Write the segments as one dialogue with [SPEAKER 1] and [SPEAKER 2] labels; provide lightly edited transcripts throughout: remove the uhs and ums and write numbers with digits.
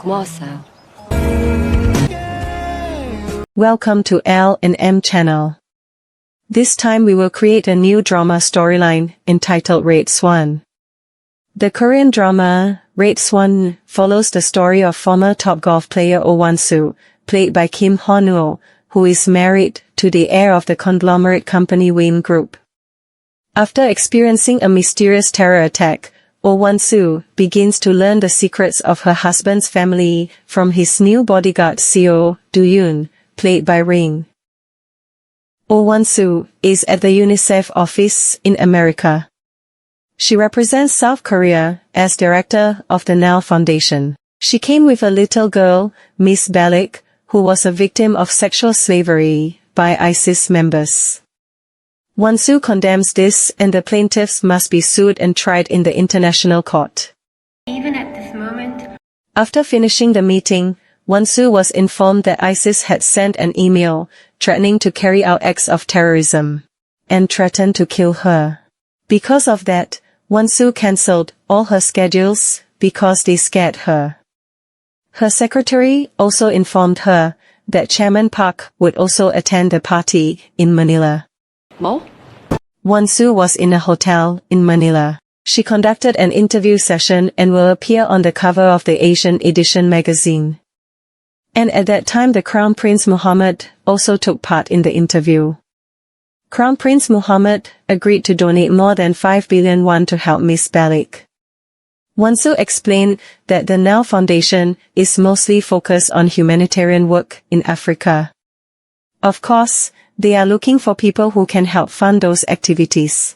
[SPEAKER 1] Wan-Soo.
[SPEAKER 2] Welcome to L&M channel. This time we will create a new drama storyline entitled SWAN. The Korean drama, SWAN, follows the story of former top golf player Wan-Soo, played by Ha-Neul, who is married to the heir of the conglomerate company Hwain Group. After experiencing a mysterious terror attack, Wan-Soo begins to learn the secrets of her husband's family from his new bodyguard CEO, Do-Yoon, played by Hwain. Wan-Soo is at the UNICEF office in America. She represents South Korea as director of the Ha-Neul Foundation. She came with a little girl, Miss Balik, who was a victim of sexual slavery by ISIS members. Wan-Soo condemns this, and the plaintiffs must be sued and tried in the international court.
[SPEAKER 3] Even at this moment.
[SPEAKER 2] After finishing the meeting, Wan-Soo was informed that ISIS had sent an email threatening to carry out acts of terrorism and threatened to kill her. Because of that, Wan-Soo cancelled all her schedules because they scared her. Her secretary also informed her that Chairman Park would also attend the party in Manila. Wan-Soo was in a hotel in Manila. She conducted an interview session and will appear on the cover of the Asian edition magazine. And at that time the Crown Prince Mohammed also took part in the interview. Crown Prince Mohammed agreed to donate more than 5 billion won to help Miss Balik. Wan-Soo explained that the Ha-Neul Foundation is mostly focused on humanitarian work in Africa. Of course, they are looking for people who can help fund those activities.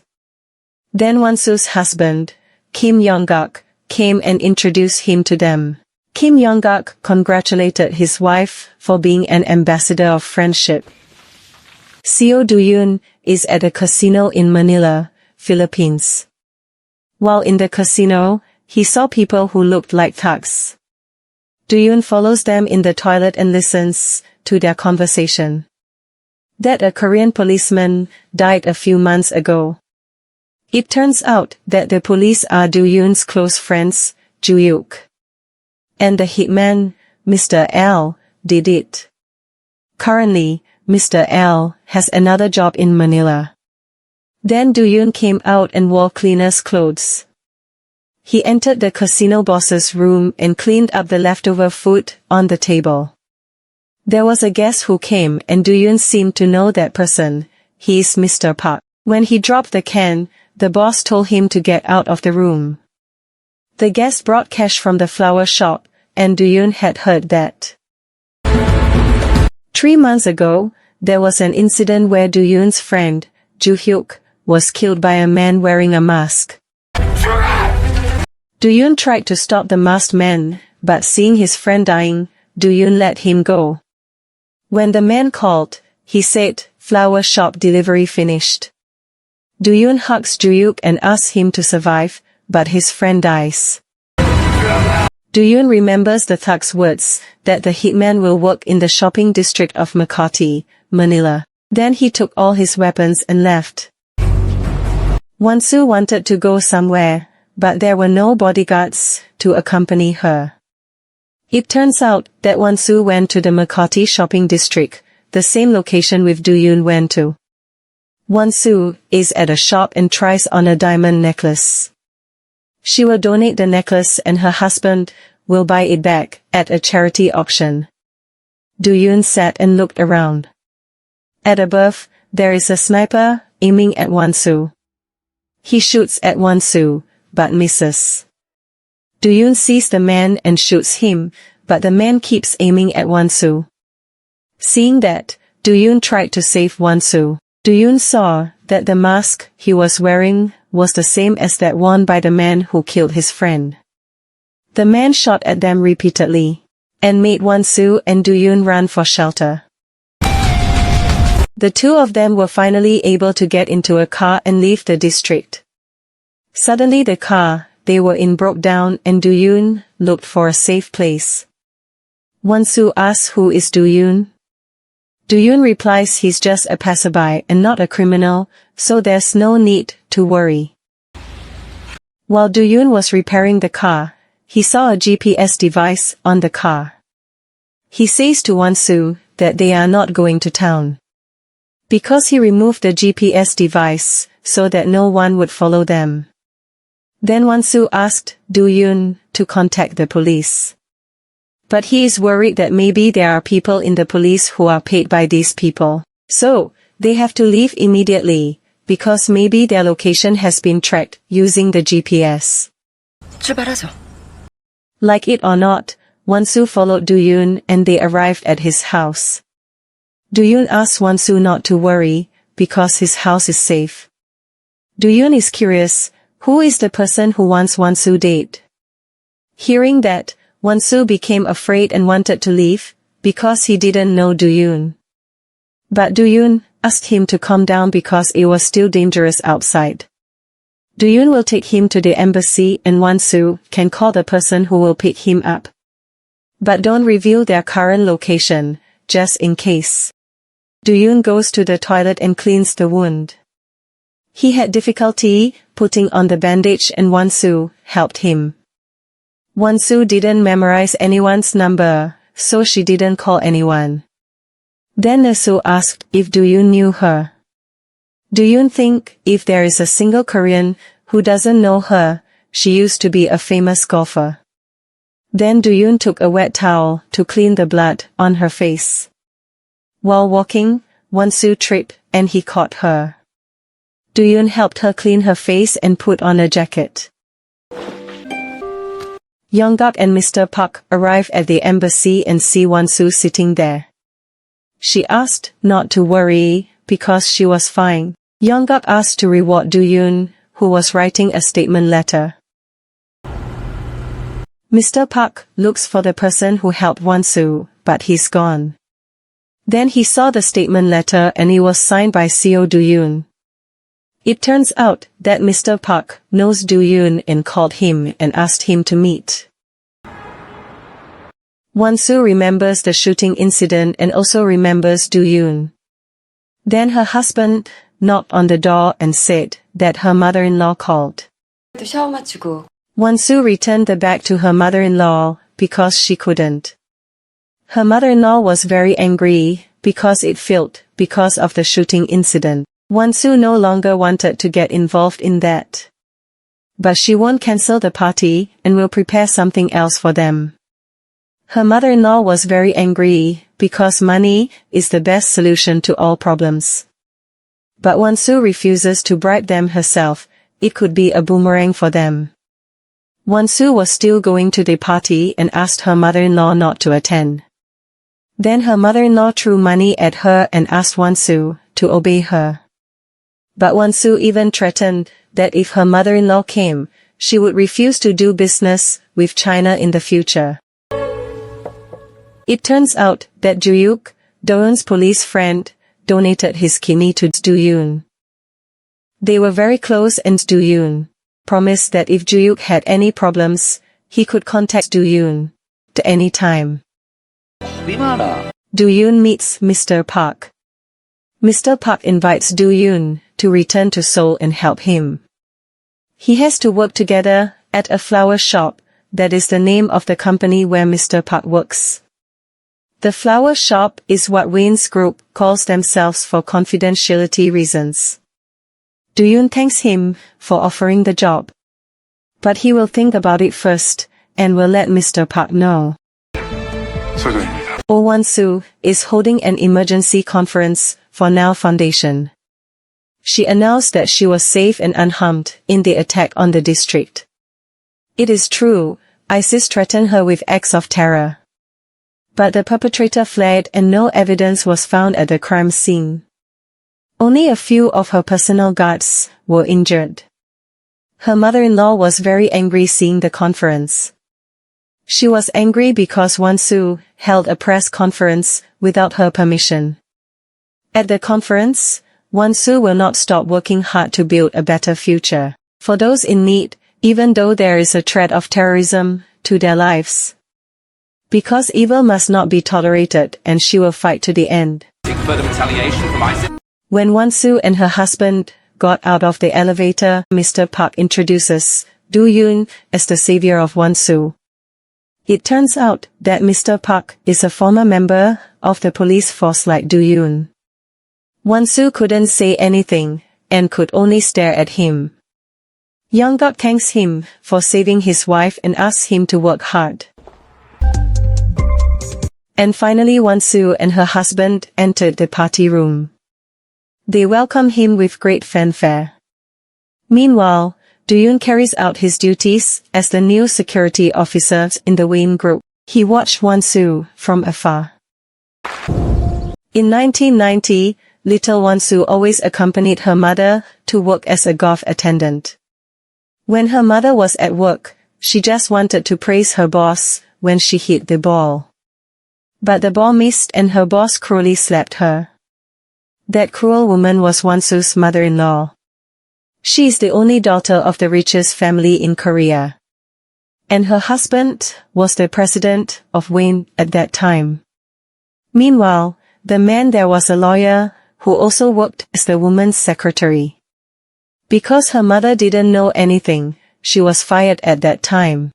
[SPEAKER 2] Then Wan-Soo's husband, Kim Yong-guk, came and introduced him to them. Kim Yong-guk congratulated his wife for being an ambassador of friendship. CEO Do-Yoon is at a casino in Manila, Philippines. While in the casino, he saw people who looked like thugs. Do-Yoon follows them in the toilet and listens to their conversation. That a Korean policeman died a few months ago. It turns out that the police are Do-Yoon's close friends, Ju-Yuk. And the hitman, Mr. L, did it. Currently, Mr. L has another job in Manila. Then Do-Yoon came out and wore cleaner's clothes. He entered the casino boss's room and cleaned up the leftover food on the table. There was a guest who came and Do-Yoon seemed to know that person. He is Mr. Park. When he dropped the can, the boss told him to get out of the room. The guest brought cash from the flower shop, and Do-Yoon had heard that. 3 months ago, there was an incident where Do-Yoon's friend, Ju-Hyuk, was killed by a man wearing a mask. Do-Yoon tried to stop the masked man, but seeing his friend dying, Do-Yoon let him go. When the man called, he said, "Flower shop delivery finished." Do-Yoon hugs Ju-Hyuk and asks him to survive, but his friend dies. Do-Yoon remembers the thug's words, that the hitman will work in the shopping district of Makati, Manila. Then he took all his weapons and left. Wan-Soo wanted to go somewhere, but there were no bodyguards to accompany her. It turns out that Wan-Soo went to the Makati shopping district, the same location with Do-Yoon went to. Wan-Soo is at a shop and tries on a diamond necklace. She will donate the necklace and her husband will buy it back at a charity auction. Do-Yoon sat and looked around. At above, there is a sniper aiming at Wan-Soo. He shoots at Wan-Soo, but misses. Do-Yoon sees the man and shoots him, but the man keeps aiming at Wan-Soo. Seeing that, Do-Yoon tried to save Wan-Soo. Do-Yoon saw that the mask he was wearing was the same as that worn by the man who killed his friend. The man shot at them repeatedly, and made Wan-Soo and Do-Yoon run for shelter. The two of them were finally able to get into a car and leave the district. Suddenly the car they were in broke down and Do-Yoon looked for a safe place. Wan-Soo asks who is Do-Yoon. Do-Yoon replies he's just a passerby and not a criminal, so there's no need to worry. While Do-Yoon was repairing the car, he saw a GPS device on the car. He says to Wan-Soo that they are not going to town. Because he removed the GPS device, so that no one would follow them. Then Wan-Soo asked Do-Yoon to contact the police. But he is worried that maybe there are people in the police who are paid by these people. So, they have to leave immediately, because maybe their location has been tracked using the GPS.
[SPEAKER 1] 출발하죠.
[SPEAKER 2] Like it or not, Wan-Soo followed Do-Yoon and they arrived at his house. Do-Yoon asked Wan-Soo not to worry, because his house is safe. Do-Yoon is curious, who is the person who wants Wan-Soo date? Hearing that, Wan-Soo became afraid and wanted to leave, because he didn't know Do-Yoon. But Do-Yoon asked him to calm down because it was still dangerous outside. Do-Yoon will take him to the embassy and Wan-Soo can call the person who will pick him up. But don't reveal their current location, just in case. Do-Yoon goes to the toilet and cleans the wound. He had difficulty putting on the bandage and Wan-Soo helped him. Wan-Soo didn't memorize anyone's number, so she didn't call anyone. Then Na-Soo asked if Do-Yoon knew her. Do-Yoon think if there is a single Korean who doesn't know her, she used to be a famous golfer. Then Do-Yoon took a wet towel to clean the blood on her face. While walking, Wan-Soo tripped and he caught her. Do-Yoon helped her clean her face and put on a jacket. Young-guk and Mr. Park arrive at the embassy and see Wan-Soo sitting there. She asked not to worry, because she was fine. Young-guk asked to reward Do-Yoon, who was writing a statement letter. Mr. Park looks for the person who helped Wan-Soo, but he's gone. Then he saw the statement letter and it was signed by CO Do-Yoon. It turns out that Mr. Park knows Do-Yoon and called him and asked him to meet. Wan-Soo remembers the shooting incident and also remembers Do-Yoon. Then her husband knocked on the door and said that her mother-in-law called.
[SPEAKER 1] 샤워 마치고
[SPEAKER 2] Wan-Soo returned the bag to her mother-in-law because she couldn't. Her mother-in-law was very angry because it failed because of the shooting incident. Wan-Soo no longer wanted to get involved in that. But she won't cancel the party and will prepare something else for them. Her mother-in-law was very angry because money is the best solution to all problems. But Wan-Soo refuses to bribe them herself, it could be a boomerang for them. Wan-Soo was still going to the party and asked her mother-in-law not to attend. Then her mother-in-law threw money at her and asked Wan-Soo to obey her. But Wan-Soo even threatened that if her mother-in-law came, she would refuse to do business with China in the future. It turns out that Ju-Yuk, Do-Yoon's police friend, donated his kidney to Do-Yoon. They were very close and Do-Yoon promised that if Ju-Yuk had any problems, he could contact Do-Yoon at any time. Do-Yoon meets Mr. Park. Mr. Park invites Do-Yoon to return to Seoul and help him. He has to work together at a flower shop, that is the name of the company where Mr. Park works. The flower shop is what Hwain Group calls themselves for confidentiality reasons. Do-Yoon thanks him for offering the job. But he will think about it first, and will let Mr. Park know. Wan-Soo is holding an emergency conference for Ha-Neul Foundation. She announced that she was safe and unharmed in the attack on the district. It is true, ISIS threatened her with acts of terror. But the perpetrator fled and no evidence was found at the crime scene. Only a few of her personal guards were injured. Her mother-in-law was very angry seeing the conference. She was angry because Wan-Soo held a press conference without her permission. At the conference, Wan-Soo will not stop working hard to build a better future for those in need, even though there is a threat of terrorism to their lives. Because evil must not be tolerated and she will fight to the end.
[SPEAKER 4] Further retaliation from ISIS.
[SPEAKER 2] When Wan-Soo and her husband got out of the elevator, Mr. Park introduces Do-Yoon as the savior of Wan-Soo. It turns out that Mr. Park is a former member of the police force like Do-Yoon. Wan-Soo couldn't say anything, and could only stare at him. Young-guk thanks him for saving his wife and asks him to work hard. And finally Wan-Soo and her husband entered the party room. They welcome him with great fanfare. Meanwhile, Do-Yoon carries out his duties as the new security officer in the Hwain Group. He watched Wan-Soo from afar. In 1990, little Wan-Soo always accompanied her mother to work as a golf attendant. When her mother was at work, she just wanted to praise her boss when she hit the ball. But the ball missed and her boss cruelly slapped her. That cruel woman was Wan-Soo's mother-in-law. She is the only daughter of the richest family in Korea. And her husband was the president of Hwain at that time. Meanwhile, the man there was a lawyer who also worked as the woman's secretary. Because her mother didn't know anything, she was fired at that time.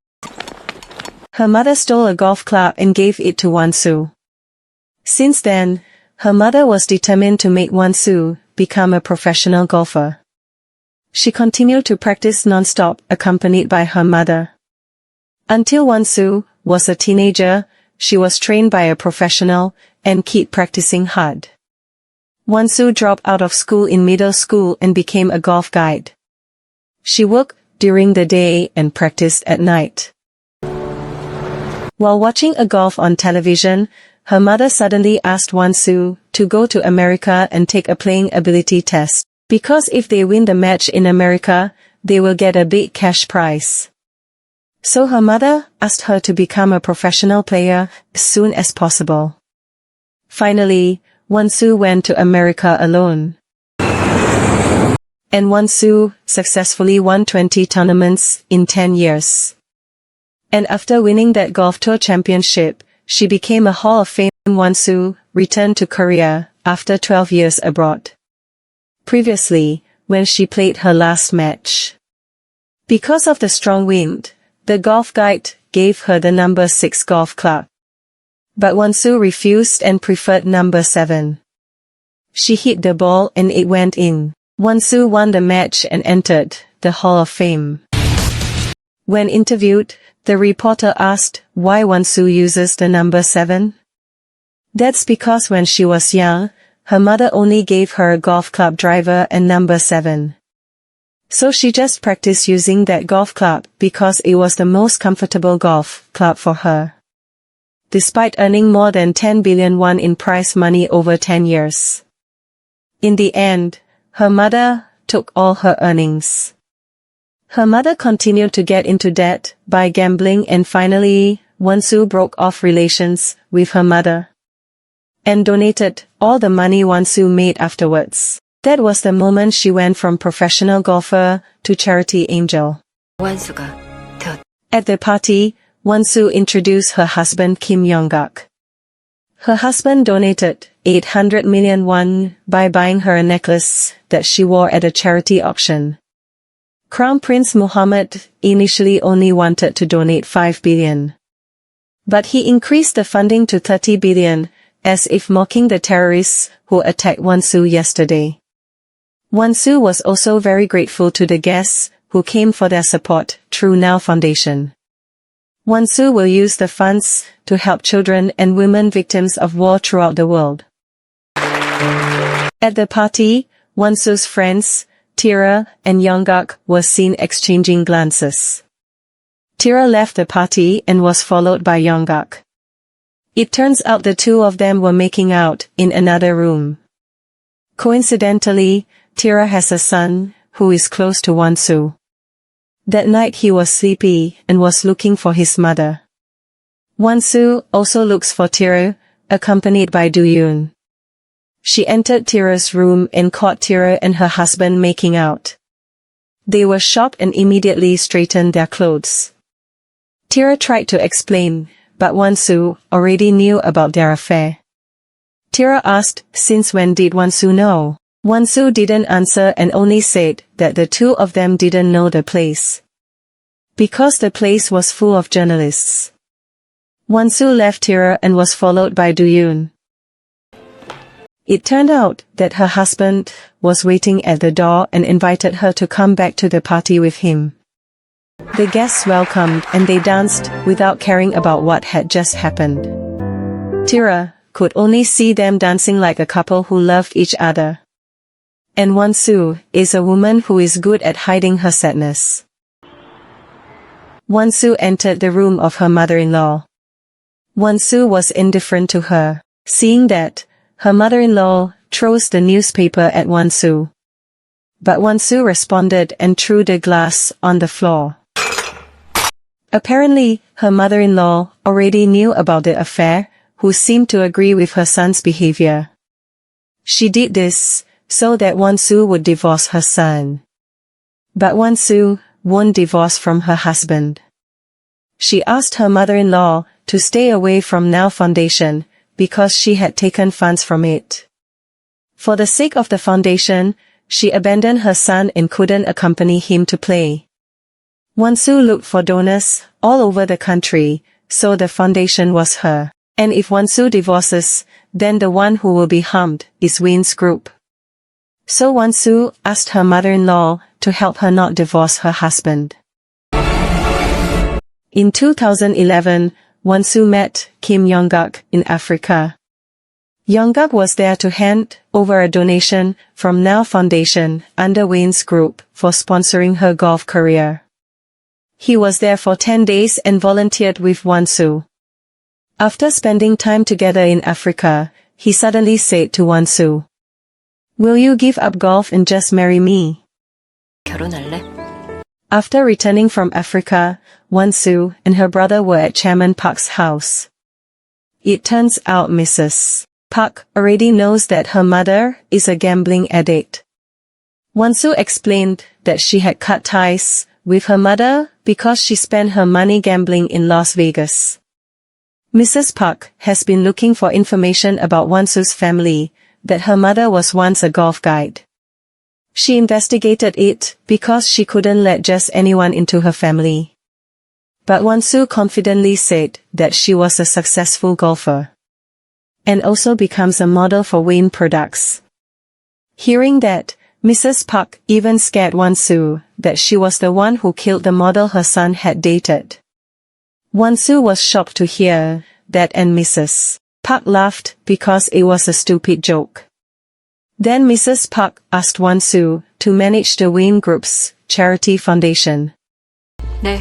[SPEAKER 2] Her mother stole a golf club and gave it to Wan-Soo. Since then, her mother was determined to make Wan-Soo become a professional golfer. She continued to practice non-stop, accompanied by her mother. Until Wan-Soo was a teenager, she was trained by a professional and kept practicing hard. Wan-Soo dropped out of school in middle school and became a golf guide. She worked during the day and practiced at night. While watching a golf on television, her mother suddenly asked Wan-Soo to go to America and take a playing ability test, because if they win the match in America, they will get a big cash prize. So her mother asked her to become a professional player as soon as possible. Finally, Wan-Soo went to America alone. And Wan-Soo successfully won 20 tournaments in 10 years. And after winning that golf tour championship, she became a Hall of Fame. Wan-Soo returned to Korea after 12 years abroad. Previously, when she played her last match. Because of the strong wind, the golf guide gave her the number 6 golf club. But Wan-Soo refused and preferred number 7. She hit the ball and it went in. Wan-Soo won the match and entered the Hall of Fame. When interviewed, the reporter asked why Wan-Soo uses the number 7. That's because when she was young, her mother only gave her a golf club driver and number 7. So she just practiced using that golf club because it was the most comfortable golf club for her. Despite earning more than 10 billion won in prize money over 10 years. In the end, her mother took all her earnings. Her mother continued to get into debt by gambling and finally, Wan-Soo broke off relations with her mother. And donated all the money Wan-Soo made afterwards. That was the moment she went from professional golfer to charity angel. At the party, Wan-Soo introduced her husband Kim Young-guk. Her husband donated 800 million won by buying her a necklace that she wore at a charity auction. Crown Prince Mohammed initially only wanted to donate 5 billion. But he increased the funding to 30 billion, as if mocking the terrorists who attacked Wan-Soo yesterday. Wan-Soo was also very grateful to the guests who came for their support through Now Foundation. Wan-Soo will use the funds to help children and women victims of war throughout the world. At the party, Wan-Soo's friends, Tira and Young-guk, were seen exchanging glances. Tira left the party and was followed by Young-guk. It turns out the two of them were making out in another room. Coincidentally, Tira has a son who is close to Wan-Soo. That night he was sleepy and was looking for his mother. Wan-Soo also looks for Tira, accompanied by Do-Yoon. She entered Tira's room and caught Tira and her husband making out. They were shocked and immediately straightened their clothes. Tira tried to explain, but Wan-Soo already knew about their affair. Tira asked, since when did Wan-Soo know? Wan-Soo didn't answer and only said that the two of them didn't know the place. Because the place was full of journalists. Wan-Soo left Tira and was followed by Do-Yoon. It turned out that her husband was waiting at the door and invited her to come back to the party with him. The guests welcomed and they danced without caring about what had just happened. Tira could only see them dancing like a couple who loved each other. And Wan-Soo is a woman who is good at hiding her sadness. Wan-Soo entered the room of her mother-in-law. Wan-Soo was indifferent to her, seeing that her mother-in-law throws the newspaper at Wan-Soo. But Wan-Soo responded and threw the glass on the floor. Apparently, her mother-in-law already knew about the affair, who seemed to agree with her son's behavior. She did this so that Wan-Soo would divorce her son. But Wan-Soo won't divorce from her husband. She asked her mother-in-law to stay away from Ha-Neul Foundation because she had taken funds from it. For the sake of the foundation, she abandoned her son and couldn't accompany him to play. Wan-Soo looked for donors all over the country, so the foundation was her. And if Wan-Soo divorces, then the one who will be harmed is Hwain Group. So Wan-Soo asked her mother-in-law to help her not divorce her husband. In 2011, Wan-Soo met Kim Yong-guk in Africa. Yong-guk was there to hand over a donation from Ha-Neul Foundation under Hwain Group for sponsoring her golf career. He was there for 10 days and volunteered with Wan-Soo. After spending time together in Africa, he suddenly said to Wan-Soo, "Will you give up golf and just marry me?"
[SPEAKER 1] 결혼할래?
[SPEAKER 2] After returning from Africa, Wan-Soo and her brother were at Chairman Park's house. It turns out Mrs. Park already knows that her mother is a gambling addict. Wan-Soo explained that she had cut ties with her mother because she spent her money gambling in Las Vegas. Mrs. Park has been looking for information about Wan-Soo's family, that her mother was once a golf guide. She investigated it because she couldn't let just anyone into her family. But Wan-Soo confidently said that she was a successful golfer. And also becomes a model for Hwain products. Hearing that, Mrs. Park even scared Wan-Soo that she was the one who killed the model her son had dated. Wan-Soo was shocked to hear that and Mrs. Park laughed because it was a stupid joke. Then Mrs. Park asked Wan-Soo to manage the Hwain Group's charity foundation.
[SPEAKER 1] 네.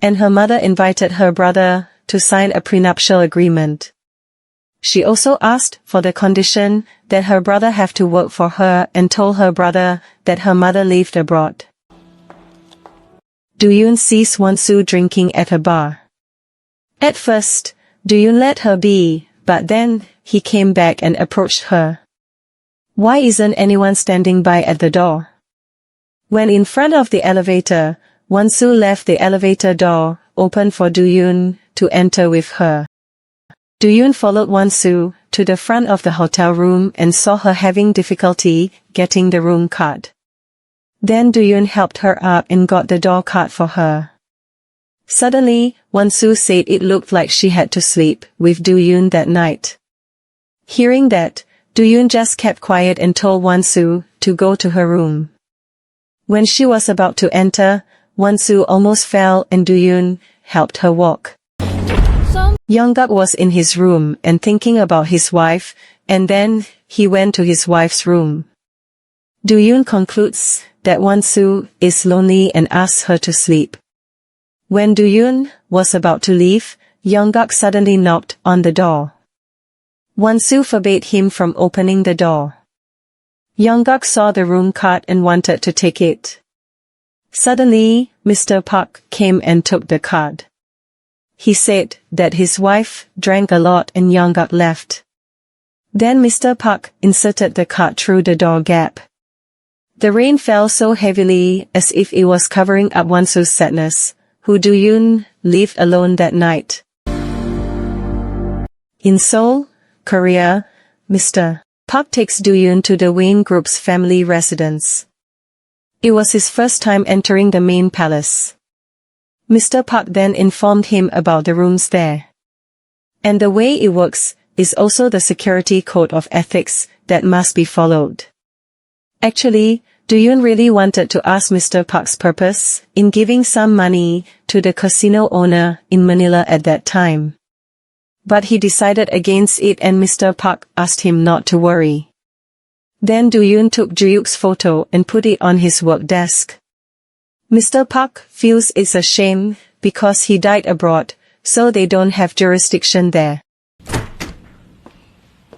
[SPEAKER 2] And her mother invited her brother to sign a prenuptial agreement. She also asked for the condition that her brother have to work for her and told her brother that her mother lived abroad. Do-Yoon sees Wan-Soo drinking at a bar. At first, Do-Yoon let her be, but then he came back and approached her. Why isn't anyone standing by at the door? When in front of the elevator, Wan-Soo left the elevator door open for Do-Yoon to enter with her. Do-Yoon followed Wan-Soo to the front of the hotel room and saw her having difficulty getting the room card. Then Do-Yoon helped her up and got the door card for her. Suddenly, Wan-Soo said it looked like she had to sleep with Do-Yoon that night. Hearing that, Do-Yoon just kept quiet and told Wan-Soo to go to her room. When she was about to enter, Wan-Soo almost fell and Do-Yoon helped her walk. Yong-guk was in his room and thinking about his wife, and then he went to his wife's room. Do-Yoon concludes that Wan-Soo is lonely and asks her to sleep. When Do-Yoon was about to leave, Yong-guk suddenly knocked on the door. Wan-Soo forbade him from opening the door. Yong-guk saw the room card and wanted to take it. Suddenly, Mr. Park came and took the card. He said that his wife drank a lot and Yong-guk left. Then Mr. Park inserted the card through the door gap. The rain fell so heavily as if it was covering up Wan-Soo's sadness, who Do-Yoon lived alone that night. In Seoul, Korea, Mr. Park takes Do-Yoon to the Hwain Group's family residence. It was his first time entering the main palace. Mr. Park then informed him about the rooms there. And the way it works is also the security code of ethics that must be followed. Actually, Do-Yoon really wanted to ask Mr. Park's purpose in giving some money to the casino owner in Manila at that time. But he decided against it and Mr. Park asked him not to worry. Then Do-Yoon took Ju-Yuk's photo and put it on his work desk. Mr. Park feels it's a shame because he died abroad, so they don't have jurisdiction there.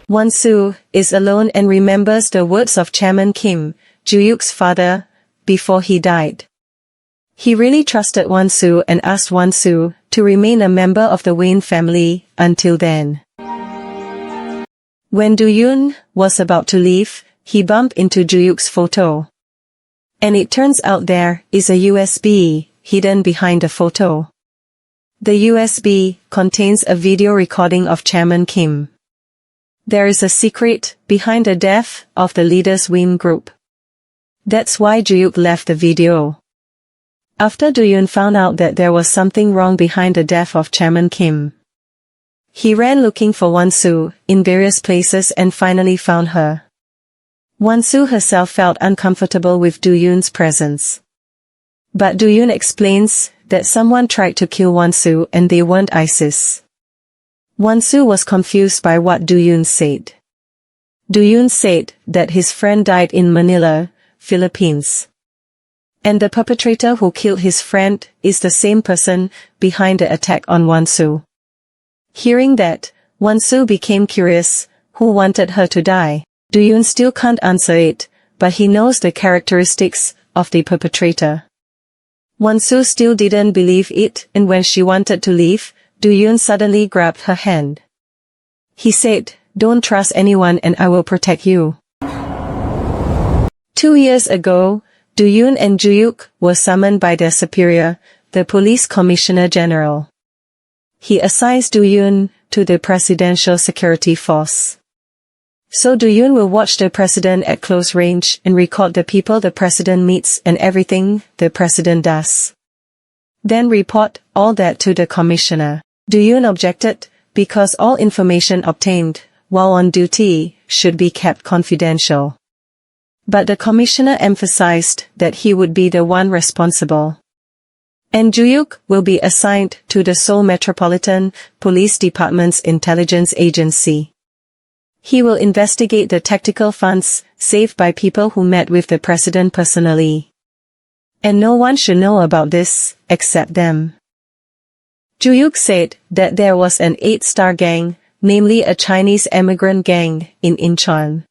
[SPEAKER 2] Wan-Soo is alone and remembers the words of Chairman Kim, Ju-Yuk's father, before he died. He really trusted Wan-Soo and asked Wan-Soo to remain a member of the Hwain family until then. When Do-Yoon was about to leave, he bumped into Ju-Yuk's photo. And it turns out there is a USB hidden behind the photo. The USB contains a video recording of Chairman Kim. There is a secret behind the death of the leader's Hwain Group. That's why Ju-Yuk left the video. After Do-Yoon found out that there was something wrong behind the death of Chairman Kim, he ran looking for Wan-Soo in various places and finally found her. Wan-Soo herself felt uncomfortable with Do-Yoon's presence. But Do-Yoon explains that someone tried to kill Wan-Soo and they weren't ISIS. Wan-Soo was confused by what Do-Yoon said. Do-Yoon said that his friend died in Manila, Philippines. And the perpetrator who killed his friend is the same person behind the attack on Wan-Soo. Hearing that, Wan-Soo became curious, who wanted her to die. Do-Yoon still can't answer it, but he knows the characteristics of the perpetrator. Wan-Soo still didn't believe it, and when she wanted to leave, Do-Yoon suddenly grabbed her hand. He said, "Don't trust anyone and I will protect you." 2 years ago, Do-Yoon and Ju-Yuk were summoned by their superior, the Police Commissioner General. He assigns Do-Yoon to the Presidential Security Force. So Do-Yoon will watch the president at close range and record the people the president meets and everything the president does. Then report all that to the commissioner. Do-Yoon objected, because all information obtained while on duty should be kept confidential. But the commissioner emphasized that he would be the one responsible. And Ju-Yuk will be assigned to the Seoul Metropolitan Police Department's intelligence agency. He will investigate the tactical funds saved by people who met with the president personally. And no one should know about this, except them. Ju-Yuk said that there was an 8-star gang, namely a Chinese immigrant gang, in Incheon.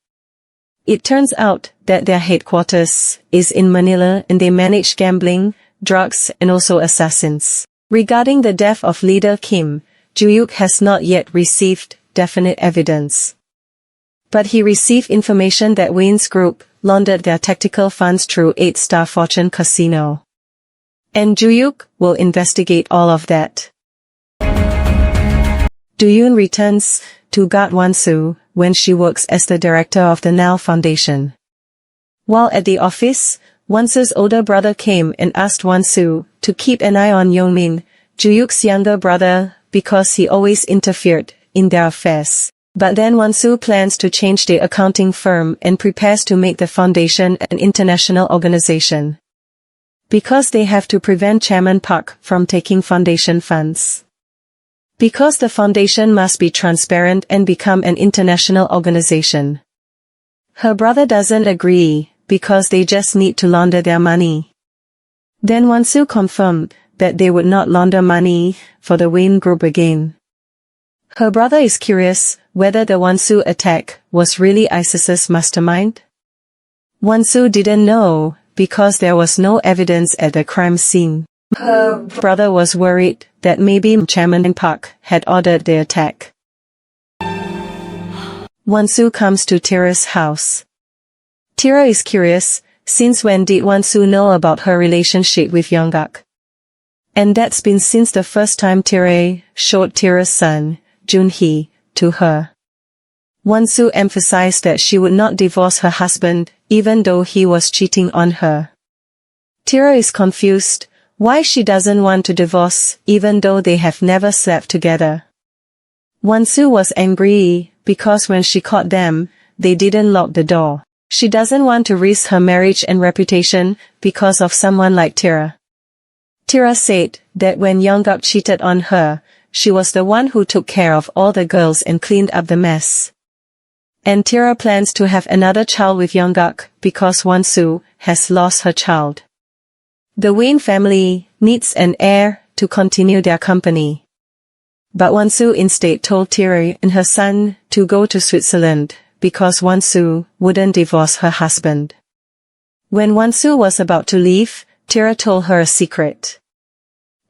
[SPEAKER 2] It turns out that their headquarters is in Manila and they manage gambling, drugs and also assassins. Regarding the death of leader Kim, Ju-Yuk has not yet received definite evidence. But he received information that Hwain Group laundered their tactical funds through 8-star Fortune Casino. And Ju-Yuk will investigate all of that. Do-Yoon returns to guard Wan-Soo when she works as the director of the Ha-Neul Foundation. While at the office, Wan-Soo's older brother came and asked Wan-Soo to keep an eye on Yongmin, Ju-Yuk's younger brother, because he always interfered in their affairs. But then Wan-Soo plans to change the accounting firm and prepares to make the foundation an international organization. Because they have to prevent Chairman Park from taking foundation funds. Because the foundation must be transparent and become an international organization. Her brother doesn't agree, because they just need to launder their money. Then Wan-Soo confirmed that they would not launder money for the Hwain Group again. Her brother is curious whether the Wan-Soo attack was really ISIS's mastermind. Wan-Soo didn't know, because there was no evidence at the crime scene. Her brother was worried that maybe Chairman Park had ordered the attack. Wan-Soo comes to Tira's house. Tira is curious, since when did Wan-Soo know about her relationship with Yonggak? And that's been since the first time Tira showed Tira's son, Junhee, to her. Wan-Soo emphasized that she would not divorce her husband, even though he was cheating on her. Tira is confused why she doesn't want to divorce, even though they have never slept together. Wan-Soo was angry, because when she caught them, they didn't lock the door. She doesn't want to risk her marriage and reputation because of someone like Tira. Tira said that when Yeongguk cheated on her, she was the one who took care of all the girls and cleaned up the mess. And Tira plans to have another child with Yeongguk because Wan-Soo has lost her child. The Hwain family needs an heir to continue their company. But Wan-Soo instead told Tira and her son to go to Switzerland because Wan-Soo wouldn't divorce her husband. When Wan-Soo was about to leave, Tira told her a secret.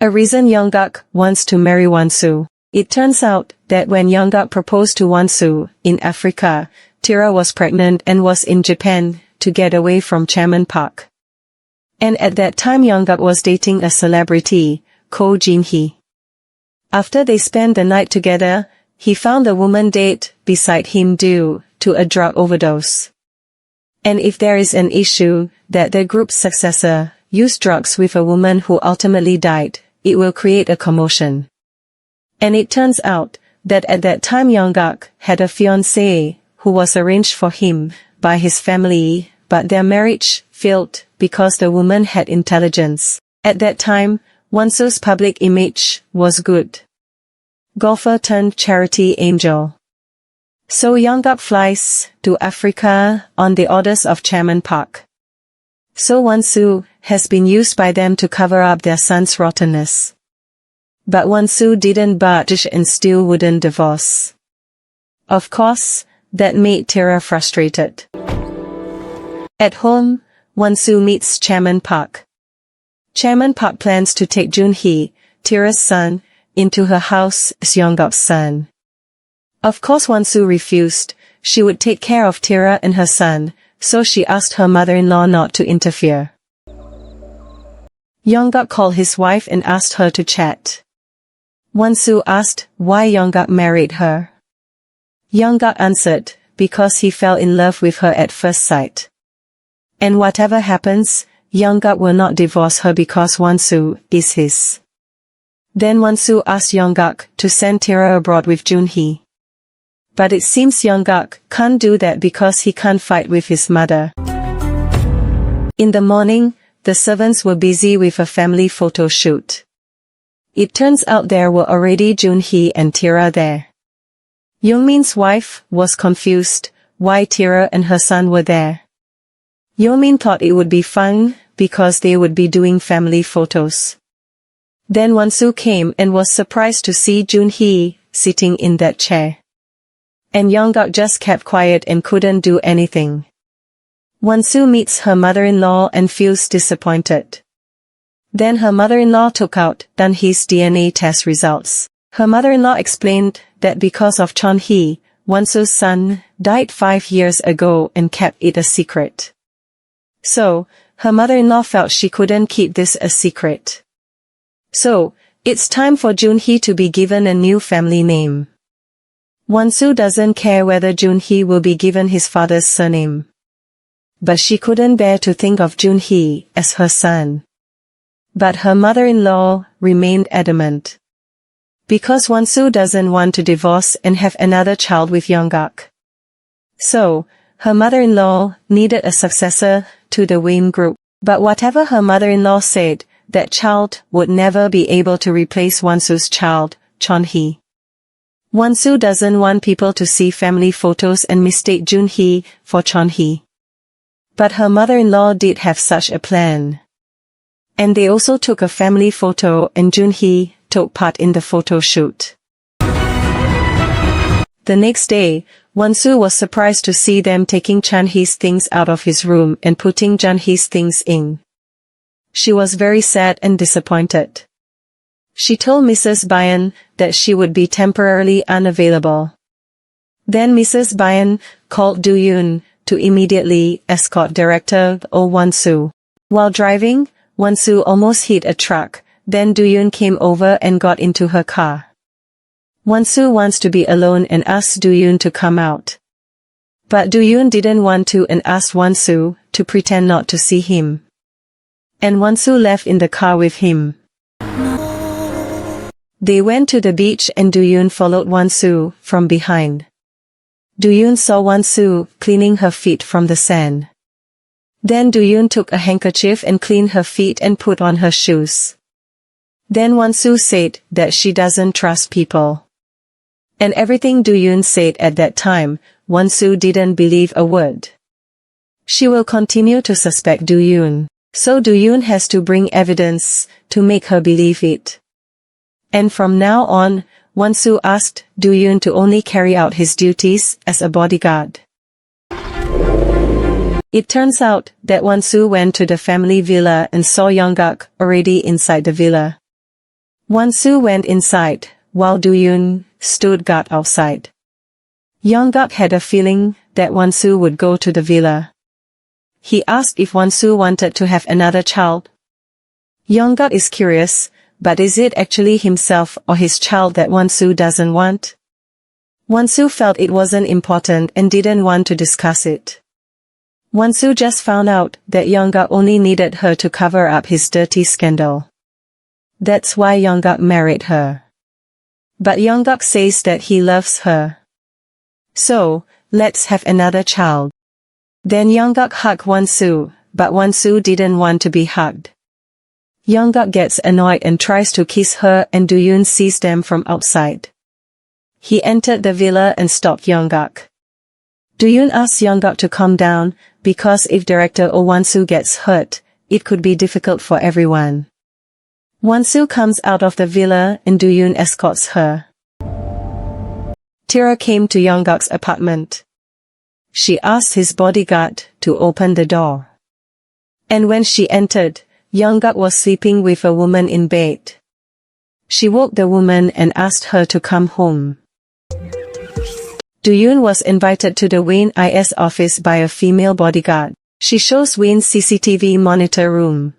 [SPEAKER 2] A reason Yeongguk wants to marry Wan-Soo. It turns out that when Yeongguk proposed to Wan-Soo in Africa, Tira was pregnant and was in Japan to get away from Chairman Park. And at that time Yeongguk was dating a celebrity, Ko Jin-hee. After they spent the night together, he found the woman dead beside him due to a drug overdose. And if there is an issue that the group's successor used drugs with a woman who ultimately died, it will create a commotion. And it turns out that at that time Yeongguk had a fiancée who was arranged for him by his family, but their marriage failed because the woman had intelligence. At that time, Wan-Soo's public image was good. Golfer turned charity angel. So Yeongguk flies to Africa on the orders of Chairman Park. So Wan-Soo has been used by them to cover up their son's rottenness. But Wan-Soo didn't budge and still wouldn't divorce. Of course, that made Tira frustrated. At home, Wan-Soo meets Chairman Park. Chairman Park plans to take Jun-hee, Tira's son, into her house as Yeongguk's son. Of course Wan-Soo refused. She would take care of Tira and her son, so she asked her mother-in-law not to interfere. Yeongguk called his wife and asked her to chat. Wan-Soo asked why Yeongguk married her. Yeongguk answered, because he fell in love with her at first sight. And whatever happens, Yeongguk will not divorce her because Wan-Soo is his. Then Wan-Soo asked Yeongguk to send Tira abroad with Jun-hee. But it seems Yeongguk can't do that because he can't fight with his mother. In the morning, the servants were busy with a family photo shoot. It turns out there were already Jun-hee and Tira there. Youngmin's wife was confused why Tira and her son were there. Youngmin thought it would be fun because they would be doing family photos. Then Wan-Soo came and was surprised to see Jun-hee sitting in that chair. And Yeongguk just kept quiet and couldn't do anything. Wan-Soo meets her mother-in-law and feels disappointed. Then her mother-in-law took out Jun-hee's DNA test results. Her mother-in-law explained that because of Chon-hee, Wan-Soo's son died 5 years ago and kept it a secret. So, her mother-in-law felt she couldn't keep this a secret. So, it's time for Jun-hee to be given a new family name. Wan-Soo doesn't care whether Jun-hee will be given his father's surname. But she couldn't bear to think of Jun-hee as her son. But her mother-in-law remained adamant. Because Wan-Soo doesn't want to divorce and have another child with Yeongguk. So, her mother-in-law needed a successor to the Hwain Group. But whatever her mother-in-law said, that child would never be able to replace Wan-Soo's child, Chon-hee. Wan-Soo doesn't want people to see family photos and mistake Jun-hee for Chon-hee. But her mother-in-law did have such a plan. And they also took a family photo and Jun-hee took part in the photo shoot. The next day, Wan-Soo was surprised to see them taking Chan-hee's things out of his room and putting Jun-hee's things in. She was very sad and disappointed. She told Mrs. Bayan that she would be temporarily unavailable. Then Mrs. Bayan called Do-Yoon to immediately escort director Wan-Soo. While driving, Wan-Soo almost hit a truck, then Do-Yoon came over and got into her car. Wan-Soo wants to be alone and asks Do-Yoon to come out. But Do-Yoon didn't want to and asked Wan-Soo to pretend not to see him. And Wan-Soo left in the car with him. They went to the beach and Do-Yoon followed Wan-Soo from behind. Do-Yoon saw Wan-Soo cleaning her feet from the sand. Then Do-Yoon took a handkerchief and cleaned her feet and put on her shoes. Then Wan-Soo said that she doesn't trust people. And everything Do-Yoon said at that time, Wan-Soo didn't believe a word. She will continue to suspect Do-Yoon, so Do-Yoon has to bring evidence to make her believe it. And from now on, Wan-Soo asked Do-Yoon to only carry out his duties as a bodyguard. It turns out that Wan-Soo went to the family villa and saw Young-guk already inside the villa. Wan-Soo went inside, while Do-Yoon stood guard outside. Young-guk had a feeling that Wan-Soo would go to the villa. He asked if Wan-Soo wanted to have another child. Young-guk is curious, but is it actually himself or his child that Wan-Soo doesn't want? Wan-Soo felt it wasn't important and didn't want to discuss it. Wan-Soo just found out that Young-guk only needed her to cover up his dirty scandal. That's why Young-guk married her. But Young-guk says that he loves her. So, let's have another child. Then Young-guk hugged Wan-Soo, but Wan-Soo didn't want to be hugged. Young-guk gets annoyed and tries to kiss her and Do-Yoon sees them from outside. He entered the villa and stopped Young-guk. Do-Yoon asked Young-guk to calm down, because if director or Wan-Soo gets hurt, it could be difficult for everyone. Wan-Soo comes out of the villa and Do-Yoon escorts her. Tara came to Young-guk's apartment. She asked his bodyguard to open the door. And when she entered, Young-guk was sleeping with a woman in bed. She woke the woman and asked her to come home. Do-Yoon was invited to the Hwain's office by a female bodyguard. She shows Hwain's CCTV monitor room.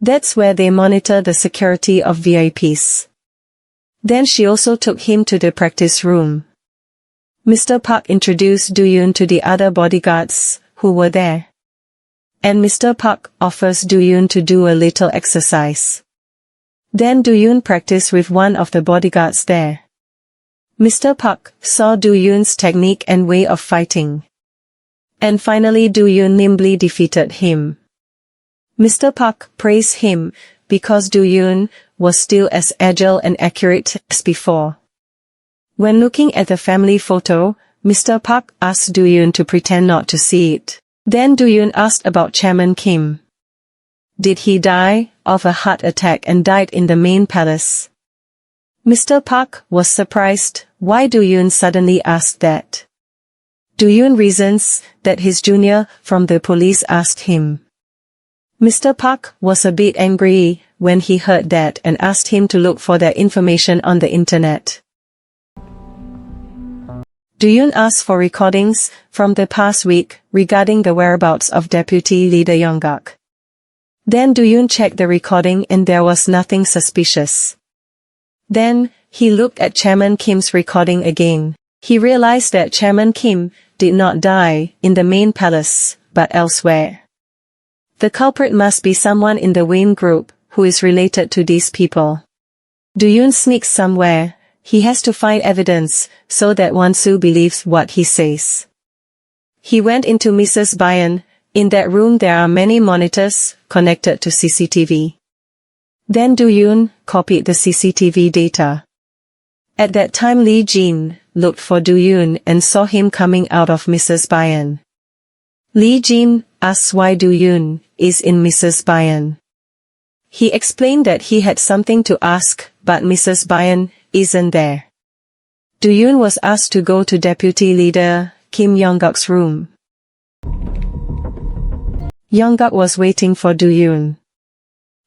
[SPEAKER 2] That's where they monitor the security of VIPs. Then she also took him to the practice room. Mr. Park introduced Do-Yoon to the other bodyguards who were there. And Mr. Park offers Do-Yoon to do a little exercise. Then Do-Yoon practiced with one of the bodyguards there. Mr. Park saw Do-Yoon's technique and way of fighting. And finally Do-Yoon nimbly defeated him. Mr. Park praised him because Do-Yoon was still as agile and accurate as before. When looking at the family photo, Mr. Park asked Do-Yoon to pretend not to see it. Then Do-Yoon asked about Chairman Kim. Did he die of a heart attack and died in the main palace? Mr. Park was surprised why Do-Yoon suddenly asked that. Do-Yoon reasons that his junior from the police asked him. Mr. Park was a bit angry when he heard that and asked him to look for that information on the internet. Do-Yoon asked for recordings from the past week regarding the whereabouts of Deputy Leader Young-guk. Then Do-Yoon checked the recording and there was nothing suspicious. Then, he looked at Chairman Kim's recording again. He realized that Chairman Kim did not die in the main palace, but elsewhere. The culprit must be someone in the Hwain Group who is related to these people. Do-Yoon sneaks somewhere. He has to find evidence so that Wan-Soo believes what he says. He went into Mrs. Bayan. In that room there are many monitors connected to CCTV. Then Do-Yoon copied the CCTV data. At that time Lee Jin looked for Do-Yoon and saw him coming out of Mrs. Bayan. Lee Jin asks why Do-Yoon is in Mrs. Bayan. He explained that he had something to ask, but Mrs. Bayan isn't there. Do-Yoon was asked to go to Deputy Leader Kim Young-guk's room. Young-guk was waiting for Do-Yoon.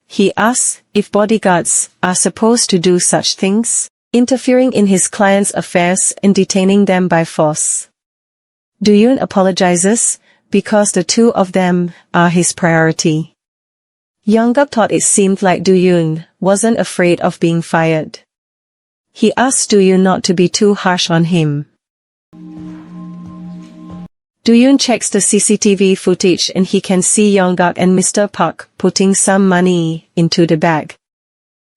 [SPEAKER 2] He asked if bodyguards are supposed to do such things, interfering in his client's affairs and detaining them by force. Do-Yoon apologizes, because the two of them are his priority. Young-guk thought it seemed like Do-Yoon wasn't afraid of being fired. He asked Do-Yoon not to be too harsh on him. Do-Yoon checks the CCTV footage and he can see Young-guk and Mr. Park putting some money into the bag.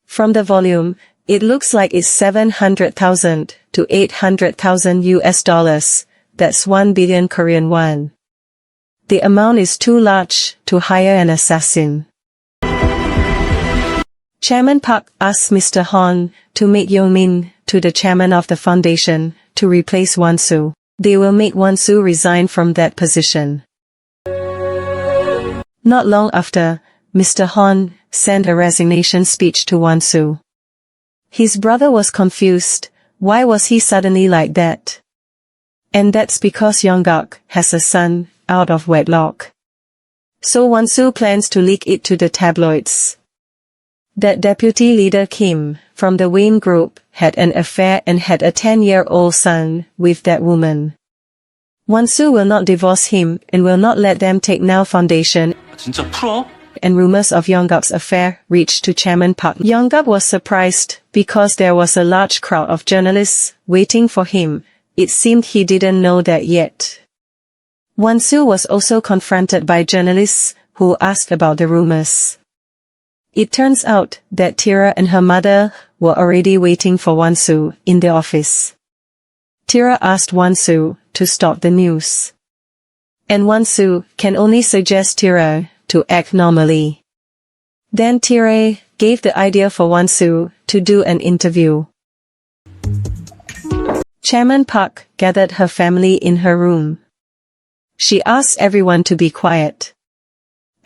[SPEAKER 2] From the volume, It looks like it's 700,000 to 800,000 US dollars. That's 1 billion Korean won. The amount is too large to hire an assassin. Chairman Park asked Mr. Hon to make Yeong-min to the chairman of the foundation to replace Wan-Soo. They will make Wan-Soo resign from that position. Not long after, Mr. Hon sent a resignation speech to Wan-Soo. His brother was confused. Why was he suddenly like that? And that's because Yeong-guk has a son out of wedlock. So Wan-Soo plans to leak it to the tabloids. That deputy leader Kim, from the Hwain Group, had an affair and had a 10-year-old son with that woman. Wan-Soo will not divorce him and will not let them take Ha-Neul Foundation.
[SPEAKER 4] 진짜 풀어?
[SPEAKER 2] And rumors of Yeong-guk's affair reached to Chairman Park. Yeong-guk was surprised because there was a large crowd of journalists waiting for him. It seemed he didn't know that yet. Wan-Soo was also confronted by journalists who asked about the rumors. It turns out that Tira and her mother were already waiting for Wan-Soo in the office. Tira asked Wan-Soo to stop the news. And Wan-Soo can only suggest Tira to act normally. Then Tira gave the idea for Wan-Soo to do an interview. Chairman Park gathered her family in her room. She asked everyone to be quiet.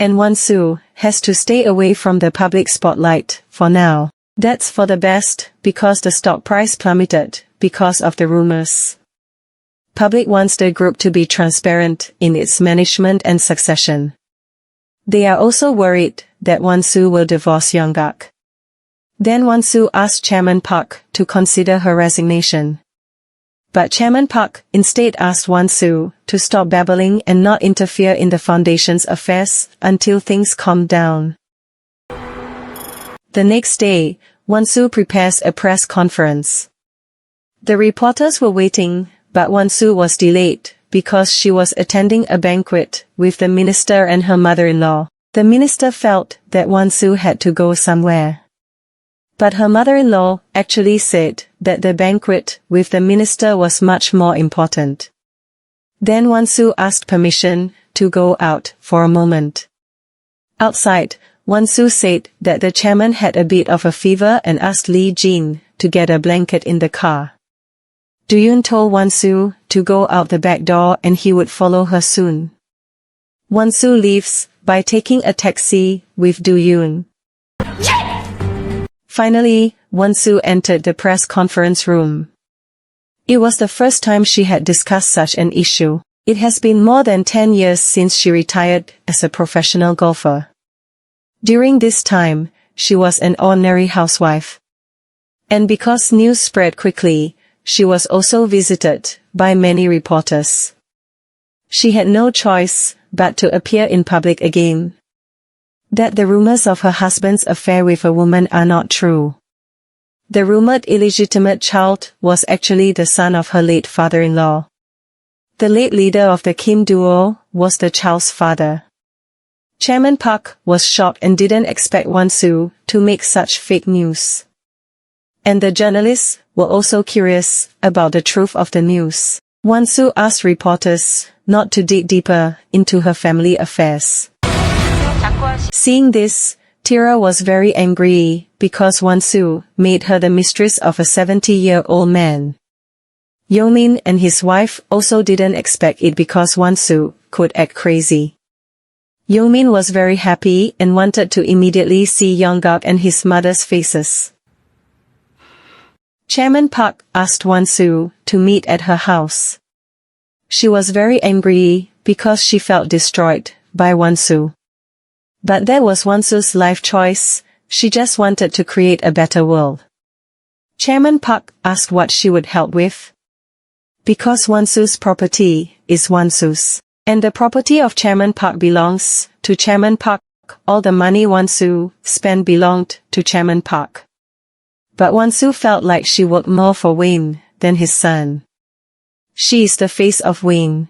[SPEAKER 2] And Wan-Soo has to stay away from the public spotlight for now. That's for the best, because the stock price plummeted because of the rumors. Public wants the group to be transparent in its management and succession. They are also worried that Wan-Soo will divorce Yeong-guk. Then Wan-Soo asked Chairman Park to consider her resignation. But Chairman Park instead asked Wan-Soo to stop babbling and not interfere in the foundation's affairs until things calmed down. The next day, Wan-Soo prepares a press conference. The reporters were waiting, but Wan-Soo was delayed because she was attending a banquet with the minister and her mother-in-law. The minister felt that Wan-Soo had to go somewhere. But her mother-in-law actually said that the banquet with the minister was much more important. Then Wan-Soo asked permission to go out for a moment. Outside, Wan-Soo said that the chairman had a bit of a fever and asked Lee Jin to get a blanket in the car. Do-Yoon told Wan-Soo to go out the back door and he would follow her soon. Wan-Soo leaves by taking a taxi with Do-Yoon. Finally, Wan-Soo entered the press conference room. It was the first time she had discussed such an issue. It has been more than 10 years since she retired as a professional golfer. During this time, she was an ordinary housewife. And because news spread quickly, she was also visited by many reporters. She had no choice but to appear in public again. That the rumors of her husband's affair with a woman are not true. The rumored illegitimate child was actually the son of her late father-in-law. The late leader of the Kim duo was the child's father. Chairman Park was shocked and didn't expect Wan-Soo to make such fake news. And the journalists were also curious about the truth of the news. Wan-Soo asked reporters not to dig deeper into her family affairs. Seeing this, Tira was very angry because Wan-Soo made her the mistress of a 70-year-old man. Yeong-min and his wife also didn't expect it because Wan-Soo could act crazy. Yeong-min was very happy and wanted to immediately see Yeong-guk and his mother's faces. Chairman Park asked Wan-Soo to meet at her house. She was very angry because she felt destroyed by Wan-Soo. But that was Wan-Soo's life choice. She just wanted to create a better world. Chairman Park asked what she would help with. Because Wan-Soo's property is Wan-Soo's, and the property of Chairman Park belongs to Chairman Park. All the money Wan-Soo spent belonged to Chairman Park. But Wan-Soo felt like she worked more for Hwain than his son. She is the face of Hwain.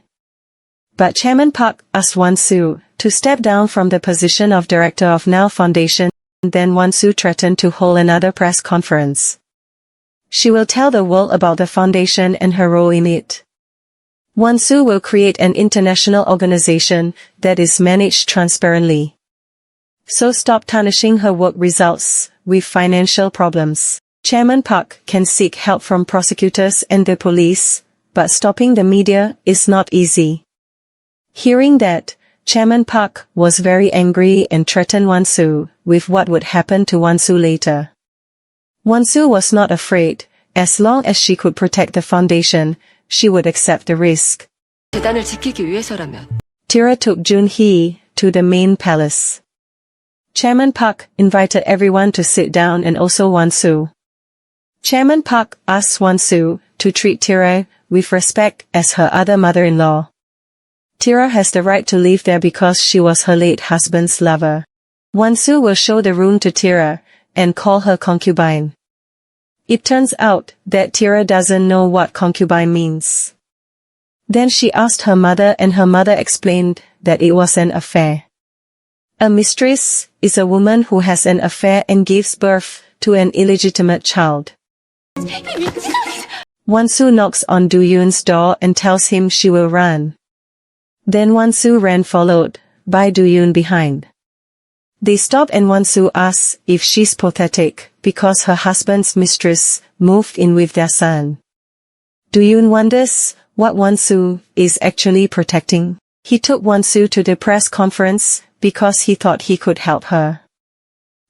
[SPEAKER 2] But Chairman Park asked Wan-Soo to step down from the position of director of Ha-Neul Foundation. Then Wan-Soo threatened to hold another press conference. She will tell the world about the foundation and her role in it. Wan-Soo will create an international organization that is managed transparently. So stop tarnishing her work results with financial problems. Chairman Park can seek help from prosecutors and the police, but stopping the media is not easy. Hearing that, Chairman Park was very angry and threatened Wan-Soo with what would happen to Wan-Soo later. Wan-Soo was not afraid. As long as she could protect the foundation, she would accept the risk.
[SPEAKER 1] 재단을 지키기 위해서라면.
[SPEAKER 2] Tira took Jun-hee to the main palace. Chairman Park invited everyone to sit down and also Wan-Soo. Chairman Park asked Wan-Soo to treat Tira with respect as her other mother-in-law. Tira has the right to live there because she was her late husband's lover. Wan-Soo will show the room to Tira and call her concubine. It turns out that Tira doesn't know what concubine means. Then she asked her mother and her mother explained that it was an affair. A mistress is a woman who has an affair and gives birth to an illegitimate child. Wan-Soo knocks on Do-Yoon's door and tells him she will run. Then Wan-Soo ran followed by Do-Yoon behind. They stop and Wan-Soo asks if she's pathetic because her husband's mistress moved in with their son. Do-Yoon wonders what Wan-Soo is actually protecting. He took Wan-Soo to the press conference because he thought he could help her.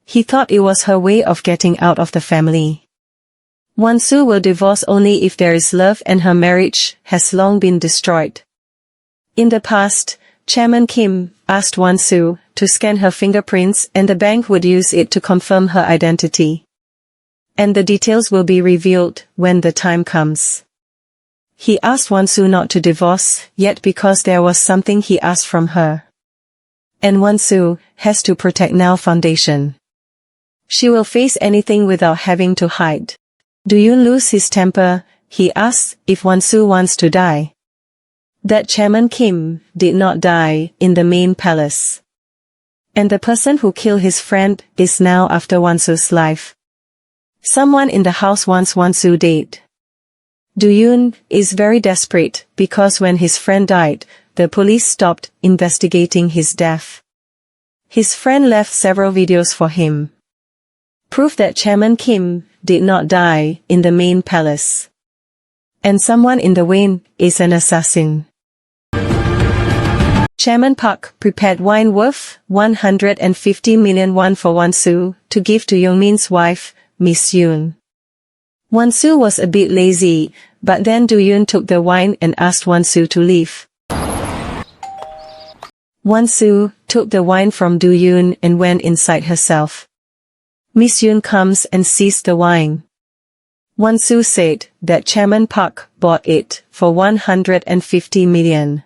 [SPEAKER 2] He thought it was her way of getting out of the family. Wan-Soo will divorce only if there is love and her marriage has long been destroyed. In the past, Chairman Kim asked Wan-Soo to scan her fingerprints and the bank would use it to confirm her identity. And the details will be revealed when the time comes. He asked Wan-Soo not to divorce yet because there was something he asked from her. And Wan-Soo has to protect now foundation. She will face anything without having to hide. Do-Yoon lose his temper? He asks if Wan-Soo wants to die. That Chairman Kim did not die in the main palace. And the person who killed his friend is now after Wan-Soo's life. Someone in the house wants Wan-Soo dead. Do-Yoon is very desperate because when his friend died, the police stopped investigating his death. His friend left several videos for him. Proof that Chairman Kim did not die in the main palace. And someone in the wing is an assassin. Chairman Park prepared wine worth 150 million won for Wan-Soo to give to Youngmin's wife, Miss Yoon. Wan-Soo was a bit lazy, but then Do-Yoon took the wine and asked Wan-Soo to leave. Wan-Soo took the wine from Do-Yoon and went inside herself. Miss Yoon comes and sees the wine. Wan-Soo said that Chairman Park bought it for 150 million.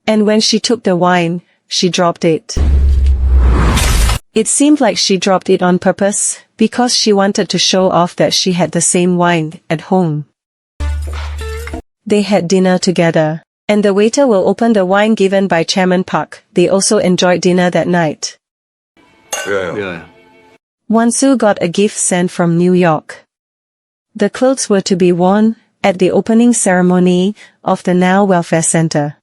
[SPEAKER 2] And when she took the wine, she dropped it. It seemed like she dropped it on purpose, because she wanted to show off that she had the same wine at home. They had dinner together, and the waiter will open the wine given by Chairman Park. They also enjoyed dinner that night.
[SPEAKER 5] Yeah.
[SPEAKER 2] Wan-Soo got a gift sent from New York. The clothes were to be worn at the opening ceremony of the Ha-Neul Welfare Center.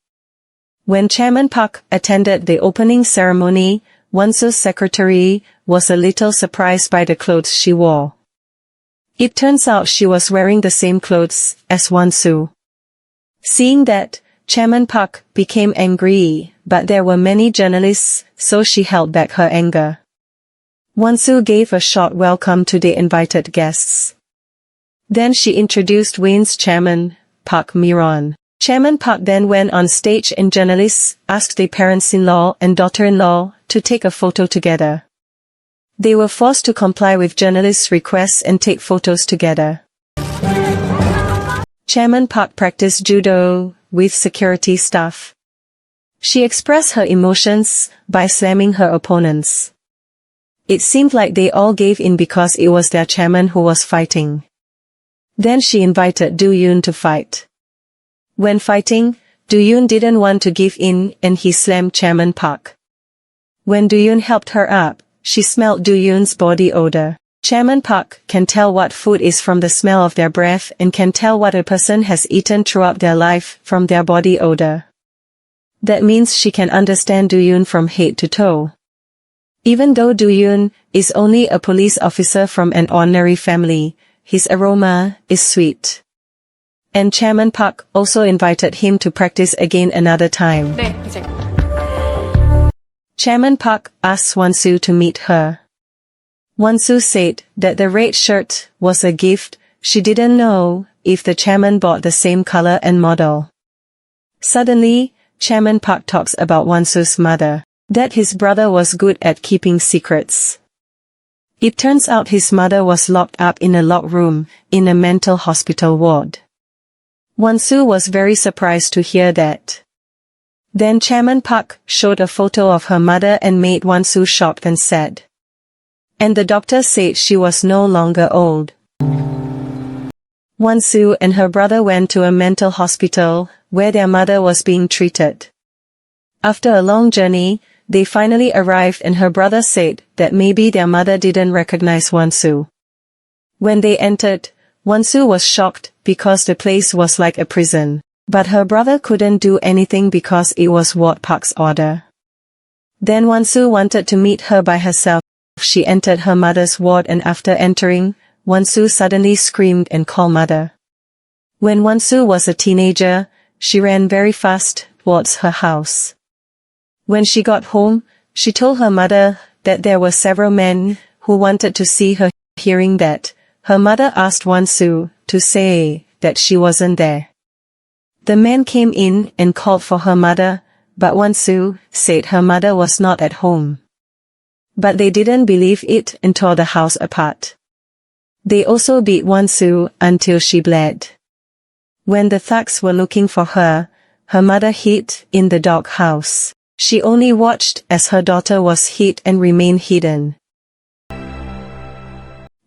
[SPEAKER 2] When Chairman Park attended the opening ceremony, Wan-Soo's secretary was a little surprised by the clothes she wore. It turns out she was wearing the same clothes as Wan-Soo. Seeing that, Chairman Park became angry, but there were many journalists, so she held back her anger. Wan-Soo gave a short welcome to the invited guests. Then she introduced Hwain's chairman, Park Miron. Chairman Park then went on stage and journalists asked their parents-in-law and daughter-in-law to take a photo together. They were forced to comply with journalists' requests and take photos together. Chairman Park practiced judo with security staff. She expressed her emotions by slamming her opponents. It seemed like they all gave in because it was their chairman who was fighting. Then she invited Do-Yoon to fight. When fighting, Do-Yoon didn't want to give in and he slammed Chairman Park. When Do-Yoon helped her up, she smelled Do-Yoon's body odor. Chairman Park can tell what food is from the smell of their breath and can tell what a person has eaten throughout their life from their body odor. That means she can understand Do-Yoon from head to toe. Even though Do-Yoon is only a police officer from an ordinary family, his aroma is sweet. And Chairman Park also invited him to practice again another time.
[SPEAKER 1] 네, 이제.
[SPEAKER 2] Chairman Park asked Wan-Soo to meet her. Wan-Soo said that the red shirt was a gift. She didn't know if the chairman bought the same color and model. Suddenly, Chairman Park talks about Wan-Soo's mother, that his brother was good at keeping secrets. It turns out his mother was locked up in a locked room in a mental hospital ward. Wan-Soo was very surprised to hear that. Then Chairman Park showed a photo of her mother and made Wan-Soo shocked and sad. And the doctor said she was no longer old. Wan-Soo and her brother went to a mental hospital, where their mother was being treated. After a long journey, they finally arrived and her brother said that maybe their mother didn't recognize Wan-Soo. When they entered, Wan-Soo was shocked because the place was like a prison, but her brother couldn't do anything because it was Ward Park's order. Then Wan-Soo wanted to meet her by herself. She entered her mother's ward and after entering, Wan-Soo suddenly screamed and called mother. When Wan-Soo was a teenager, she ran very fast towards her house. When she got home, she told her mother that there were several men who wanted to see her. Hearing that, her mother asked Wan-Soo to say that she wasn't there. The men came in and called for her mother, but Wan-Soo said her mother was not at home. But they didn't believe it and tore the house apart. They also beat Wan-Soo until she bled. When the thugs were looking for her, her mother hid in the doghouse. She only watched as her daughter was hit and remained hidden.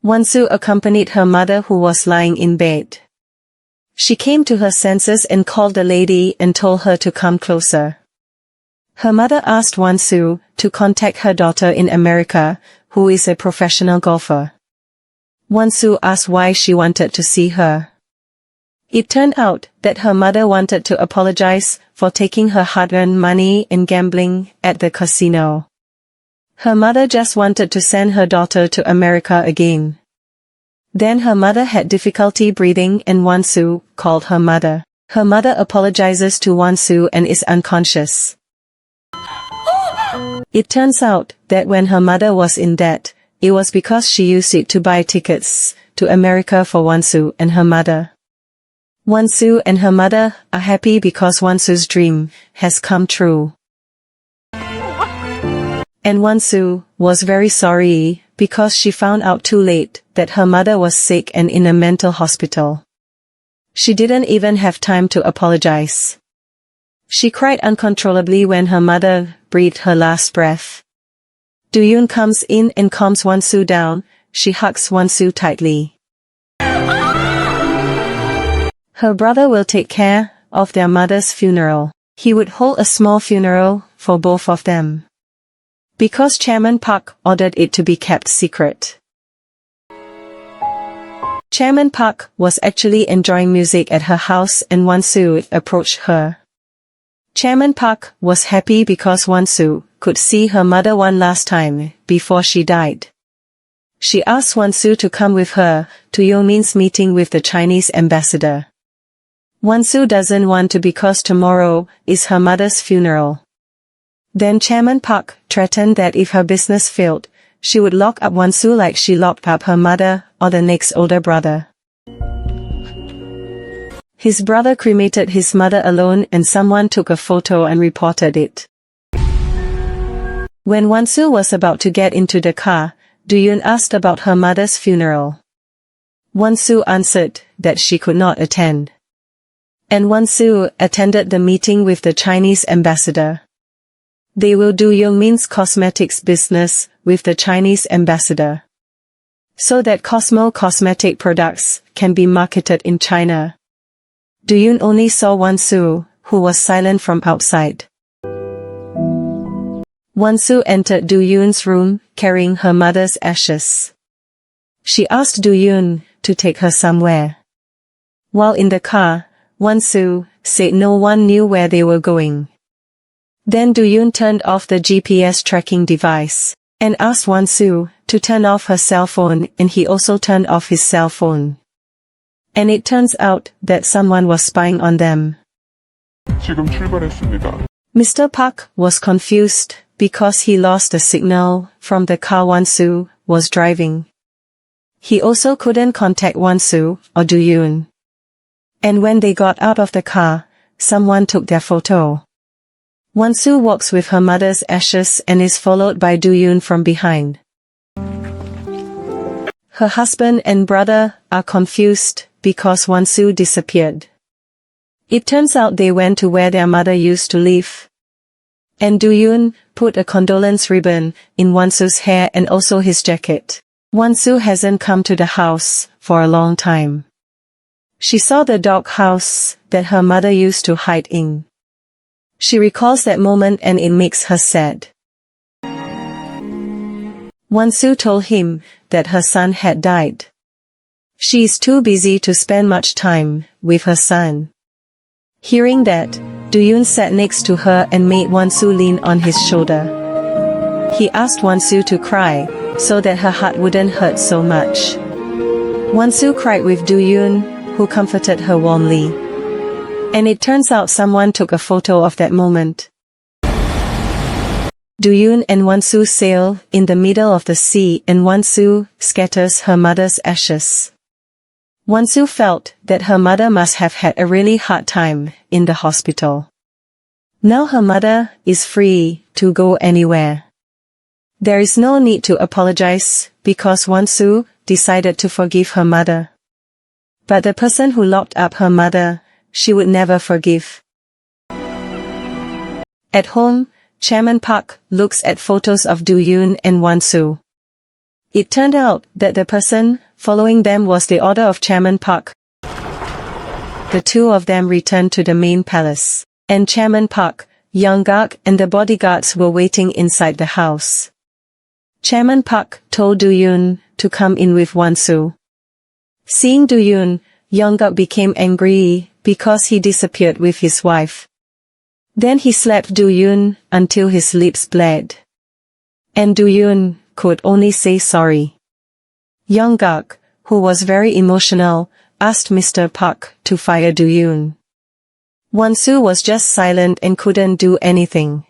[SPEAKER 2] Wan-Soo accompanied her mother who was lying in bed. She came to her senses and called the lady and told her to come closer. Her mother asked Wan-Soo to contact her daughter in America, who is a professional golfer. Wan-Soo asked why she wanted to see her. It turned out that her mother wanted to apologize for taking her hard-earned money and gambling at the casino. Her mother just wanted to send her daughter to America again. Then her mother had difficulty breathing and Wan-Soo called her mother. Her mother apologizes to Wan-Soo and is unconscious. It turns out that when her mother was in debt, it was because she used it to buy tickets to America for Wan-Soo and her mother. Wan-Soo and her mother are happy because Wan-Soo's dream has come true. And Wan-Soo was very sorry because she found out too late that her mother was sick and in a mental hospital. She didn't even have time to apologize. She cried uncontrollably when her mother breathed her last breath. Do-Yoon comes in and calms Wan-Soo down. She hugs Wan-Soo tightly. Her brother will take care of their mother's funeral. He would hold a small funeral for both of them, because Chairman Park ordered it to be kept secret. Chairman Park was actually enjoying music at her house and Wan-Soo approached her. Chairman Park was happy because Wan-Soo could see her mother one last time before she died. She asked Wan-Soo to come with her to Yeomin's meeting with the Chinese ambassador. Wan-Soo doesn't want to because tomorrow is her mother's funeral. Then Chairman Park threatened that if her business failed, she would lock up Wan-Soo like she locked up her mother or the next older brother. His brother cremated his mother alone and someone took a photo and reported it. When Wan-Soo was about to get into the car, Do-Yoon asked about her mother's funeral. Wan-Soo answered that she could not attend. And Wan-Soo attended the meeting with the Chinese ambassador. They will do Yeomin's cosmetics business with the Chinese ambassador, so that Cosmo cosmetic products can be marketed in China. Do-Yoon only saw Wan-Soo, who was silent from outside. Wan-Soo entered Do-Yoon's room, carrying her mother's ashes. She asked Do-Yoon to take her somewhere. While in the car, Wan-Soo said no one knew where they were going. Then Do-Yoon turned off the GPS tracking device, and asked Wan-Soo to turn off her cell phone, and he also turned off his cell phone. And it turns out that someone was spying on them.
[SPEAKER 5] 지금 출발했습니다.
[SPEAKER 2] Mr. Park was confused because he lost the signal from the car Wan-Soo was driving. He also couldn't contact Wan-Soo or Do-Yoon. And when they got out of the car, someone took their photo. Wan-Soo walks with her mother's ashes and is followed by Do-Yoon from behind. Her husband and brother are confused because Wan-Soo disappeared. It turns out they went to where their mother used to live. And Do-Yoon put a condolence ribbon in Wan-Soo's hair and also his jacket. Wan-Soo hasn't come to the house for a long time. She saw the dog house that her mother used to hide in. She recalls that moment and it makes her sad. Wan-Soo told him that her son had died. She is too busy to spend much time with her son. Hearing that, Do-Yoon sat next to her and made Wan-Soo lean on his shoulder. He asked Wan-Soo to cry, so that her heart wouldn't hurt so much. Wan-Soo cried with Do-Yoon, who comforted her warmly. And it turns out someone took a photo of that moment. Do-Yoon and Wan-Soo sail in the middle of the sea and Wan-Soo scatters her mother's ashes. Wan-Soo felt that her mother must have had a really hard time in the hospital. Now her mother is free to go anywhere. There is no need to apologize because Wan-Soo decided to forgive her mother. But the person who locked up her mother, she would never forgive. At home, Chairman Park looks at photos of Do-Yoon and Wan-Soo. It turned out that the person following them was the order of Chairman Park. The two of them returned to the main palace, and Chairman Park, Young-gak and the bodyguards were waiting inside the house. Chairman Park told Do-Yoon to come in with Wan-Soo. Seeing Do-Yoon, Young-gak became angry because he disappeared with his wife. Then he slapped Do-Yoon until his lips bled. And Do-Yoon could only say sorry. Young-gak, who was very emotional, asked Mr. Park to fire Do-Yoon. Wan-Soo was just silent and couldn't do anything.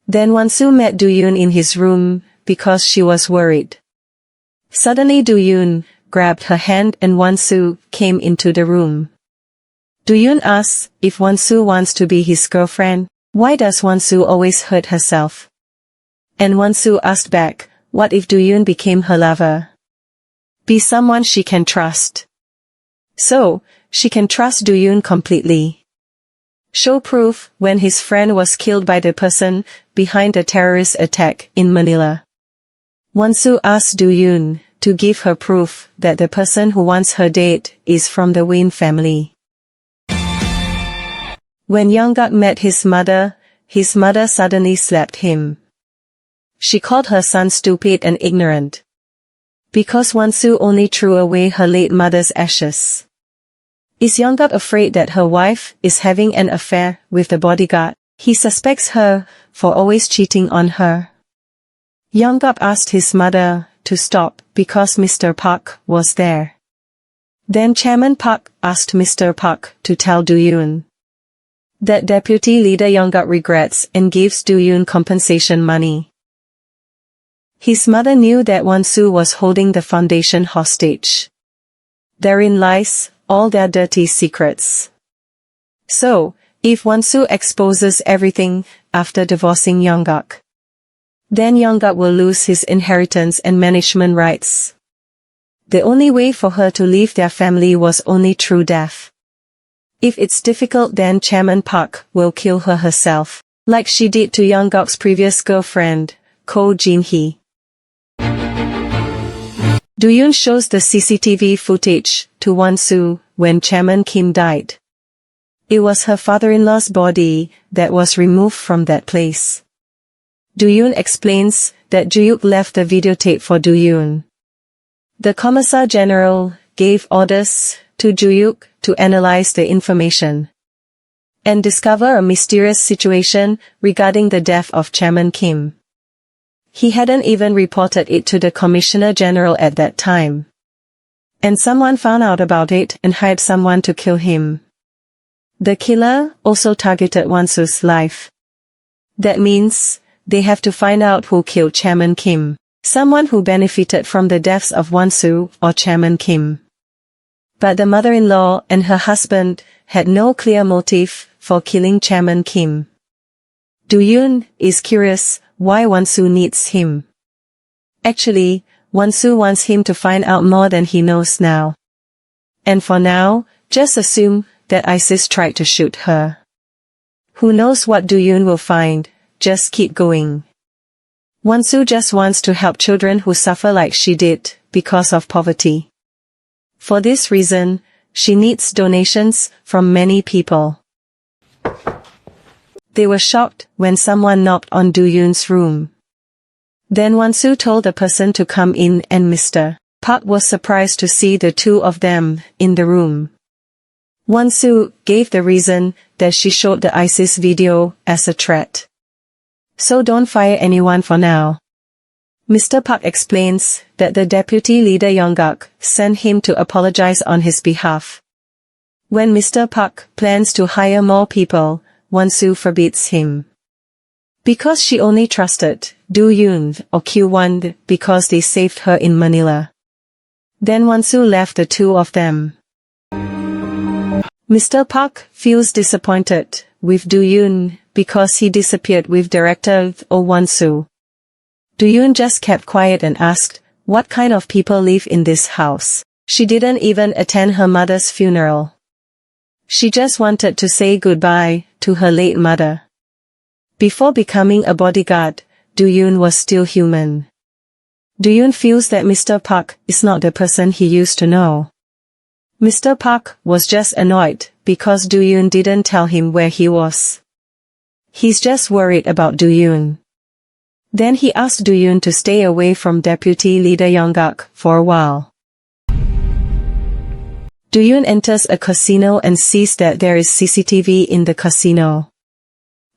[SPEAKER 2] Then Wan-Soo met Do-Yoon in his room because she was worried. Suddenly Do-Yoon grabbed her hand and Wan-Soo came into the room. Do-Yoon asks if Wan-Soo wants to be his girlfriend. Why does Wan-Soo always hurt herself? And Wan-Soo asked back, what if Do-Yoon became her lover? Be someone she can trust. So, she can trust Do-Yoon completely. Show proof when his friend was killed by the person behind the terrorist attack in Manila. Wan-Soo asked Do-Yoon to give her proof that the person who wants her dead is from the Hwain family. When Young-gak met his mother suddenly slapped him. She called her son stupid and ignorant. Because Wan-Soo only threw away her late mother's ashes. Is Young-gak afraid that her wife is having an affair with the bodyguard? He suspects her for always cheating on her. Young-gak asked his mother to stop because Mr. Park was there. Then Chairman Park asked Mr. Park to tell Do-Yoon that Deputy Leader Young-gak regrets and gives Do-Yoon compensation money. His mother knew that Wan-Soo was holding the foundation hostage. Therein lies all their dirty secrets. So, if Wan-Soo exposes everything after divorcing Young-gak, then Young-gak will lose his inheritance and management rights. The only way for her to leave their family was only through death. If it's difficult, then Chairman Park will kill her herself, like she did to Young-gak's previous girlfriend, Ko Jin-hee. Do-Yoon shows the CCTV footage to Wan-Soo when Chairman Kim died. It was her father-in-law's body that was removed from that place. Do-Yoon explains that Ju-Yuk left the videotape for Do-Yoon. The Commissar General gave orders to Ju-Yuk to analyze the information and discover a mysterious situation regarding the death of Chairman Kim. He hadn't even reported it to the Commissioner General at that time. And someone found out about it and hired someone to kill him. The killer also targeted Wan-Soo's life. That means they have to find out who killed Chairman Kim, someone who benefited from the deaths of Wan-Soo or Chairman Kim. But the mother-in-law and her husband had no clear motive for killing Chairman Kim. Do-Yoon is curious why Wan-Soo needs him. Actually, Wan-Soo wants him to find out more than he knows now. And for now, just assume that ISIS tried to shoot her. Who knows what Do-Yoon will find, just keep going. Wan-Soo just wants to help children who suffer like she did, because of poverty. For this reason, she needs donations from many people. They were shocked when someone knocked on Do-Yoon's room. Then Wan-Soo told the person to come in and Mr. Park was surprised to see the two of them in the room. Wan-Soo gave the reason that she showed the ISIS video as a threat. So don't fire anyone for now. Mr. Park explains that the deputy leader Yonggak sent him to apologize on his behalf. When Mr. Park plans to hire more people, Wan-Soo forbids him. Because she only trusted Do-Yoon or Q1 because they saved her in Manila. Then Wan-Soo left the two of them. Mr. Park feels disappointed with Do-Yoon because he disappeared with director Wan-Soo. Do-Yoon just kept quiet and asked, what kind of people live in this house? She didn't even attend her mother's funeral. She just wanted to say goodbye to her late mother. Before becoming a bodyguard, Do-Yoon was still human. Do-Yoon feels that Mr. Park is not the person he used to know. Mr. Park was just annoyed because Do-Yoon didn't tell him where he was. He's just worried about Do-Yoon. Then he asked Do-Yoon to stay away from Deputy Leader Yonggak for a while. Do-Yoon enters a casino and sees that there is CCTV in the casino.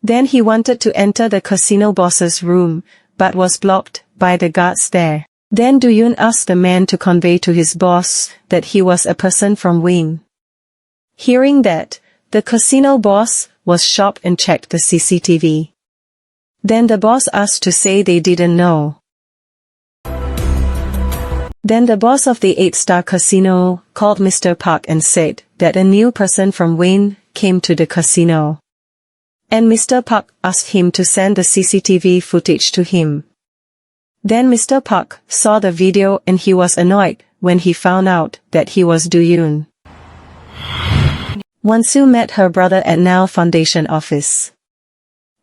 [SPEAKER 2] Then he wanted to enter the casino boss's room, but was blocked by the guards there. Then Do-Yoon asked the man to convey to his boss that he was a person from Hwain. Hearing that, the casino boss was shocked and checked the CCTV. Then the boss asked to say they didn't know. Then the boss of the 8-star casino called Mr. Park and said that a new person from Hwain came to the casino. And Mr. Park asked him to send the CCTV footage to him. Then Mr. Park saw the video and he was annoyed when he found out that he was Do-Yoon. Wan-Soo met her brother at Ha-Neul Foundation office.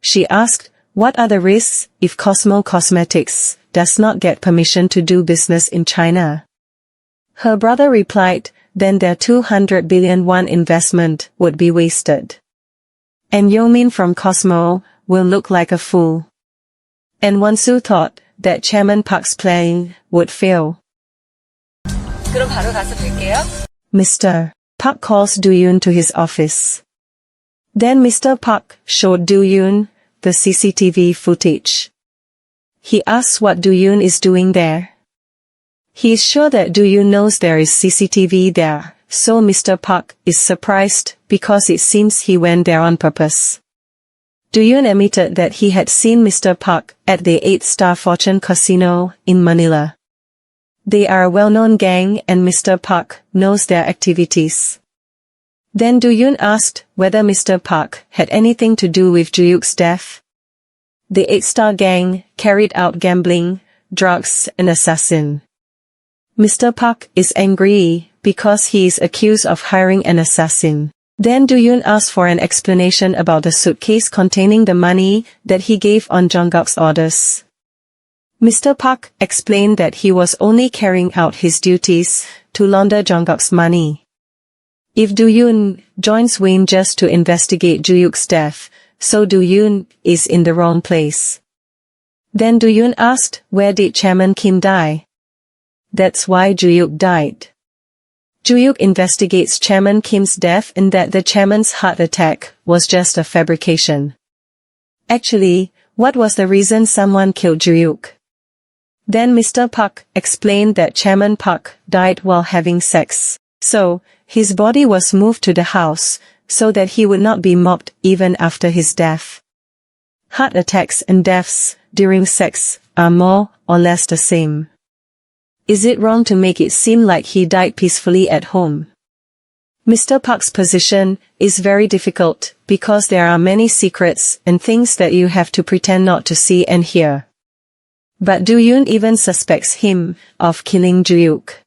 [SPEAKER 2] She asked, what are the risks if Cosmo Cosmetics does not get permission to do business in China? Her brother replied, then their 200 billion won investment would be wasted. And Yo-min from Cosmo will look like a fool. And Wan-Soo thought that Chairman Park's plan would fail.
[SPEAKER 1] 그럼 바로 가서 뵐게요.
[SPEAKER 2] Mr. Park calls Do-Yoon to his office. Then Mr. Park showed Do-Yoon the CCTV footage. He asks what Do-Yoon is doing there. He is sure that Do-Yoon knows there is CCTV there, so Mr. Park is surprised because it seems he went there on purpose. Do-Yoon admitted that he had seen Mr. Park at the 8-star Fortune Casino in Manila. They are a well-known gang and Mr. Park knows their activities. Then Do-Yoon asked whether Mr. Park had anything to do with Ju-Yuk's death. The 8-star gang carried out gambling, drugs and assassin. Mr. Park is angry because he is accused of hiring an assassin. Then Do-Yoon asked for an explanation about the suitcase containing the money that he gave on Jongak's orders. Mr. Park explained that he was only carrying out his duties to launder Jongak's money. If Do-Yoon joins Hwain just to investigate Ju-Yuk's death, so Do-Yoon is in the wrong place. Then Do-Yoon asked, where did Chairman Kim die? That's why Ju-Yuk died. Ju-Yuk investigates Chairman Kim's death and that the chairman's heart attack was just a fabrication. Actually, what was the reason someone killed Ju-Yuk? Then Mr. Park explained that Chairman Park died while having sex. So, his body was moved to the house, so that he would not be mobbed even after his death. Heart attacks and deaths during sex are more or less the same. Is it wrong to make it seem like he died peacefully at home? Mr. Park's position is very difficult because there are many secrets and things that you have to pretend not to see and hear. But Do-Yoon even suspects him of killing Ju-Yuk.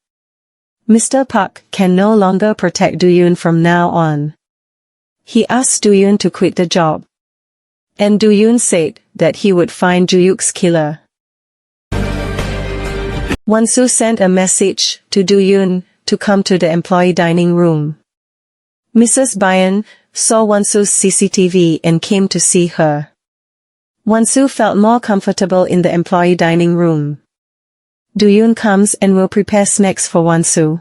[SPEAKER 2] Mr. Park can no longer protect Do-Yoon from now on. He asked Do-Yoon to quit the job. And Do-Yoon said that he would find Ju-Yuk's killer. Wan-Soo sent a message to Do-Yoon to come to the employee dining room. Mrs. Bayan saw Wan-Soo's CCTV and came to see her. Wan-Soo felt more comfortable in the employee dining room. Do-Yoon comes and will prepare snacks for Wan-Soo.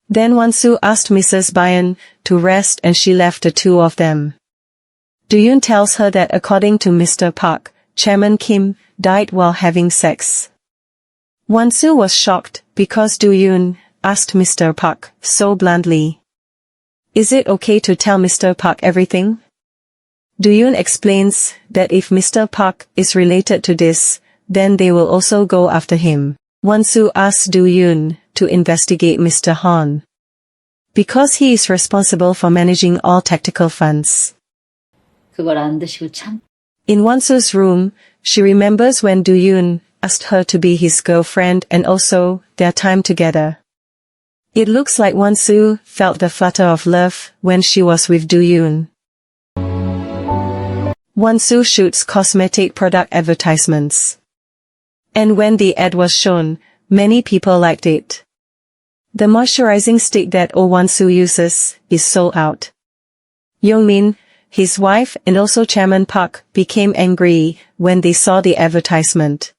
[SPEAKER 2] Then Wan-Soo asked Mrs. Bayan to rest and she left the two of them. Do-Yoon tells her that according to Mr. Park, Chairman Kim died while having sex. Wan-Soo was shocked because Do-Yoon asked Mr. Park so bluntly. Is it okay to tell Mr. Park everything? Do-Yoon explains that if Mr. Park is related to this, then they will also go after him. Wan-Soo asks Do-Yoon to investigate Mr. Han, because he is responsible for managing all tactical funds.
[SPEAKER 1] 그걸 안 드시고 참.
[SPEAKER 2] In Wan-Soo's room, she remembers when Do-Yoon asked her to be his girlfriend and also their time together. It looks like Wan-Soo felt the flutter of love when she was with Do-Yoon. Wan-Soo shoots cosmetic product advertisements. And when the ad was shown, many people liked it. The moisturizing stick that Wan-Soo uses is sold out. Young-min, his wife and also Chairman Park became angry when they saw the advertisement.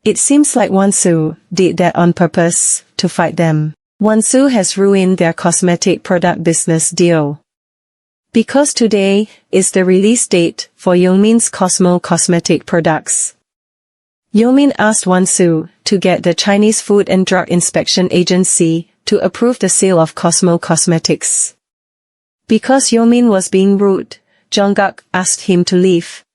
[SPEAKER 2] It seems like Wan-Soo did that on purpose to fight them. Wan-Soo has ruined their cosmetic product business deal. Because today is the release date for Young-min's Cosmo cosmetic products. Young-min asked Wan-Soo to get the Chinese Food and Drug Inspection Agency to approve the sale of Cosmo cosmetics. Because Young-min was being rude, Jung-guk asked him to leave.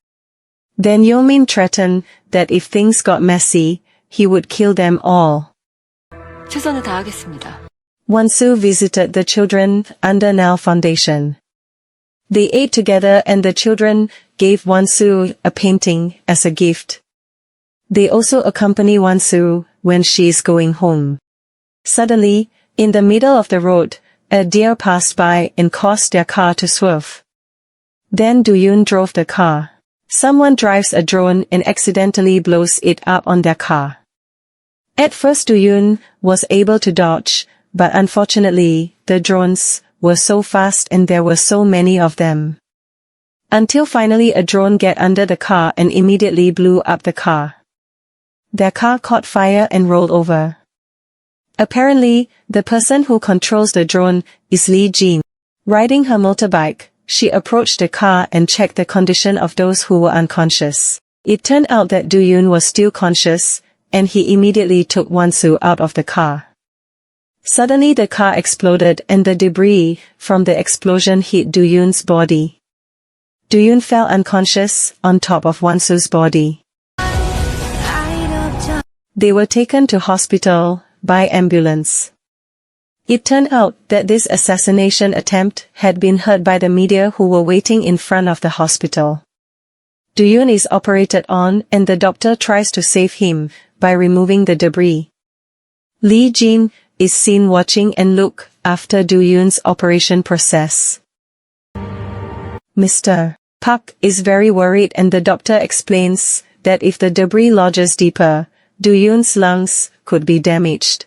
[SPEAKER 2] Then Young-min threatened that if things got messy, he would kill them all.
[SPEAKER 1] 최선을 다하겠습니다.
[SPEAKER 2] Wan-Soo visited the children under Ha-Neul Foundation. They ate together and the children gave Wan-Soo a painting as a gift. They also accompany Wan-Soo when she is going home. Suddenly, in the middle of the road, a deer passed by and caused their car to swerve. Then Do-Yoon drove the car. Someone drives a drone and accidentally blows it up on their car. At first Do-Yoon was able to dodge, but unfortunately, the drones were so fast and there were so many of them. Until finally a drone get under the car and immediately blew up the car. Their car caught fire and rolled over. Apparently, the person who controls the drone is Lee Jin. Riding her motorbike, she approached the car and checked the condition of those who were unconscious. It turned out that Do-Yoon was still conscious, and he immediately took Wan-Soo out of the car. Suddenly the car exploded and the debris from the explosion hit Do-Yoon's body. Do-Yoon fell unconscious on top of Wan-Soo's body. They were taken to hospital by ambulance. It turned out that this assassination attempt had been heard by the media who were waiting in front of the hospital. Do-Yoon is operated on and the doctor tries to save him by removing the debris. Lee Jin is seen watching and look after Do-Yoon's operation process. Mr. Park is very worried and the doctor explains that if the debris lodges deeper, Do-Yoon's lungs could be damaged.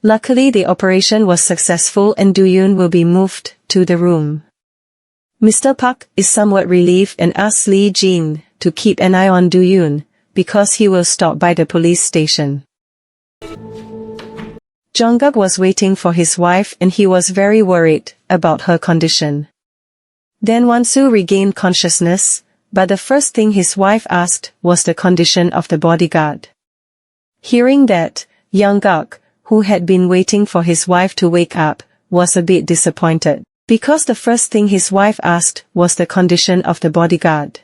[SPEAKER 2] Luckily the operation was successful and Do-Yoon will be moved to the room. Mr. Park is somewhat relieved and asks Lee Jin to keep an eye on Do-Yoon, because he will stop by the police station. Jungkook was waiting for his wife and he was very worried about her condition. Then Wan-Soo regained consciousness, but the first thing his wife asked was the condition of the bodyguard. Hearing that, Jungkook, who had been waiting for his wife to wake up, was a bit disappointed, because the first thing his wife asked was the condition of the bodyguard.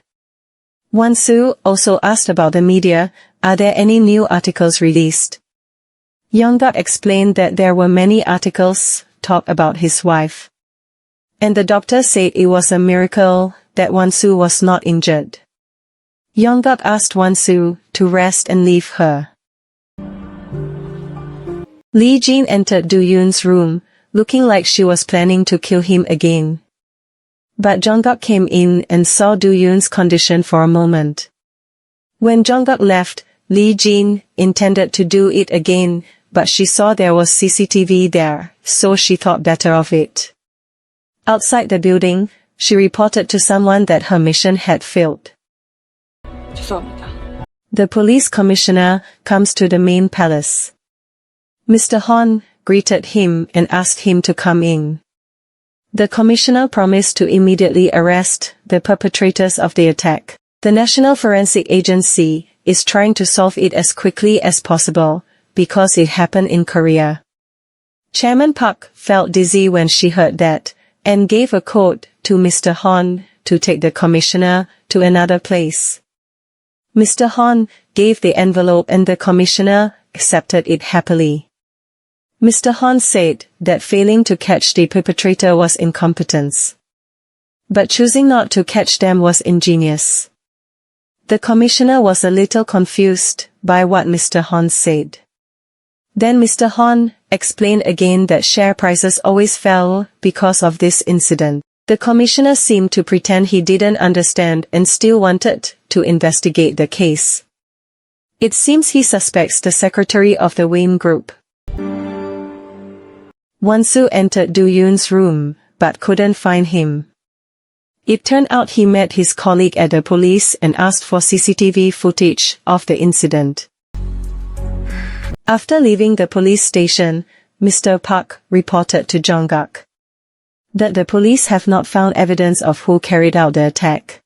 [SPEAKER 2] Wan-Soo also asked about the media, are there any new articles released? Jungkook explained that there were many articles talk about his wife. And the doctor said it was a miracle that Wan-Soo was not injured. Jungkook asked Wan-Soo to rest and leave her. Lee Jin entered Do-Yoon's room, looking like she was planning to kill him again. But Jungkook came in and saw Do-Yoon's condition for a moment. When Jungkook left, Lee Jin intended to do it again, but she saw there was CCTV there, so she thought better of it. Outside the building, she reported to someone that her mission had failed.
[SPEAKER 1] 죄송합니다.
[SPEAKER 2] The police commissioner comes to the main palace. Mr. Hwang greeted him and asked him to come in. The commissioner promised to immediately arrest the perpetrators of the attack. The National Forensic Agency is trying to solve it as quickly as possible, because it happened in Korea. Chairman Park felt dizzy when she heard that, and gave a code to Mr. Hwang to take the commissioner to another place. Mr. Hwang gave the envelope and the commissioner accepted it happily. Mr. Hwang said that failing to catch the perpetrator was incompetence. But choosing not to catch them was ingenious. The commissioner was a little confused by what Mr. Hwang said. Then Mr. Hwang explained again that share prices always fell because of this incident. The commissioner seemed to pretend he didn't understand and still wanted to investigate the case. It seems he suspects the secretary of the Hwain Group. Wan-Soo entered Do-Yoon's room, but couldn't find him. It turned out he met his colleague at the police and asked for CCTV footage of the incident. After leaving the police station, Mr. Park reported to Jungkook that the police have not found evidence of who carried out the attack.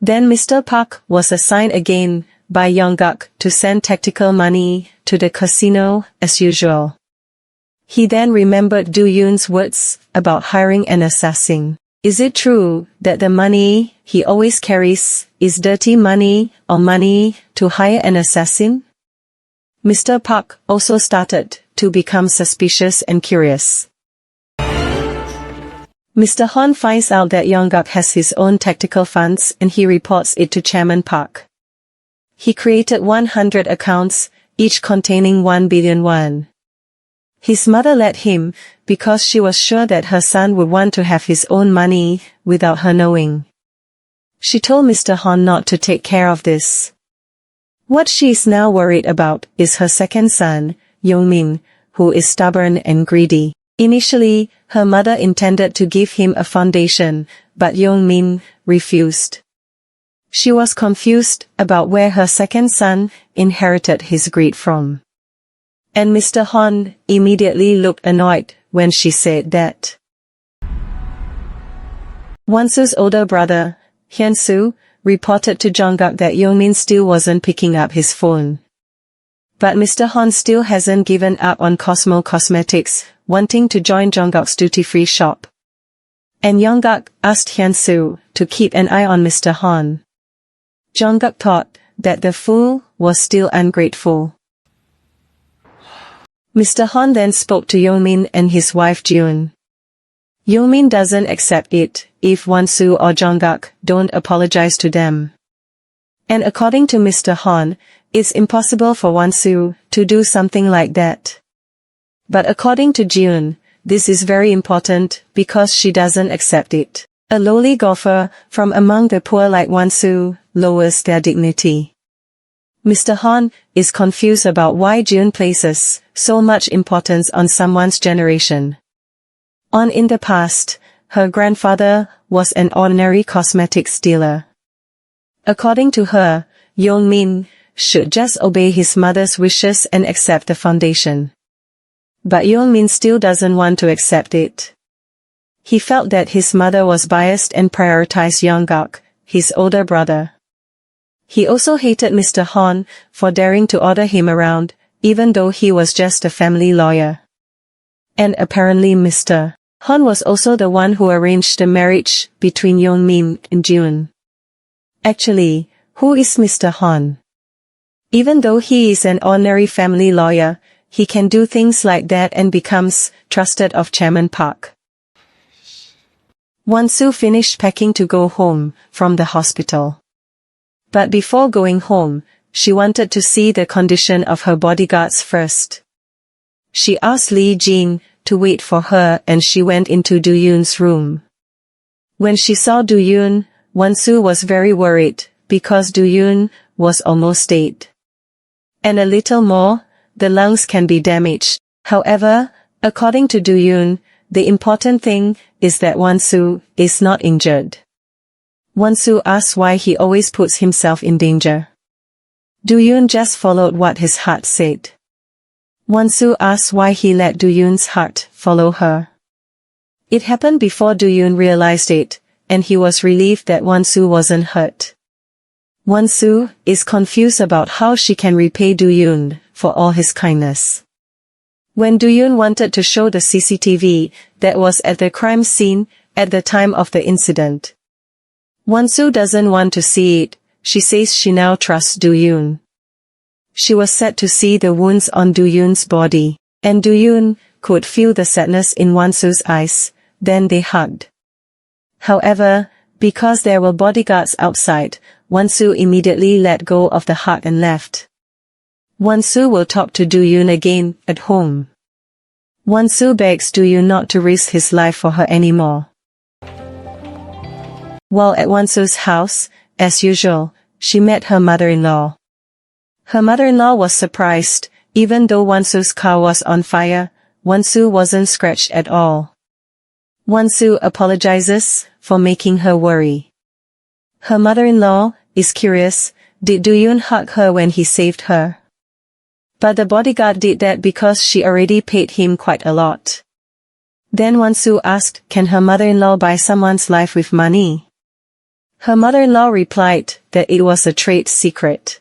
[SPEAKER 2] Then Mr. Park was assigned again by Jungkook to send tactical money to the casino as usual. He then remembered Do-Yoon's words about hiring an assassin. Is it true that the money he always carries is dirty money or money to hire an assassin? Mr. Park also started to become suspicious and curious. Mr. Hwang finds out that Jungkook has his own tactical funds and he reports it to Chairman Park. He created 100 accounts, each containing 1 billion won. His mother let him, because she was sure that her son would want to have his own money, without her knowing. She told Mr. Hwang not to take care of this. What she is now worried about is her second son, Yeong-min, who is stubborn and greedy. Initially, her mother intended to give him a foundation, but Yeong-min refused. She was confused about where her second son inherited his greed from. And Mr. Hwang immediately looked annoyed when she said that. Wan-Soo's older brother, Hwain-Soo, reported to Jungkook that Yeong-min still wasn't picking up his phone. But Mr. Hwang still hasn't given up on Cosmo Cosmetics, wanting to join Jungkook's duty-free shop. And Jungkook asked Hwain-Soo to keep an eye on Mr. Hwang. Jungkook thought that the fool was still ungrateful. Mr. Hwang then spoke to Yeong-min and his wife June. Yeong-min doesn't accept it if Wan-Soo or Jungkook don't apologize to them. And according to Mr. Hwang, it's impossible for Wan-Soo to do something like that. But according to June, this is very important because she doesn't accept it. A lowly golfer from among the poor like Wan-Soo lowers their dignity. Mr. Han is confused about why June places so much importance on someone's generation. In the past, her grandfather was an ordinary cosmetics dealer. According to her, Yeon-min should just obey his mother's wishes and accept the foundation. But Yeon-min still doesn't want to accept it. He felt that his mother was biased and prioritized Yeong-gak, his older brother. He also hated Mr. Han for daring to order him around, even though he was just a family lawyer. And apparently Mr. Han was also the one who arranged the marriage between Yeon-min and June. Actually, who is Mr. Han? Even though he is an ordinary family lawyer, he can do things like that and becomes trusted of Chairman Park. Wan-Soo finished packing to go home from the hospital. But before going home, she wanted to see the condition of her bodyguards first. She asked Lee Jin to wait for her and she went into Do-Yoon's room. When she saw Do-Yoon, Wan-Soo was very worried, because Do-Yoon was almost dead. And a little more, the lungs can be damaged. However, according to Do-Yoon, the important thing is that Wan-Soo is not injured. Wan-Soo asks why he always puts himself in danger. Do-Yoon just followed what his heart said. Wan-Soo asks why he let Do-Yoon's heart follow her. It happened before Do-Yoon realized it, and he was relieved that Wan-Soo wasn't hurt. Wan-Soo is confused about how she can repay Do-Yoon for all his kindness. When Do-Yoon wanted to show the CCTV that was at the crime scene at the time of the incident, Wan-Soo doesn't want to see it. She says she now trusts Do-Yoon. She was sad to see the wounds on Do-Yoon's body, and Do-Yoon could feel the sadness in Wan-Soo's eyes. Then they hugged. However, because there were bodyguards outside, Wan-Soo immediately let go of the hug and left. Wan-Soo will talk to Do-Yoon again at home. Wan-Soo begs Do-Yoon not to risk his life for her anymore. While at Wan-Soo's house, as usual, she met her mother-in-law. Her mother-in-law was surprised. Even though Wan-Soo's car was on fire, Wan-Soo wasn't scratched at all. Wan-Soo apologizes for making her worry. Her mother-in-law is curious, did Do-Yoon hug her when he saved her? But the bodyguard did that because she already paid him quite a lot. Then Wan-Soo asked, can her mother-in-law buy someone's life with money? Her mother-in-law replied that it was a trade secret.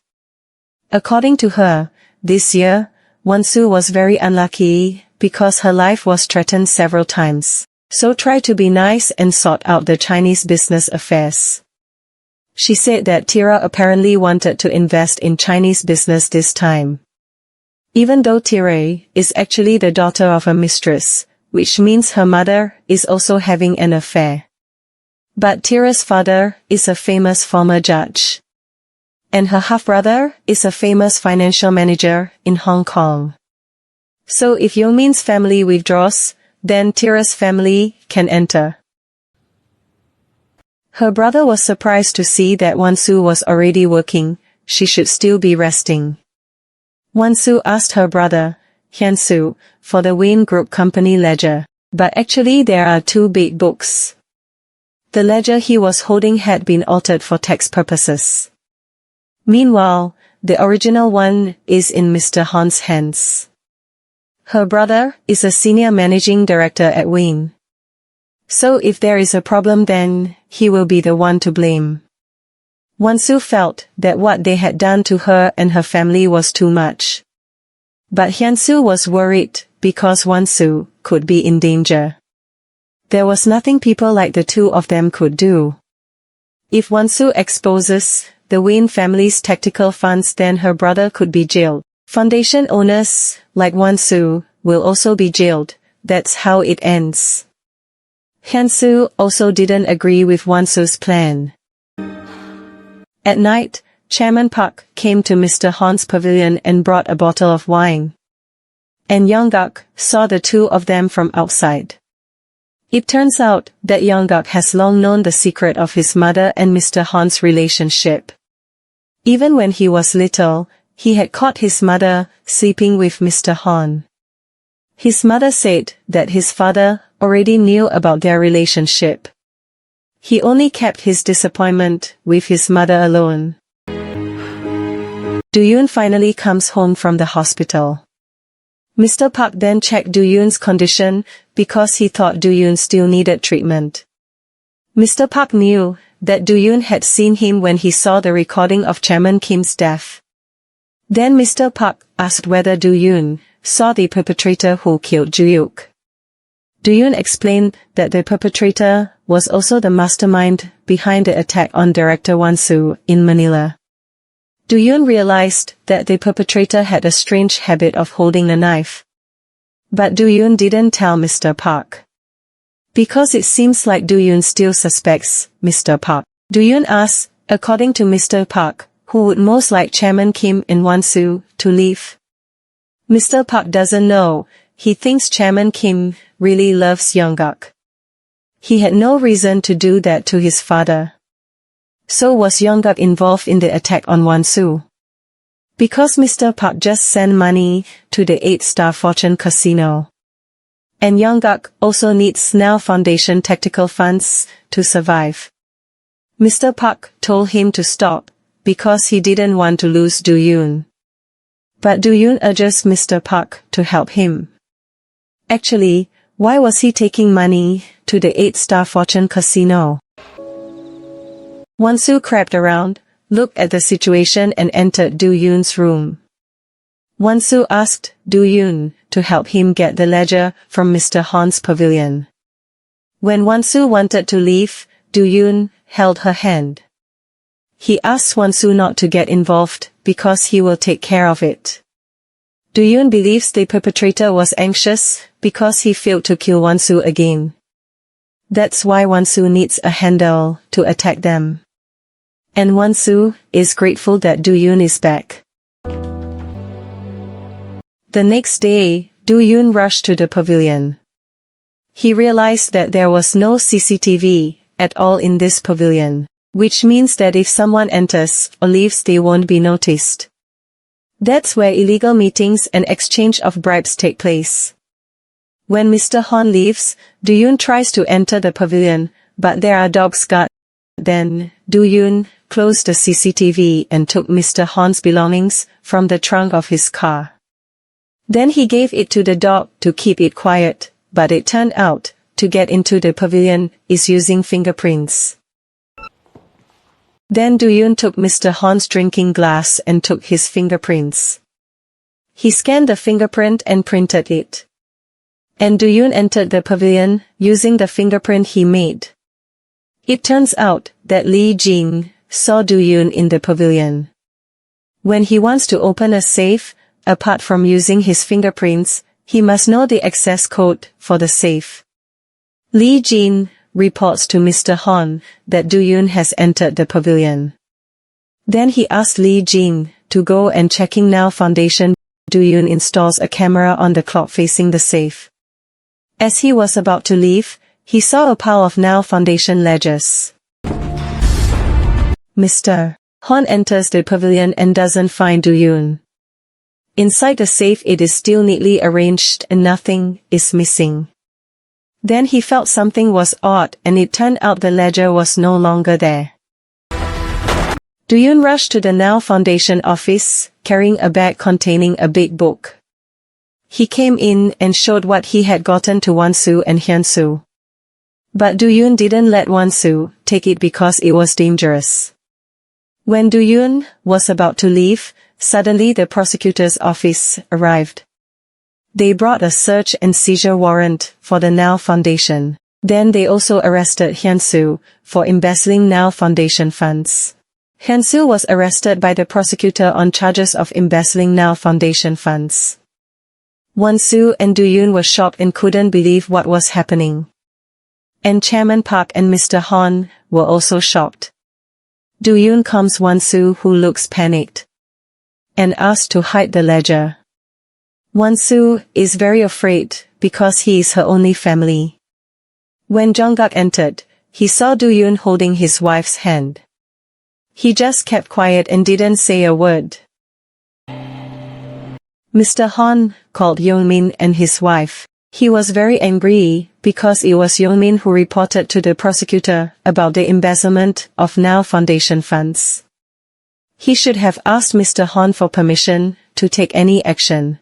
[SPEAKER 2] According to her, this year, Wan-Soo was very unlucky because her life was threatened several times. So try to be nice and sort out the Chinese business affairs. She said that Tira apparently wanted to invest in Chinese business this time. Even though Tira is actually the daughter of a mistress, which means her mother is also having an affair. But Tira's father is a famous former judge. And her half-brother is a famous financial manager in Hong Kong. So if Yeon-min's family withdraws, then Tira's family can enter. Her brother was surprised to see that Wan-Soo was already working. She should still be resting. Wan-Soo asked her brother, Hwain-Soo, for the Hwain Group company ledger, but actually there are two big books. The ledger he was holding had been altered for tax purposes. Meanwhile, the original one is in Mr. Han's hands. Her brother is a senior managing director at Hwain. So if there is a problem, then he will be the one to blame. Wan-Soo felt that what they had done to her and her family was too much. But Hwain-Soo was worried because Wan-Soo could be in danger. There was nothing people like the two of them could do. If Wan-Soo exposes the Hwain family's tactical funds, then her brother could be jailed. Foundation owners, like Wan-Soo, will also be jailed. That's how it ends. Hwain-Soo also didn't agree with Wan-Soo's plan. At night, Chairman Park came to Mr. Han's pavilion and brought a bottle of wine. And Yeong-gak saw the two of them from outside. It turns out that Yeong-gak has long known the secret of his mother and Mr. Han's relationship. Even when he was little, he had caught his mother sleeping with Mr. Han. His mother said that his father already knew about their relationship. He only kept his disappointment with his mother alone. Do-Yoon finally comes home from the hospital. Mr. Park then checked Do-Yoon's condition because he thought Do-Yoon still needed treatment. Mr. Park knew that Do-Yoon had seen him when he saw the recording of Chairman Kim's death. Then Mr. Park asked whether Do-Yoon saw the perpetrator who killed Ju-Yuk. Do-Yoon explained that the perpetrator was also the mastermind behind the attack on director Wan-Soo in Manila. Do-Yoon realized that the perpetrator had a strange habit of holding a knife. But Do-Yoon didn't tell Mr. Park. Because it seems like Do-Yoon still suspects Mr. Park. Do-Yoon asked, according to Mr. Park, who would most like Chairman Kim and Wan-Soo to leave. Mr. Park doesn't know. He thinks Chairman Kim really loves Young-guk. He had no reason to do that to his father. So was Young-guk involved in the attack on Wan-Soo? Because Mr. Park just sent money to the 8-star fortune casino. And Young-guk also needs SNAL Foundation tactical funds to survive. Mr. Park told him to stop because he didn't want to lose Do-Yoon. But Do-Yoon urges Mr. Park to help him. Actually, why was he taking money to the 8-star fortune casino? Wan-Soo crept around, looked at the situation and entered Do-Yoon's room. Wan-Soo asked Do-Yoon to help him get the ledger from Mr. Han's pavilion. When Wan-Soo wanted to leave, Do-Yoon held her hand. He asked Wan-Soo not to get involved because he will take care of it. Do-Yoon believes the perpetrator was anxious because he failed to kill Wan-Soo again. That's why Wan-Soo needs a handle to attack them. And Wan-Soo is grateful that Do-Yoon is back. The next day, Do-Yoon rushed to the pavilion. He realized that there was no CCTV at all in this pavilion, which means that if someone enters or leaves they won't be noticed. That's where illegal meetings and exchange of bribes take place. When Mr. Han leaves, Do-Yoon tries to enter the pavilion, but there are dogs guard. Then, Do-Yoon closed the CCTV and took Mr. Han's belongings from the trunk of his car. Then he gave it to the dog to keep it quiet, but it turned out, to get into the pavilion is using fingerprints. Then Do-Yoon took Mr. Han's drinking glass and took his fingerprints. He scanned the fingerprint and printed it. And Do-Yoon entered the pavilion using the fingerprint he made. It turns out that Lee Jin saw Do-Yoon in the pavilion. When he wants to open a safe, apart from using his fingerprints, he must know the access code for the safe. Lee Jin reports to Mr. Han that Do-Yoon has entered the pavilion. Then he asks Lee Jin to go and checking SNAL Foundation. Do-Yoon installs a camera on the clock facing the safe. As he was about to leave, he saw a pile of SNAL Foundation ledgers. Mr. Han enters the pavilion and doesn't find Do-Yoon. Inside the safe it is still neatly arranged and nothing is missing. Then he felt something was odd and it turned out the ledger was no longer there. Do-Yoon rushed to the SNAL Foundation office, carrying a bag containing a big book. He came in and showed what he had gotten to Wan-Soo and Hyun-Soo. But Do-Yoon didn't let Wan-Soo take it because it was dangerous. When Do-Yoon was about to leave, suddenly the prosecutor's office arrived. They brought a search and seizure warrant for the SNAL Foundation. Then they also arrested Hyun-Soo for embezzling SNAL Foundation funds. Hyun-Soo was arrested by the prosecutor on charges of embezzling SNAL Foundation funds. Wan-Soo and Do-Yoon were shocked and couldn't believe what was happening. And Chairman Park and Mr. Han were also shocked. Do-Yoon calms Wan-Soo, who looks panicked, and asks to hide the ledger. Wan-Soo is very afraid because he is her only family. When Jung-guk entered, he saw Do-Yoon holding his wife's hand. He just kept quiet and didn't say a word. Mr. Hwan called Yeon-min and his wife. He was very angry because it was Yeon-min who reported to the prosecutor about the embezzlement of Ha-Neul Foundation funds. He should have asked Mr. Hwan for permission to take any action.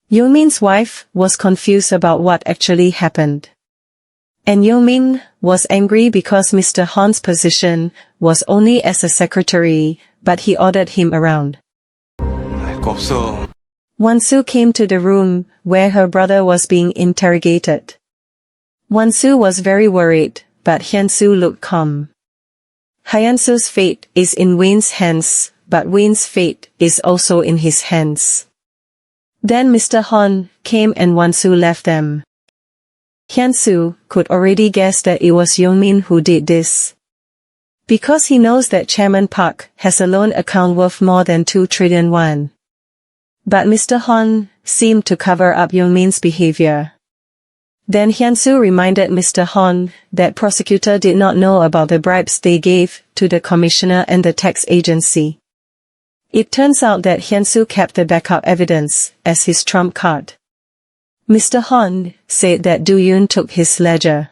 [SPEAKER 2] Yeon-min's wife was confused about what actually happened. And Yeon-min was angry because Mr. Hwan's position was only as a secretary, but he ordered him around. Wan-Soo came to the room where her brother was being interrogated. Wan-Soo was very worried, but Hwain-Soo looked calm. Hwain-Soo's fate is in Hwain's hands, but Hwain's fate is also in his hands. Then Mr. Hwan came and Wan-Soo left them. Hwain-Soo could already guess that it was Yeon-min who did this. Because he knows that Chairman Park has a loan account worth more than 2 trillion won. But Mr. Hwan seemed to cover up Yeon-min's behavior. Then Hwain-Soo reminded Mr. Hwan that prosecutor did not know about the bribes they gave to the commissioner and the tax agency. It turns out that Hwain-Soo kept the backup evidence as his trump card. Mr. Hwan said that Do-Yoon took his ledger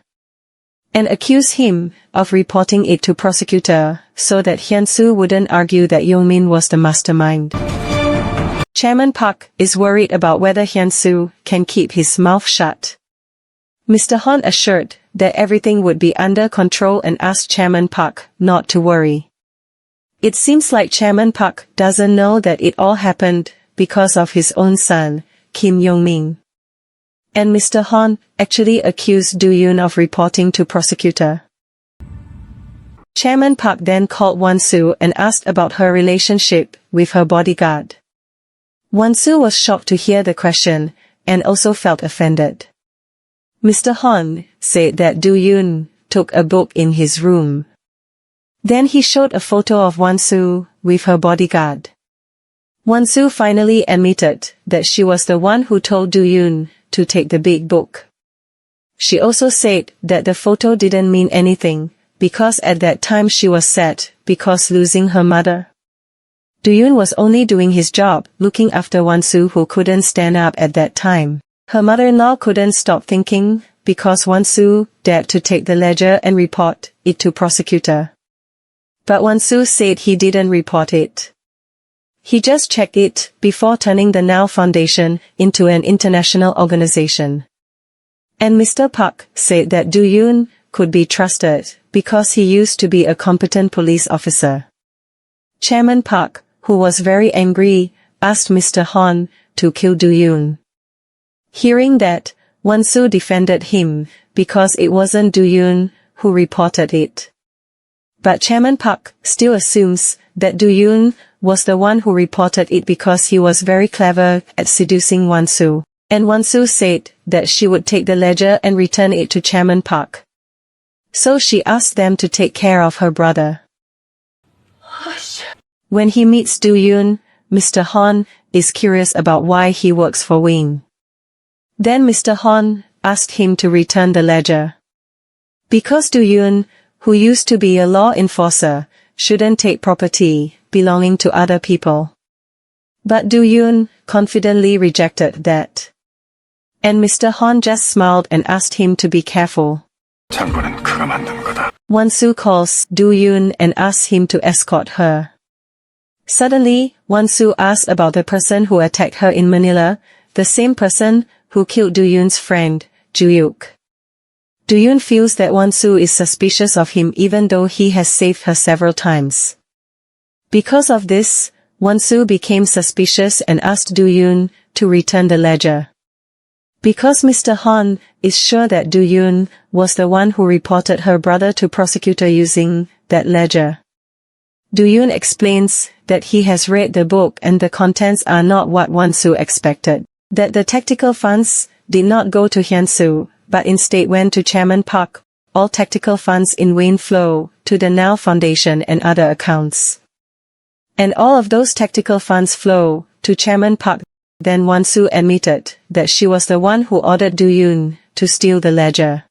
[SPEAKER 2] and accused him of reporting it to prosecutor so that Hwain-Soo wouldn't argue that Yeon-min was the mastermind. Chairman Park is worried about whether Hwain-Soo can keep his mouth shut. Mr. Hwan assured that everything would be under control and asked Chairman Park not to worry. It seems like Chairman Park doesn't know that it all happened because of his own son, Kim Yong-min. And Mr. Hwan actually accused Do-Yoon of reporting to prosecutor. Chairman Park then called Wan-Soo and asked about her relationship with her bodyguard. Wan-Soo was shocked to hear the question, and also felt offended. Mr. Hwan said that Do-Yoon took a book in his room. Then he showed a photo of Wan-Soo with her bodyguard. Wan-Soo finally admitted that she was the one who told Do-Yoon to take the big book. She also said that the photo didn't mean anything, because at that time she was sad because losing her mother. Do-Yoon was only doing his job, looking after Wan-Soo who couldn't stand up at that time. Her mother-in-law couldn't stop thinking, because Wan-Soo dared to take the ledger and report it to prosecutor. But Wan-Soo said he didn't report it. He just checked it before turning the Ha-Neul Foundation into an international organization. And Mr. Park said that Do-Yoon could be trusted because he used to be a competent police officer. Chairman Park, who was very angry, asked Mr. Hwan to kill Do-Yoon. Hearing that, Wan-Soo defended him because it wasn't Do-Yoon who reported it. But Chairman Park still assumes that Do-Yoon was the one who reported it because he was very clever at seducing Wan-Soo. And Wan-Soo said that she would take the ledger and return it to Chairman Park. So she asked them to take care of her brother. When he meets Do-Yoon, Mr. Hwan is curious about why he works for Hwain. Then Mr. Hwan asked him to return the ledger. Because Do-Yoon, who used to be a law enforcer, shouldn't take property belonging to other people. But Do-Yoon confidently rejected that. And Mr. Hwan just smiled and asked him to be careful. Wan-Soo calls Do-Yoon and asks him to escort her. Suddenly, Wan-Soo asked about the person who attacked her in Manila, the same person who killed Do-Yoon's friend, Ju-Yuk. Do-Yoon feels that Wan-Soo is suspicious of him even though he has saved her several times. Because of this, Wan-Soo became suspicious and asked Do-Yoon to return the ledger. Because Mr. Hwan is sure that Do-Yoon was the one who reported her brother to prosecutor using that ledger. Do-Yoon explains that he has read the book and the contents are not what Wan-Soo expected. That the tactical funds did not go to Hwain-Soo, but instead went to Chairman Park. All tactical funds in Hwain flow to the Ha-Neul Foundation and other accounts. And all of those tactical funds flow to Chairman Park. Then Wan-Soo admitted that she was the one who ordered Do-Yoon to steal the ledger.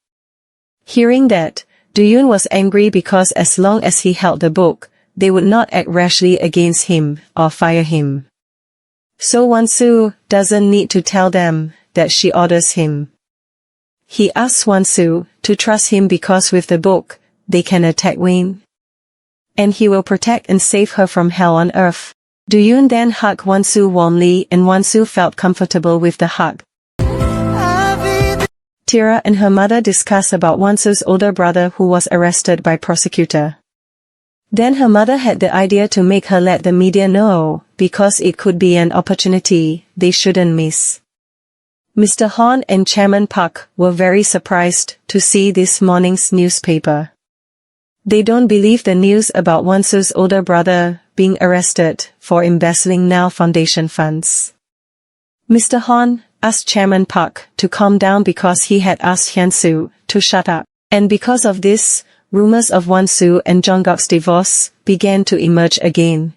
[SPEAKER 2] Hearing that, Do-Yoon was angry because as long as he held the book, they would not act rashly against him or fire him. So Wan-Soo doesn't need to tell them that she orders him. He asks Wan-Soo to trust him because with the book, they can attack Hwain. And he will protect and save her from hell on earth. Do-Yoon then hugged Wan-Soo warmly and Wan-Soo felt comfortable with the hug. Tira and her mother discuss about Wan-Soo's older brother who was arrested by prosecutor. Then her mother had the idea to make her let the media know, because it could be an opportunity they shouldn't miss. Mr. Hon and Chairman Park were very surprised to see this morning's newspaper. They don't believe the news about Wan-Soo's older brother being arrested for embezzling Ha-Neul Foundation funds. Mr. Hon asked Chairman Park to calm down because he had asked Hwain-Soo to shut up, and because of this, rumors of Wan-Soo and Jongak's divorce began to emerge again.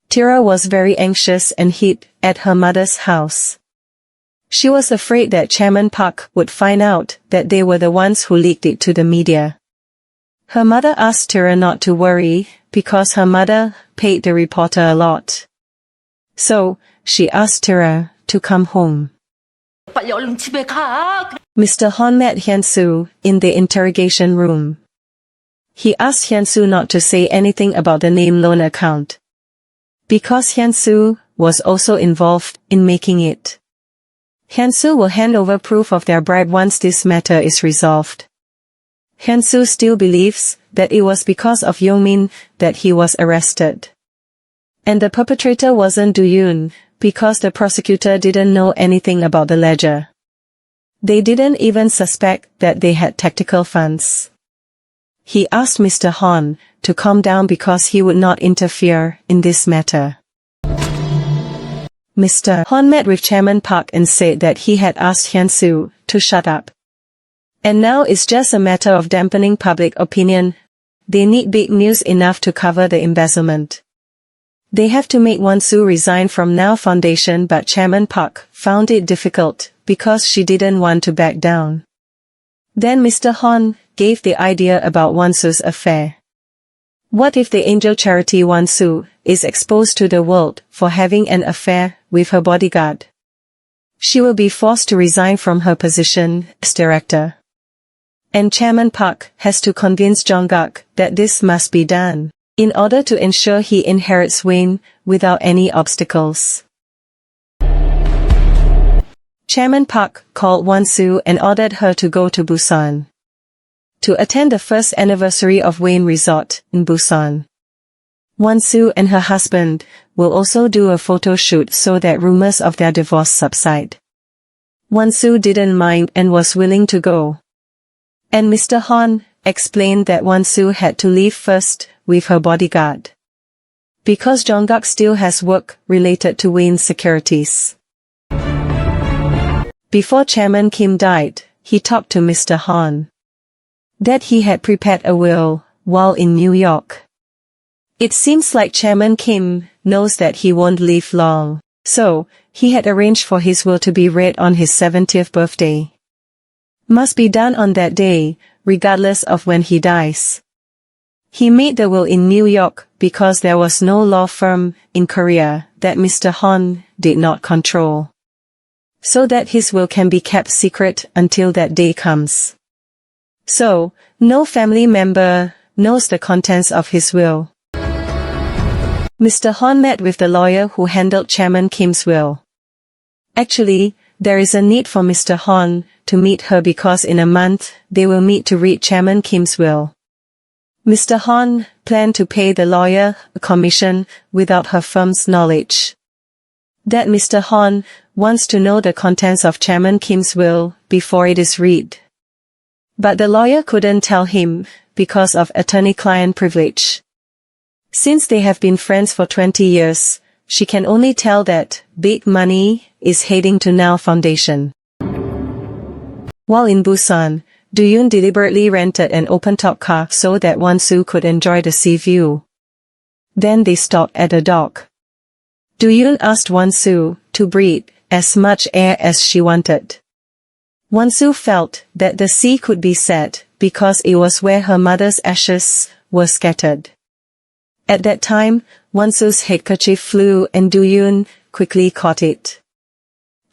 [SPEAKER 2] Tira was very anxious and hid at her mother's house. She was afraid that Chairman Park would find out that they were the ones who leaked it to the media. Her mother asked Tira not to worry, because her mother paid the reporter a lot. So, she asked Tira to come home. Mr. Hon met Hwain-Soo in the interrogation room. He asked Hwain-Soo not to say anything about the name loan account, because Hwain-Soo was also involved in making it. Hwain-Soo will hand over proof of their bribe once this matter is resolved. Hwain-Soo still believes that it was because of Young-min that he was arrested. And the perpetrator wasn't Do-Yoon, because the prosecutor didn't know anything about the ledger. They didn't even suspect that they had tactical funds. He asked Mr. Hon to calm down because he would not interfere in this matter. Mr. Hon met with Chairman Park and said that he had asked Hwain-Soo to shut up. And now it's just a matter of dampening public opinion. They need big news enough to cover the embezzlement. They have to make Wan-Soo resign from Ha-Neul Foundation, but Chairman Park found it difficult because she didn't want to back down. Then Mr. Hon gave the idea about Wan-Soo's affair. What if the angel charity Wan-Soo is exposed to the world for having an affair with her bodyguard? She will be forced to resign from her position as director. And Chairman Park has to convince Jongak that this must be done, in order to ensure he inherits Hwain without any obstacles. Chairman Park called Wan-Soo and ordered her to go to Busan to attend the first anniversary of Hwain Resort in Busan. Wan-Soo and her husband will also do a photo shoot so that rumors of their divorce subside. Wan-Soo didn't mind and was willing to go. And Mr. Hon explained that Wan-Soo had to leave first with her bodyguard, because Jongak still has work related to Hwain's securities. Before Chairman Kim died, he talked to Mr. Hon that he had prepared a will while in New York. It seems like Chairman Kim knows that he won't live long, so he had arranged for his will to be read on his 70th birthday. Must be done on that day, regardless of when he dies. He made the will in New York because there was no law firm in Korea that Mr. Hon did not control, so that his will can be kept secret until that day comes. So, no family member knows the contents of his will. Mr. Hon met with the lawyer who handled Chairman Kim's will. Actually, there is a need for Mr. Hon to meet her because in a month, they will meet to read Chairman Kim's will. Mr. Hon planned to pay the lawyer a commission without her firm's knowledge. That Mr. Hon wants to know the contents of Chairman Kim's will before it is read. But the lawyer couldn't tell him because of attorney-client privilege. Since they have been friends for 20 years, she can only tell that big money is heading to Ha-Neul Foundation. While in Busan, Do-Yoon deliberately rented an open-top car so that Wan-Soo could enjoy the sea view. Then they stopped at a dock. Do-Yoon asked Wan-Soo to breathe as much air as she wanted. Wan-Soo felt that the sea could be sad because it was where her mother's ashes were scattered. At that time, Wan-Soo's handkerchief flew and Do-Yoon quickly caught it.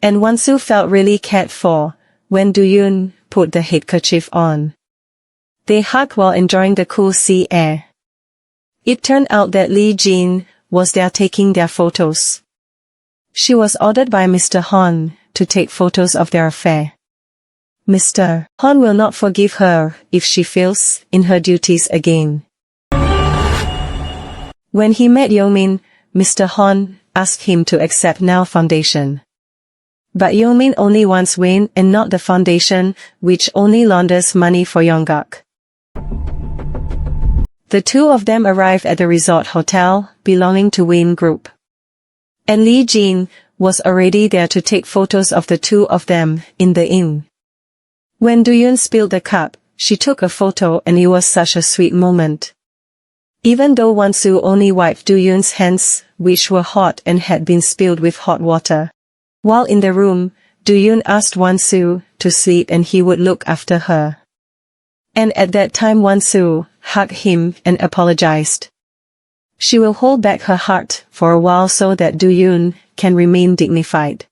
[SPEAKER 2] And Wan-Soo felt really cared for when Do-Yoon put the handkerchief on. They hugged while enjoying the cool sea air. It turned out that Lee Jin was there taking their photos. She was ordered by Mr. Hon to take photos of their affair. Mr. Hon will not forgive her if she fails in her duties again. When he met Yeomin, Mr. Hon asked him to accept Ha-Neul Foundation. But Yeomin only wants Hwain and not the foundation, which only launders money for Yongguk. The two of them arrived at the resort hotel belonging to Hwain Group. And Lee Jin was already there to take photos of the two of them in the inn. When Do-Yoon spilled the cup, she took a photo and it was such a sweet moment. Even though Wan-Soo only wiped Do-Yoon's hands, which were hot and had been spilled with hot water. While in the room, Do-Yoon asked Wan-Soo to sleep and he would look after her. And at that time Wan-Soo hugged him and apologized. She will hold back her heart for a while so that Do-Yoon can remain dignified.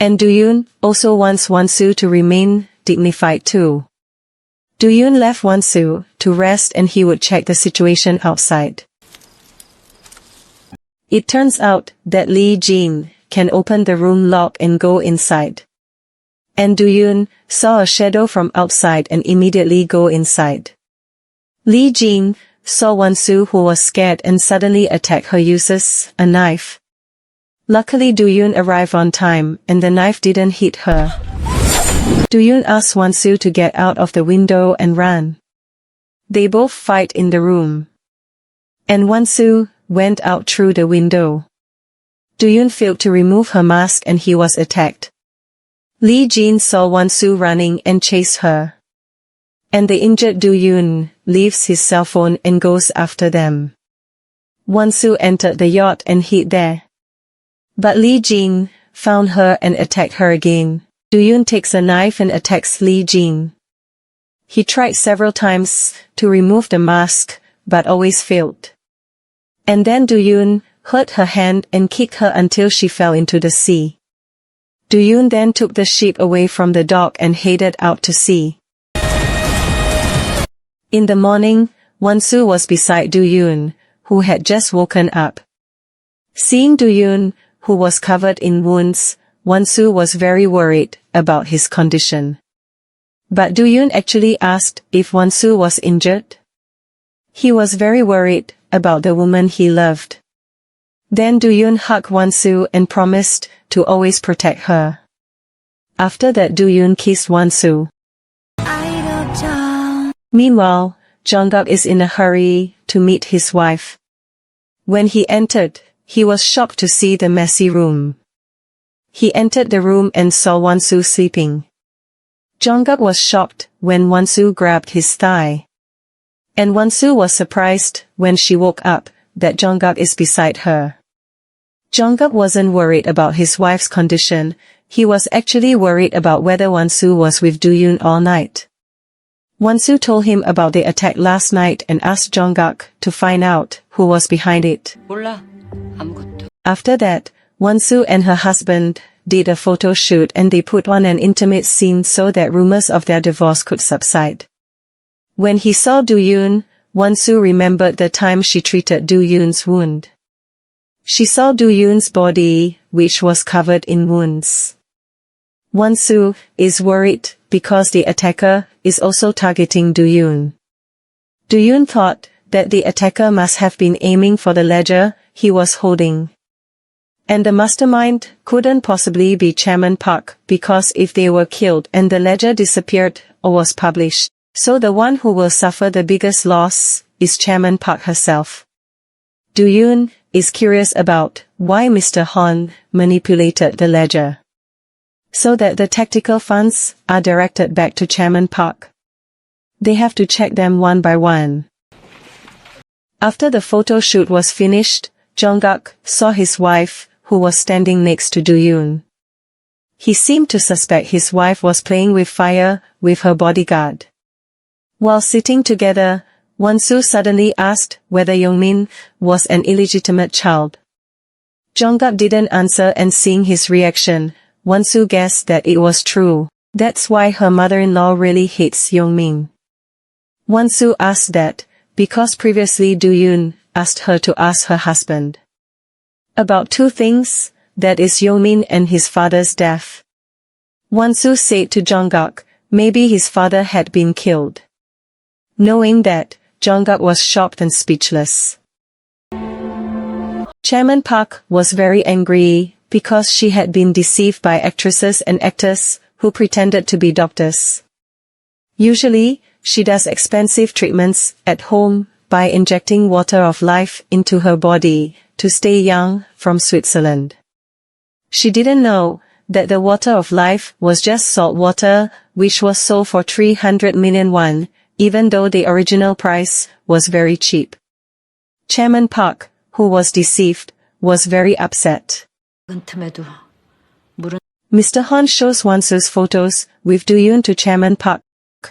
[SPEAKER 2] And Do-Yoon also wants Wan-Soo to remain dignified too. Do-Yoon left Wan-Soo to rest and he would check the situation outside. It turns out that Lee Jin can open the room lock and go inside. And Do-Yoon saw a shadow from outside and immediately go inside. Lee Jin saw Wan-Soo who was scared and suddenly attacked her uses a knife. Luckily Do-Yoon arrived on time and the knife didn't hit her. Do-Yoon asked Wan-Soo to get out of the window and ran. They both fight in the room. And Wan-Soo went out through the window. Do-Yoon failed to remove her mask and he was attacked. Lee Jin saw Wan-Soo running and chased her. And the injured Do-Yoon leaves his cell phone and goes after them. Wan-Soo entered the yacht and hid there. But Lee Jin found her and attacked her again. Do-Yoon takes a knife and attacks Lee Jin. He tried several times to remove the mask, but always failed. And then Do-Yoon hurt her hand and kicked her until she fell into the sea. Do-Yoon then took the ship away from the dock and headed out to sea. In the morning, Wan-Soo was beside Do-Yoon, who had just woken up. Seeing Do-Yoon, who was covered in wounds, Wan-Soo was very worried about his condition. But Do-Yoon actually asked if Wan-Soo was injured. He was very worried about the woman he loved. Then Do-Yoon hugged Wan-Soo and promised to always protect her. After that Do-Yoon kissed Wan-Soo. Meanwhile, Jonguk is in a hurry to meet his wife. When he entered, he was shocked to see the messy room. He entered the room and saw Wan-Soo sleeping. Jonguk was shocked when Wan-Soo grabbed his thigh. And Wan-Soo was surprised when she woke up that Jonguk is beside her. Jonguk wasn't worried about his wife's condition, he was actually worried about whether Wan-Soo was with Do-Yoon all night. Wan-Soo told him about the attack last night and asked Jonguk to find out who was behind it.
[SPEAKER 1] 몰라. 아무것도.
[SPEAKER 2] After that, Wan-Soo and her husband did a photo shoot and they put on an intimate scene so that rumors of their divorce could subside. When he saw Do-Yoon, Wan-Soo remembered the time she treated Do-Yoon's wound. She saw Do-Yoon's body, which was covered in wounds. Wan-Soo is worried because the attacker is also targeting Do-Yoon. Do-Yoon thought that the attacker must have been aiming for the ledger he was holding. And the mastermind couldn't possibly be Chairman Park because if they were killed and the ledger disappeared or was published, so the one who will suffer the biggest loss is Chairman Park herself. Do-Yoon is curious about why Mr. Hon manipulated the ledger. So that the tactical funds are directed back to Chairman Park. They have to check them one by one. After the photo shoot was finished, Jonguk saw his wife, who was standing next to Do-Yoon. He seemed to suspect his wife was playing with fire with her bodyguard. While sitting together, Wan-Soo suddenly asked whether Youngmin was an illegitimate child. Jongak didn't answer, and seeing his reaction, Wan-Soo guessed that it was true. That's why her mother-in-law really hates Youngmin. Wan-Soo asked that because previously Do-Yoon asked her to ask her husband about two things, that is Youngmin and his father's death. Wan-Soo said to Jongak, maybe his father had been killed. Knowing that, Jongak was shocked and speechless. Chairman Park was very angry because she had been deceived by actresses and actors who pretended to be doctors. Usually, she does expensive treatments at home by injecting water of life into her body to stay young from Switzerland. She didn't know that the water of life was just salt water, which was sold for 300 million won, even though the original price was very cheap. Chairman Park, who was deceived, was very upset. Mr. Han shows Wan-Soo's photos with Do-Yoon to Chairman Park.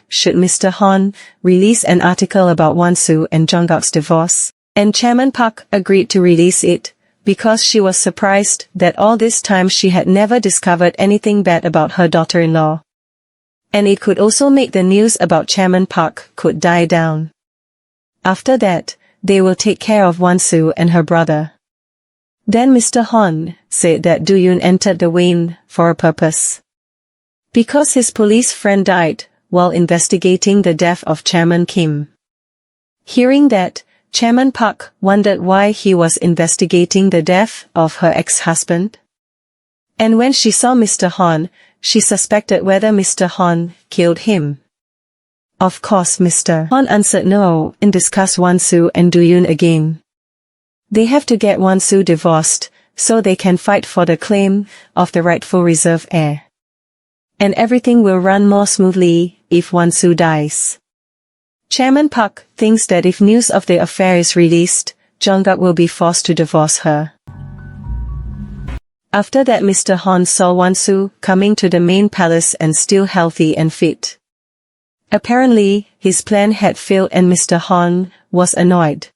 [SPEAKER 2] Should Mr. Han release an article about Wan-Soo and Jongak's divorce? And Chairman Park agreed to release it, because she was surprised that all this time she had never discovered anything bad about her daughter-in-law. And it could also make the news about Chairman Park could die down. After that, they will take care of Wan-Soo and her brother. Then Mr. Han said that Do-Yoon entered the Hwain for a purpose. Because his police friend died while investigating the death of Chairman Kim. Hearing that, Chairman Park wondered why he was investigating the death of her ex-husband. And when she saw Mr. Han, she suspected whether Mr. Han killed him. Of course Mr. Han answered no and discussed Wan-Soo and Do-Yoon again. They have to get Wan-Soo divorced, so they can fight for the claim of the rightful reserve heir. And everything will run more smoothly if Wan-Soo dies. Chairman Park thinks that if news of the affair is released, Jongak will be forced to divorce her. After that Mr. Han saw Wan-Soo coming to the main palace and still healthy and fit. Apparently, his plan had failed and Mr. Han was annoyed.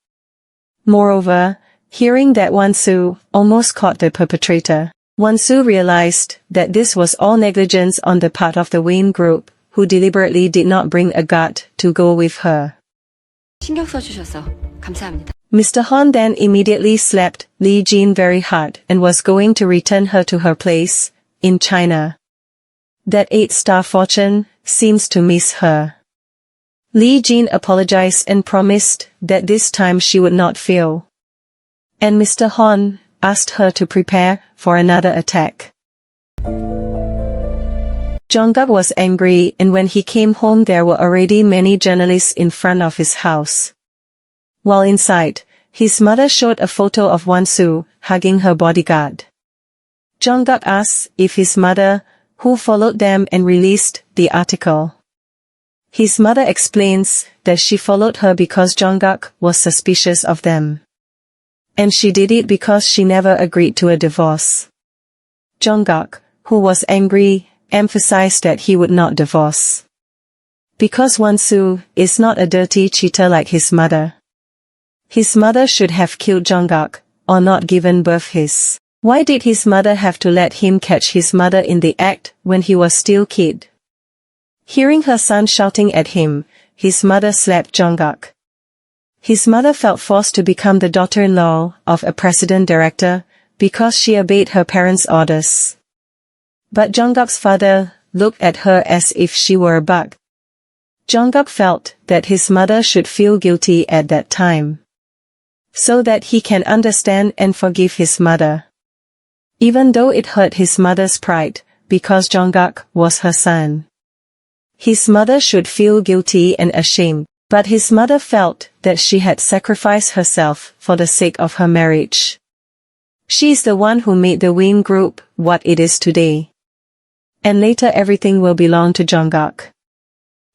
[SPEAKER 2] Moreover, hearing that Wan-Soo almost caught the perpetrator, Wan-Soo realized that this was all negligence on the part of the Hwain Group, who deliberately did not bring a guard to go with her.
[SPEAKER 1] 신경 써주셔서 감사합니다.
[SPEAKER 2] Mr. Han then immediately slapped Lee Jin very hard and was going to return her to her place in China. That 8-star fortune seems to miss her. Lee Jin apologized and promised that this time she would not fail. And Mr. Han asked her to prepare for another attack. Jongak was angry, and when he came home there were already many journalists in front of his house. While inside, his mother showed a photo of Wan-Soo hugging her bodyguard. Jongak asked if his mother, who followed them and released the article. His mother explains that she followed her because Jongak was suspicious of them. And she did it because she never agreed to a divorce. Jongak, who was angry, emphasized that he would not divorce. Because Wan-Soo is not a dirty cheater like his mother. His mother should have killed Jongak, or not given birth his. Why did his mother have to let him catch his mother in the act when he was still kid? Hearing her son shouting at him, his mother slapped Jongak. His mother felt forced to become the daughter-in-law of a president director, because she obeyed her parents' orders. But Jongak's father looked at her as if she were a bug. Jongak felt that his mother should feel guilty at that time, so that he can understand and forgive his mother. Even though it hurt his mother's pride, because Jongak was her son. His mother should feel guilty and ashamed, but his mother felt that she had sacrificed herself for the sake of her marriage. She is the one who made the Hwain Group what it is today. And later everything will belong to Jongak.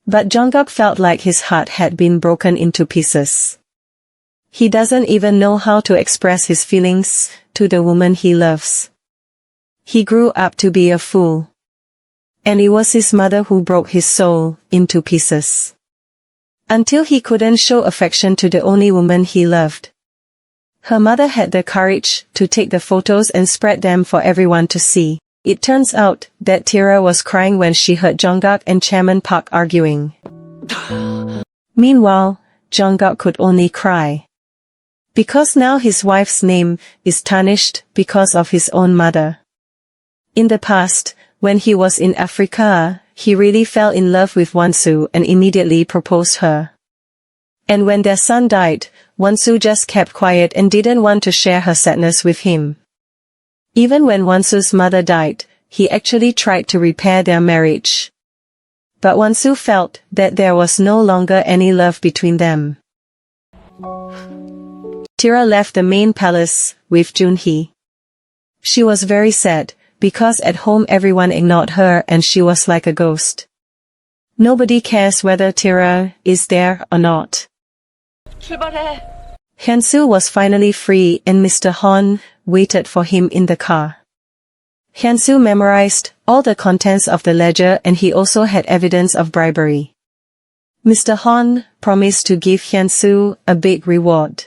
[SPEAKER 2] But Jongak felt like his heart had been broken into pieces. He doesn't even know how to express his feelings to the woman he loves. He grew up to be a fool. And it was his mother who broke his soul into pieces. until he couldn't show affection to the only woman he loved. Her mother had the courage to take the photos and spread them for everyone to see. It turns out that Tira was crying when she heard Jungkook and Chairman Park arguing. Meanwhile, Jungkook could only cry. Because now his wife's name is tarnished because of his own mother. In the past, when he was in Africa, he really fell in love with Wan-Soo and immediately proposed her. And when their son died, Wan-Soo just kept quiet and didn't want to share her sadness with him. Even when Wan-Soo's mother died, he actually tried to repair their marriage. But Wan-Soo felt that there was no longer any love between them. Tira left the main palace with Junhee. She was very sad, because at home everyone ignored her and she was like a ghost. Nobody cares whether Tira is there or not. Hwain was finally free and Mr. Hwan waited for him in the car. Hwain memorized all the contents of the ledger and he also had evidence of bribery. Mr. Hwan promised to give Hwain a big reward.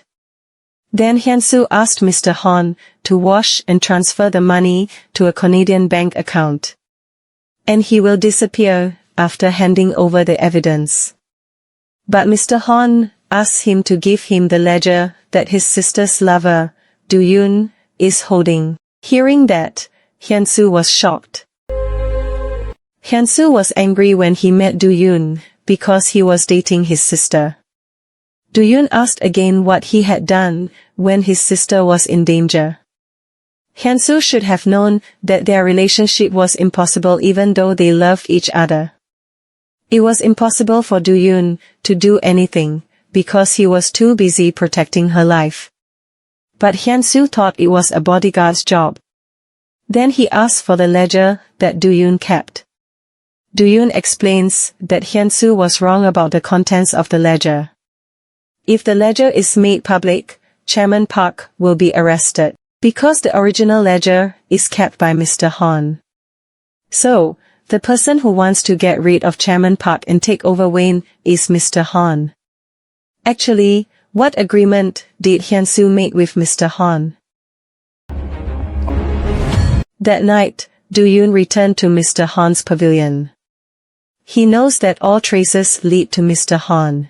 [SPEAKER 2] Then Hwain asked Mr. Hwan to wash and transfer the money to a Canadian bank account. And he will disappear after handing over the evidence. But Mr. Hwan asked him to give him the ledger that his sister's lover, Do-Yoon, is holding. Hearing that, Hwain was shocked. Hwain was angry when he met Do-Yoon, because he was dating his sister. Do-Yoon asked again what he had done when his sister was in danger. Hwain should have known that their relationship was impossible even though they loved each other. It was impossible for Do-Yoon to do anything, because he was too busy protecting her life. But Hwain thought it was a bodyguard's job. Then he asked for the ledger that Do-Yoon kept. Do-Yoon explains that Hwain was wrong about the contents of the ledger. If the ledger is made public, Chairman Park will be arrested, because the original ledger is kept by Mr. Hwan. So, the person who wants to get rid of Chairman Park and take over Hwain is Mr. Hwan. Actually, what agreement did Hwain make with Mr. Hwan? That night, Do-Yoon returned to Mr. Hwan's pavilion. He knows that all traces lead to Mr. Hwan.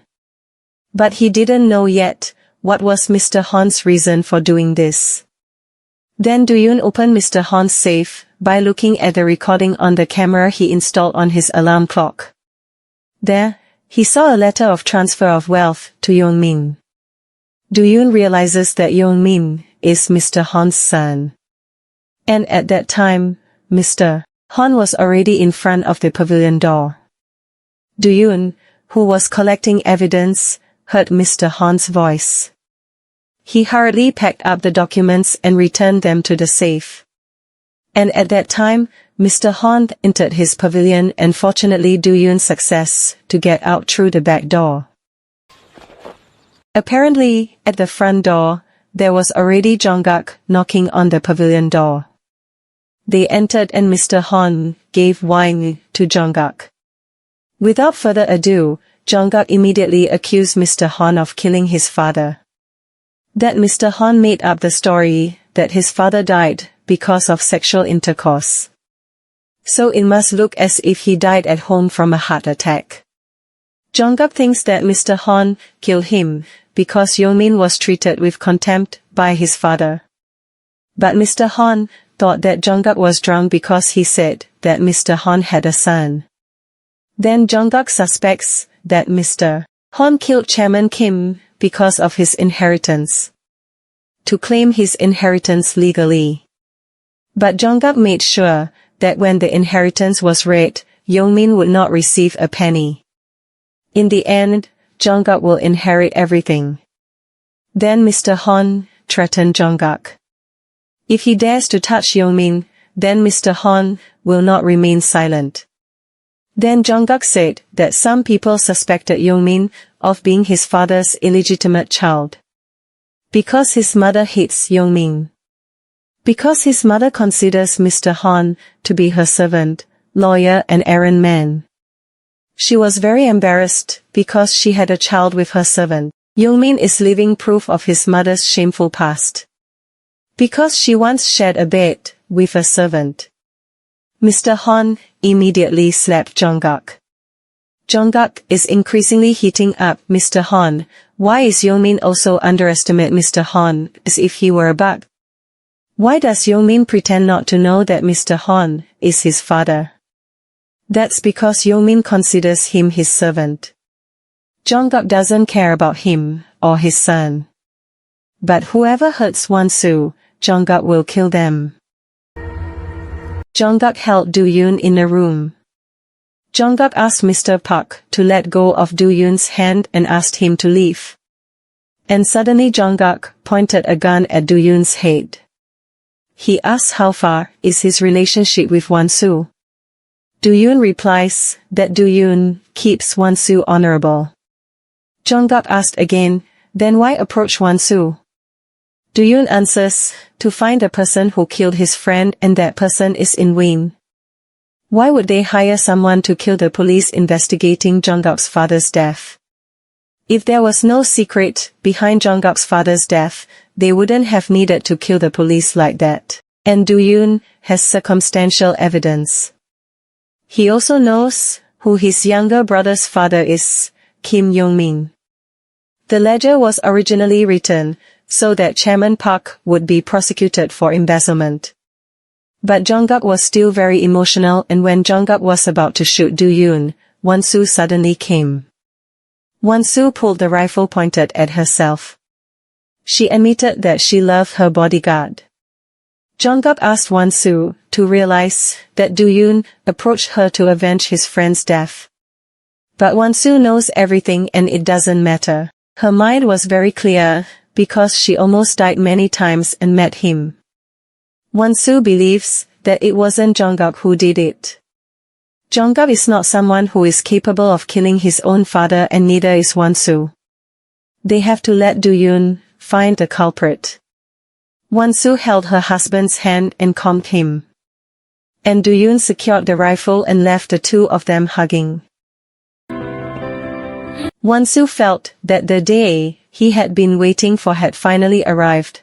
[SPEAKER 2] But he didn't know yet what was Mr. Hwan's reason for doing this. Then Do-Yoon opened Mr. Hwan's safe by looking at the recording on the camera he installed on his alarm clock. There, he saw a letter of transfer of wealth to Yeon-min. Do-Yoon realizes that Yeon-min is Mr. Hwan's son. And at that time, Mr. Hwan was already in front of the pavilion door. Do-Yoon, who was collecting evidence, heard Mr. Hwan's voice. He hurriedly packed up the documents and returned them to the safe. And at that time, Mr. Hwan entered his pavilion and fortunately Do-Yoon's success to get out through the back door. Apparently, at the front door, there was already Jungkook knocking on the pavilion door. They entered and Mr. Hwan gave wine to Jungkook. Without further ado, Jungkook immediately accused Mr. Hwan of killing his father. That Mr. Hwan made up the story that his father died because of sexual intercourse. So it must look as if he died at home from a heart attack. Jungkook thinks that Mr. Hwan killed him because Yeon-min was treated with contempt by his father. But Mr. Hwan thought that Jungkook was drunk because he said that Mr. Hwan had a son. Then Jungkook suspects that Mr. Hwan killed Chairman Kim because of his inheritance. To claim his inheritance legally. But Jungkook made sure that when the inheritance was read, Yeon-min would not receive a penny. In the end, Jungkook will inherit everything. Then Mr. Hwan threatened Jungkook. If he dares to touch Yeon-min, then Mr. Hwan will not remain silent. Then Jungkook said that some people suspected Yeon-min of being his father's illegitimate child. Because his mother hates Yeon-min. Because his mother considers Mr. Hwan to be her servant, lawyer and errand man. She was very embarrassed because she had a child with her servant. Young-min is living proof of his mother's shameful past. Because she once shared a bed with a servant. Mr. Hon immediately slapped Jungkook. Jungkook is increasingly heating up Mr. Hon. Why is Young-min also underestimate Mr. Hon as if he were a bug? Why does Young-min pretend not to know that Mr. Hon is his father? That's because Young-min considers him his servant. Jungkook doesn't care about him or his son. But whoever hurts Wan-Soo, Jungkook will kill them. Jungkook held Do-Yoon in a room. Jungkook asked Mr. Park to let go of Do-Yoon's hand and asked him to leave. And suddenly Jungkook pointed a gun at Do-Yoon's head. He asks how far is his relationship with Wan-Soo. Do-Yoon replies that Do-Yoon keeps Wan-Soo honorable. Jungkook asked again, then why approach Wan-Soo? Do-Yoon answers, to find a person who killed his friend and that person is in Hwain. Why would they hire someone to kill the police investigating Jungkook's father's death? If there was no secret behind Jungkook's father's death, they wouldn't have needed to kill the police like that. And Do-Yoon has circumstantial evidence. He also knows who his younger brother's father is, Kim Young-min. The ledger was originally written so that Chairman Park would be prosecuted for embezzlement. But Jungkook was still very emotional, and when Jungkook was about to shoot Do-Yoon, Wan-Soo suddenly came. Wan-Soo pulled the rifle pointed at herself. She admitted that she loved her bodyguard. Jungkook asked Wan-Soo to realize that Do-Yoon approached her to avenge his friend's death. But Wan-Soo knows everything and it doesn't matter. Her mind was very clear, because she almost died many times and met him. Wan-Soo believes that it wasn't Jungkook who did it. Jungkook is not someone who is capable of killing his own father, and neither is Wan-Soo. They have to let Do-Yoon find the culprit. Wan-Soo held her husband's hand and calmed him. And Do-Yoon secured the rifle and left the two of them hugging. Wan-Soo felt that the day he had been waiting for had finally arrived.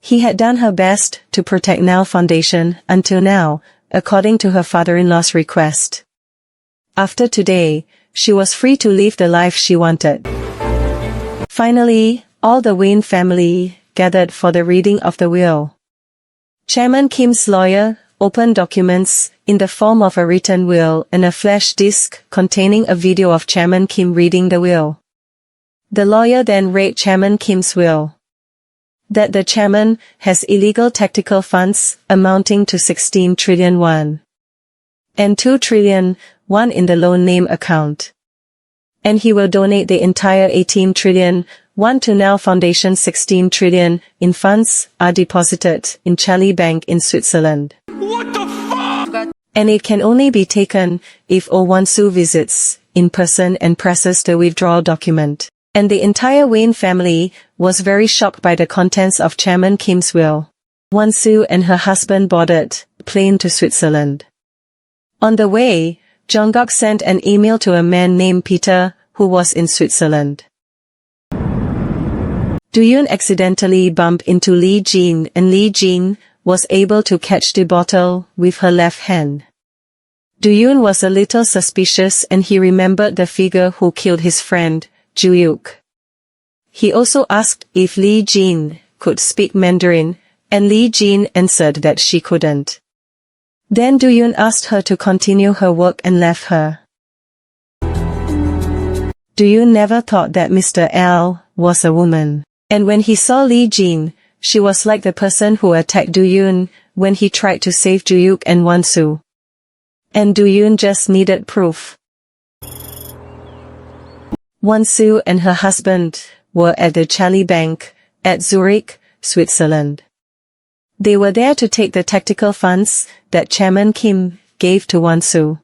[SPEAKER 2] He had done her best to protect Ha-Neul Foundation until now, according to her father-in-law's request. After today, she was free to live the life she wanted. Finally, all the Hwain family gathered for the reading of the will. Chairman Kim's lawyer opened documents in the form of a written will and a flash disk containing a video of Chairman Kim reading the will. The lawyer then read Chairman Kim's will. That the chairman has illegal tactical funds amounting to 16 trillion won. And 2 trillion won in the loan name account. And he will donate the entire 18 trillion won to Ha-Neul Foundation. 16 trillion in funds are deposited in Charlie Bank in Switzerland.
[SPEAKER 4] What the fuck?
[SPEAKER 2] And it can only be taken if Wan-Soo visits in person and presses the withdrawal document. And the entire Hwain family was very shocked by the contents of Chairman Kim's will. Wan-Soo and her husband boarded a plane to Switzerland. On the way, Jungkook sent an email to a man named Peter, who was in Switzerland. Do-Yoon accidentally bumped into Lee Jin, and Lee Jin was able to catch the bottle with her left hand. Do-Yoon was a little suspicious, and he remembered the figure who killed his friend, Ju-Yuk. He also asked if Lee Jin could speak Mandarin, and Lee Jin answered that she couldn't. Then Do-Yoon asked her to continue her work and left her. Do-Yoon never thought that Mr. L was a woman. And when he saw Lee Jin, she was like the person who attacked Do-Yoon when he tried to save Ju-Yuk and Wan-Soo. And Do-Yoon just needed proof. Wan-Soo and her husband were at the Charlie Bank at Zurich, Switzerland. They were there to take the tactical funds that Chairman Kim gave to Wan-Soo.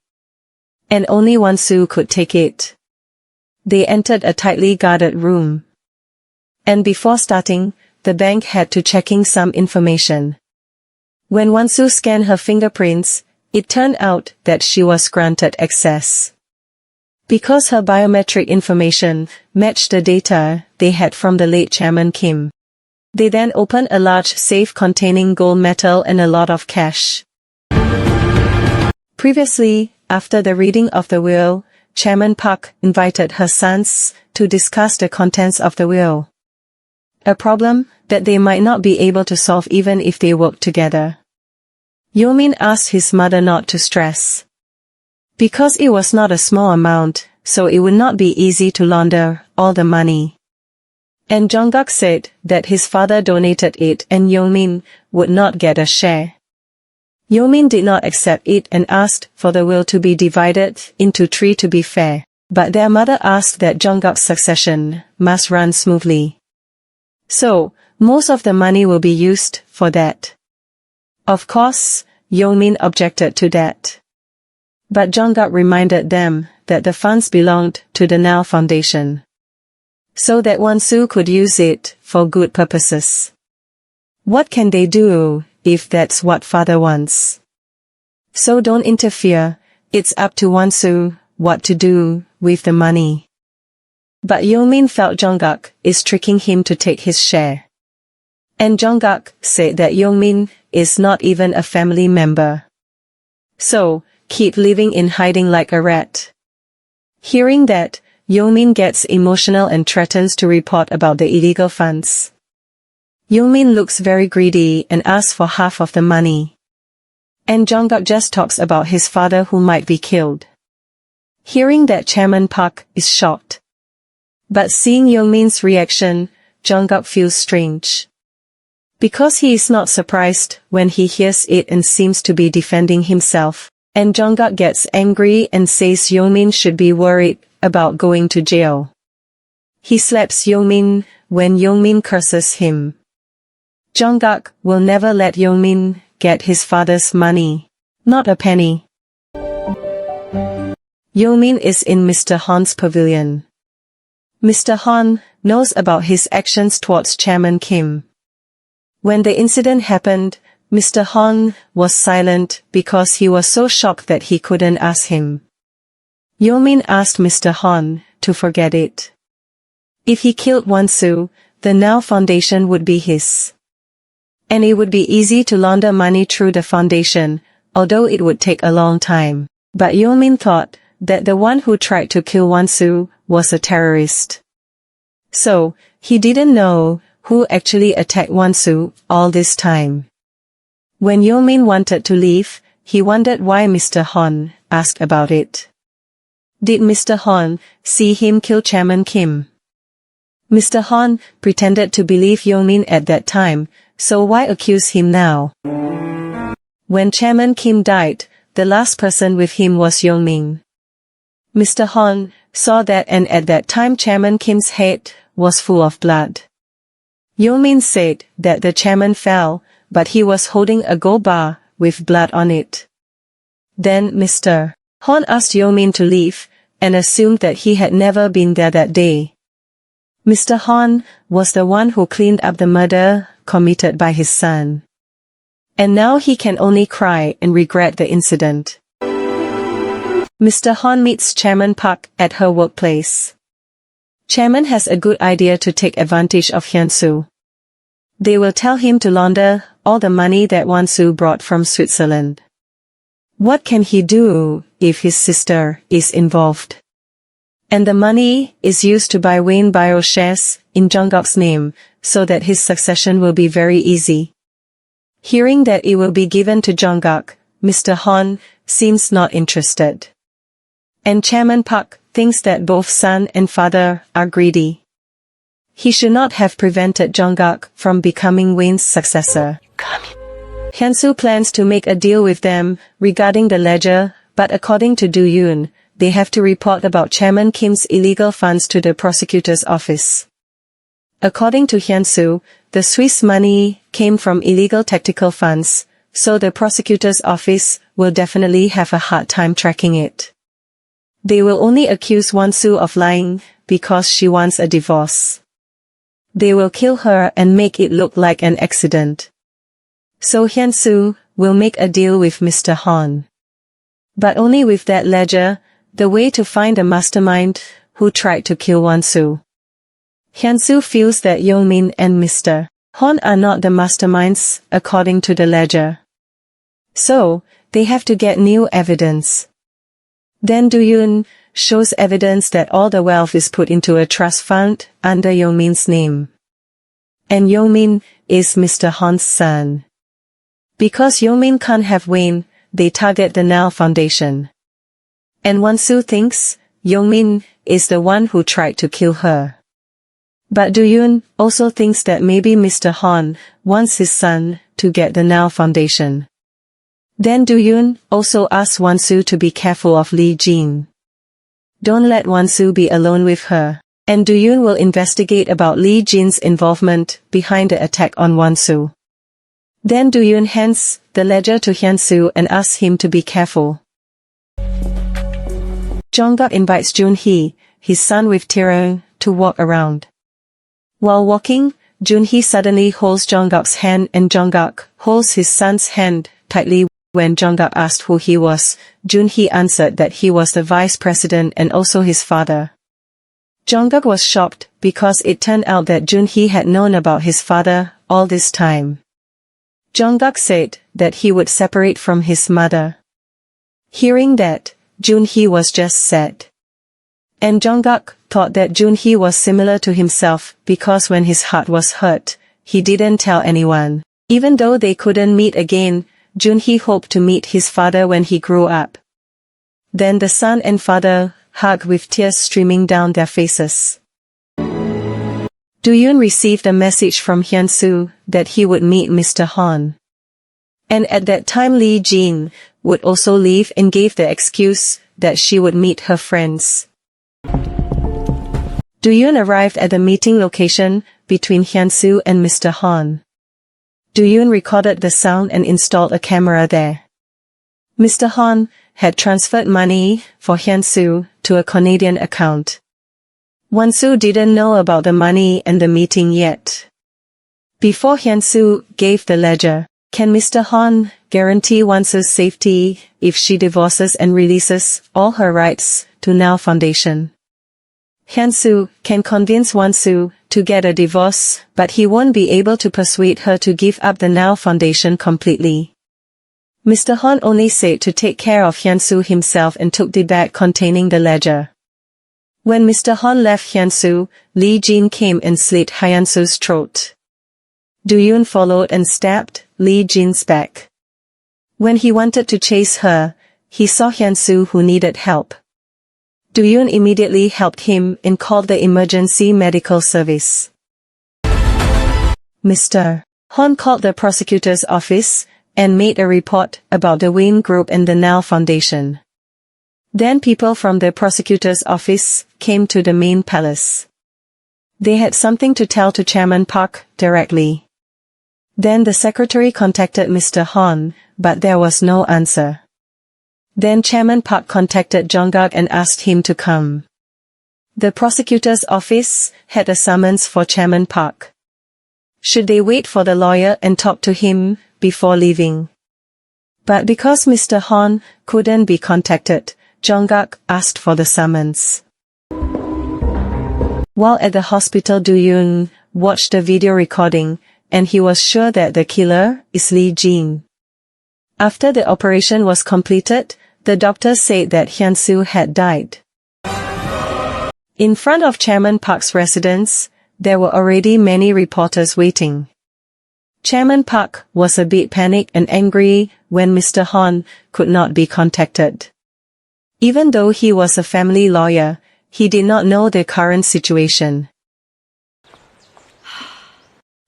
[SPEAKER 2] And only Wan-Soo could take it. They entered a tightly guarded room. And before starting, the bank had to checking some information. When Wan-Soo scanned her fingerprints, it turned out that she was granted access. because her biometric information matched the data they had from the late Chairman Kim. They then opened a large safe containing gold metal and a lot of cash. Previously, after the reading of the will, Chairman Park invited her sons to discuss the contents of the will. A problem that they might not be able to solve even if they work together. Yeomin asked his mother not to stress. Because it was not a small amount, so it would not be easy to launder all the money. And Jongak said that his father donated it and Yeomin would not get a share. Yeomin did not accept it and asked for the will to be divided into 3 to be fair, but their mother asked that Jongak's succession must run smoothly. So, most of the money will be used for that. Of course, Yeomin objected to that. But Jongak reminded them that the funds belonged to the Ha-Neul Foundation, so that Wan-Soo could use it for good purposes. What can they do if that's what father wants? So don't interfere, it's up to Wan-Soo what to do with the money. But Yeomin felt Jongak is tricking him to take his share. And Jongak said that Yeomin is not even a family member. So, keep living in hiding like a rat. Hearing that, Yeomin gets emotional and threatens to report about the illegal funds. Yeomin looks very greedy and asks for half of the money. And Jongak just talks about his father who might be killed. Hearing that, Chairman Park is shocked. But seeing Yeomin's reaction, Jongak feels strange. Because he is not surprised when he hears it and seems to be defending himself. And Jongak gets angry and says Yeomin should be worried about going to jail. He slaps Yeomin when Yeomin curses him. Jongak will never let Yeomin get his father's money. Not a penny. Yeomin is in Mr. Han's pavilion. Mr. Han knows about his actions towards Chairman Kim. When the incident happened, Mr. Han was silent because he was so shocked that he couldn't ask him. Yeomin asked Mr. Han to forget it. If he killed Wan-Soo, the Ha-Neul Foundation would be his. And it would be easy to launder money through the foundation, although it would take a long time. But Yeomin thought that the one who tried to kill Wan-Soo was a terrorist. So, he didn't know who actually attacked Wan-Soo all this time. When Yeomin wanted to leave, he wondered why Mr. Han asked about it. Did Mr. Han see him kill Chairman Kim? Mr. Han pretended to believe Yeomin at that time, so why accuse him now? When Chairman Kim died, the last person with him was Yeomin. Mr. Han saw that, and at that time Chairman Kim's head was full of blood. Yeomin said that the chairman fell, but he was holding a gold bar with blood on it. Then Mr. Han asked Yeomin to leave, and assumed that he had never been there that day. Mr. Han was the one who cleaned up the murder committed by his son. And now he can only cry and regret the incident. Mr. Han meets Chairman Park at her workplace. Chairman has a good idea to take advantage of Hwain-Soo. They will tell him to launder all the money that Wan-Soo brought from Switzerland. What can he do if his sister is involved? And the money is used to buy Hwain Bio shares in Jongak's name, so that his succession will be very easy. Hearing that it will be given to Jongak, Mr. Han seems not interested. And Chairman Park thinks that both son and father are greedy. He should not have prevented Jongak from becoming Hwain's successor. Hwain-Soo plans to make a deal with them regarding the ledger, but according to Do-Yoon, they have to report about Chairman Kim's illegal funds to the prosecutor's office. According to Hwain-Soo, the Swiss money came from illegal tactical funds, so the prosecutor's office will definitely have a hard time tracking it. They will only accuse Wan-Soo of lying because she wants a divorce. They will kill her and make it look like an accident. So Hwain-Soo will make a deal with Mr. Han. But only with that ledger, the way to find the mastermind who tried to kill Wan-Soo. Hwain feels that Yeong-min and Mr. Han are not the masterminds, according to the ledger. So, they have to get new evidence. Then Do-Yoon shows evidence that all the wealth is put into a trust fund under Yeong-min's name. And Yeong-min is Mr. Han's son. Because Yeong-min can't have Hwain, they target the Ha-Neul Foundation. And Wan-Soo thinks Yeong-min is the one who tried to kill her. But Do-Yoon also thinks that maybe Mr. Han wants his son to get the Ha-Neul Foundation. Then Do-Yoon also asks Wan-Soo to be careful of Lee Jin. Don't let Wan-Soo be alone with her, and Do-Yoon will investigate about Lee Jin's involvement behind the attack on Wan-Soo. Then Do-Yoon hands the ledger to Hwain and asks him to be careful. Jong-guk invites Joon-hee, his son with Tae-reung, to walk around. While walking, Joon-hee suddenly holds Jong-guk's hand and Jong-guk holds his son's hand tightly. When Jong-guk asked who he was, Joon-hee answered that he was the vice president and also his father. Jong-guk was shocked because it turned out that Joon-hee had known about his father all this time. Jong-guk said that he would separate from his mother. Hearing that, Joon-hee was just sad. And Jong-guk thought that Joon-hee was similar to himself because when his heart was hurt, he didn't tell anyone. Even though they couldn't meet again, Joon-hee hoped to meet his father when he grew up. Then the son and father hug with tears streaming down their faces. Do-Yoon received a message from Hwain that he would meet Mr. Han. And at that time Lee Jin would also leave and gave the excuse that she would meet her friends. Do-Yoon arrived at the meeting location between Hwain and Mr. Han. Do-Yoon recorded the sound and installed a camera there. Mr. Han had transferred money for Hwain to a Canadian account. Wan-Soo didn't know about the money and the meeting yet. Before Hwain gave the ledger, can Mr. Han guarantee Wan-Soo's safety if she divorces and releases all her rights to Ha-Neul Foundation? Hwain can convince Wan-Soo to get a divorce, but he won't be able to persuade her to give up the Ha-Neul Foundation completely. Mr. Han only said to take care of Hwain himself and took the bag containing the ledger. When Mr. Han left Hwain, Lee Jin came and slit Hwain-soo's throat. Do-Yoon followed and stabbed Lee Jin's back. When he wanted to chase her, he saw Hwain who needed help. Do-Yoon immediately helped him and called the emergency medical service. Mr. Han called the prosecutor's office and made a report about the Hwain Group and the Ha-Neul Foundation. Then people from the prosecutor's office came to the main palace. They had something to tell to Chairman Park directly. Then the secretary contacted Mr. Han, but there was no answer. Then Chairman Park contacted Jong-guk and asked him to come. The prosecutor's office had a summons for Chairman Park. Should they wait for the lawyer and talk to him before leaving? But because Mr. Han couldn't be contacted, Jong-guk asked for the summons. While at the hospital, Do-Yoon watched the video recording, and he was sure that the killer is Lee Jin. After the operation was completed, the doctor said that Hwain had died. In front of Chairman Park's residence, there were already many reporters waiting. Chairman Park was a bit panicked and angry when Mr. Han could not be contacted. Even though he was a family lawyer, he did not know the current situation.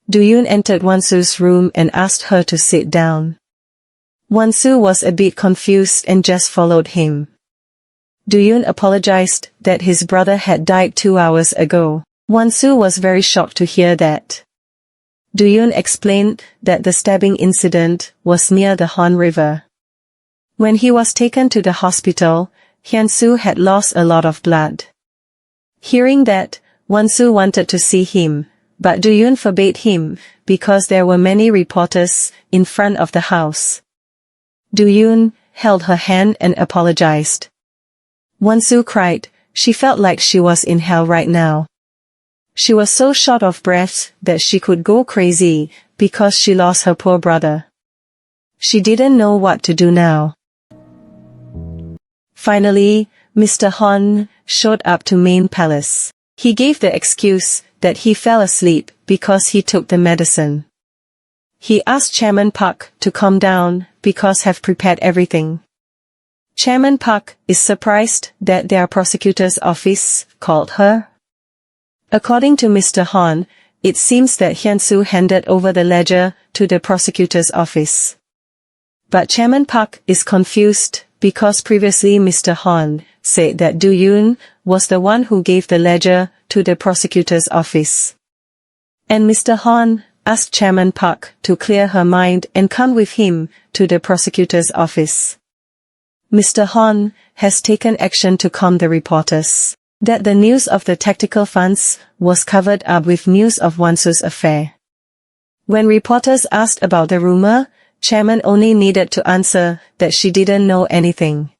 [SPEAKER 2] Do-Yoon entered Wan-Soo's room and asked her to sit down. Wan-Soo was a bit confused and just followed him. Do-Yoon apologized that his brother had died 2 hours ago. Wan-Soo was very shocked to hear that. Do-Yoon explained that the stabbing incident was near the Han River. When he was taken to the hospital, Hwain had lost a lot of blood. Hearing that, Wan-Soo wanted to see him, but Do-Yoon forbade him because there were many reporters in front of the house. Do-Yoon held her hand and apologized. Wan-Soo cried. She felt like she was in hell right now. She was so short of breath that she could go crazy because she lost her poor brother. She didn't know what to do now. Finally, Mr. Hwan showed up to main palace. He gave the excuse that he fell asleep because he took the medicine. He asked Chairman Park to calm down because have prepared everything. Chairman Park is surprised that their prosecutor's office called her. According to Mr. Hwan, it seems that Hwain-Soo handed over the ledger to the prosecutor's office. But Chairman Park is confused because previously Mr. Hwan said that Do-Yoon was the one who gave the ledger to the prosecutor's office. And Mr. Hwan asked Chairman Park to clear her mind and come with him to the prosecutor's office. Mr. Hwan has taken action to calm the reporters that the news of the tactical funds was covered up with news of Wan-Soo's affair. When reporters asked about the rumor, Chairman only needed to answer that she didn't know anything.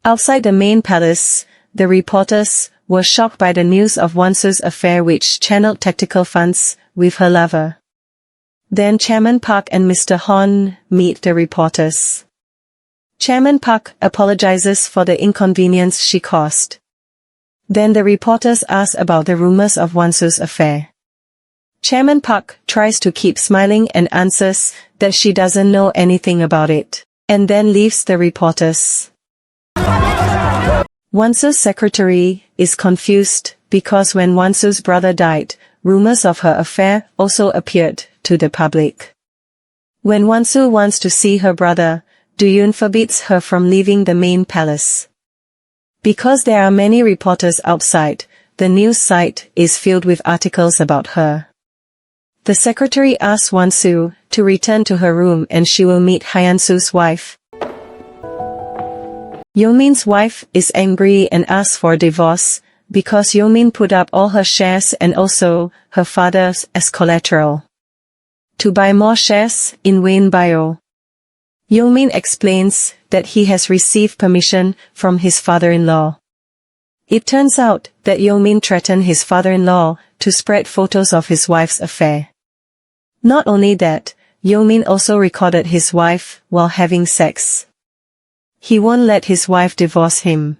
[SPEAKER 2] Outside the main palace, the reporters were shocked by the news of Wan-Soo's affair which channeled tactical funds with her lover. Then Chairman Park and Mr. Hwan meet the reporters. Chairman Park apologizes for the inconvenience she caused. Then the reporters ask about the rumors of Wan-Soo's affair. Chairman Park tries to keep smiling and answers that she doesn't know anything about it, and then leaves the reporters. Wan-Soo's secretary is confused because when Wan-Soo's brother died, rumors of her affair also appeared to the public. When Wan-Soo wants to see her brother, Do-Yoon forbids her from leaving the main palace. Because there are many reporters outside, the news site is filled with articles about her. The secretary asks Wan-Soo to return to her room and she will meet Hwain-Soo's wife. Yeomin's wife is angry and asks for divorce because Yeomin put up all her shares and also her father's as collateral to buy more shares in Hwain Bio. Yeomin explains that he has received permission from his father-in-law. It turns out that Yeomin threatened his father-in-law to spread photos of his wife's affair. Not only that, Yeomin also recorded his wife while having sex. He won't let his wife divorce him.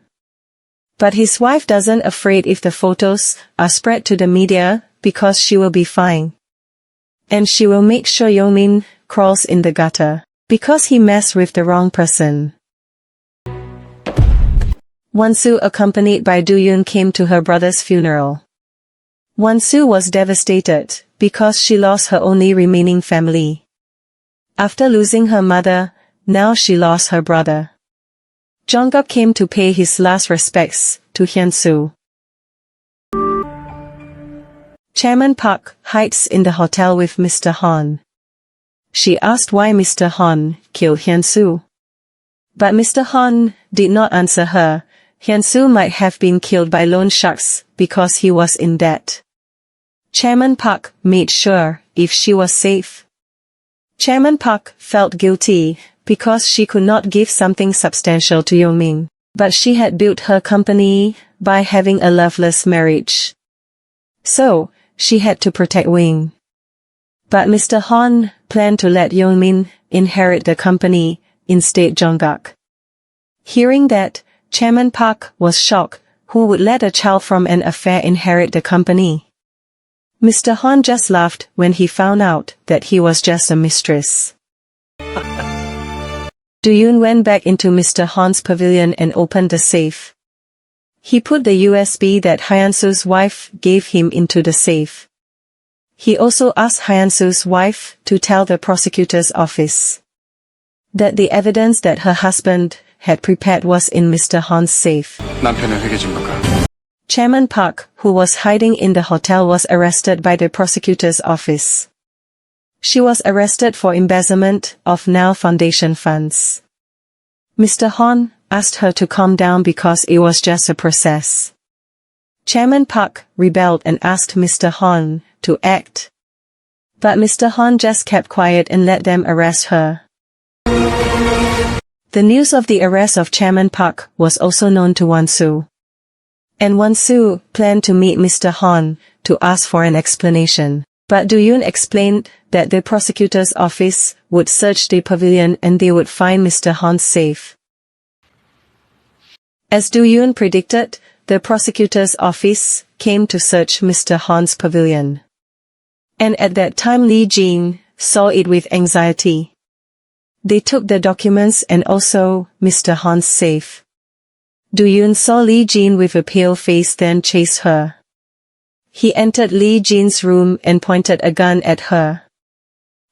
[SPEAKER 2] But his wife doesn't afraid if the photos are spread to the media because she will be fine. And she will make sure Yeomin crawls in the gutter because he messed with the wrong person. Wan-Soo accompanied by Do-Yoon came to her brother's funeral. Wan-Soo was devastated because she lost her only remaining family. After losing her mother, now she lost her brother. Jonguk came to pay his last respects to Hwain-Soo. Chairman Park hides in the hotel with Mr. Hwan. She asked why Mr. Hwan killed Hwain-Soo. But Mr. Hwan did not answer her. Hwain-Soo might have been killed by loan sharks because he was in debt. Chairman Park made sure if she was safe. Chairman Park felt guilty because she could not give something substantial to Yeomin, but she had built her company by having a loveless marriage. So, she had to protect Hwang. But Mr. Hwan planned to let Yeomin inherit the company, instead Jonguk. Hearing that, Chairman Park was shocked. Who would let a child from an affair inherit the company? Mr. Hwan just laughed when he found out that he was just a mistress. Do-Yoon went back into Mr. Hwan's pavilion and opened the safe. He put the USB that Hwain-Soo's wife gave him into the safe. He also asked Hwain-Soo's wife to tell the prosecutor's office that the evidence that her husband had prepared was in Mr. Hwan's safe. Chairman Park, who was hiding in the hotel, was arrested by the prosecutor's office. She was arrested for embezzlement of Ha-Neul Foundation funds. Mr. Hwan asked her to calm down because it was just a process. Chairman Park rebelled and asked Mr. Hwan to act. But Mr. Hwan just kept quiet and let them arrest her. The news of the arrest of Chairman Park was also known to Wan-Soo. And Wan-Soo planned to meet Mr. Han to ask for an explanation. But Do-Yoon explained that the prosecutor's office would search the pavilion and they would find Mr. Han safe. As Do-Yoon predicted, the prosecutor's office came to search Mr. Han's pavilion. And at that time Lee Jin saw it with anxiety. They took the documents and also Mr. Han's safe. Do-Yoon saw Lee Jin with a pale face then chased her. He entered Lee Jin's room and pointed a gun at her.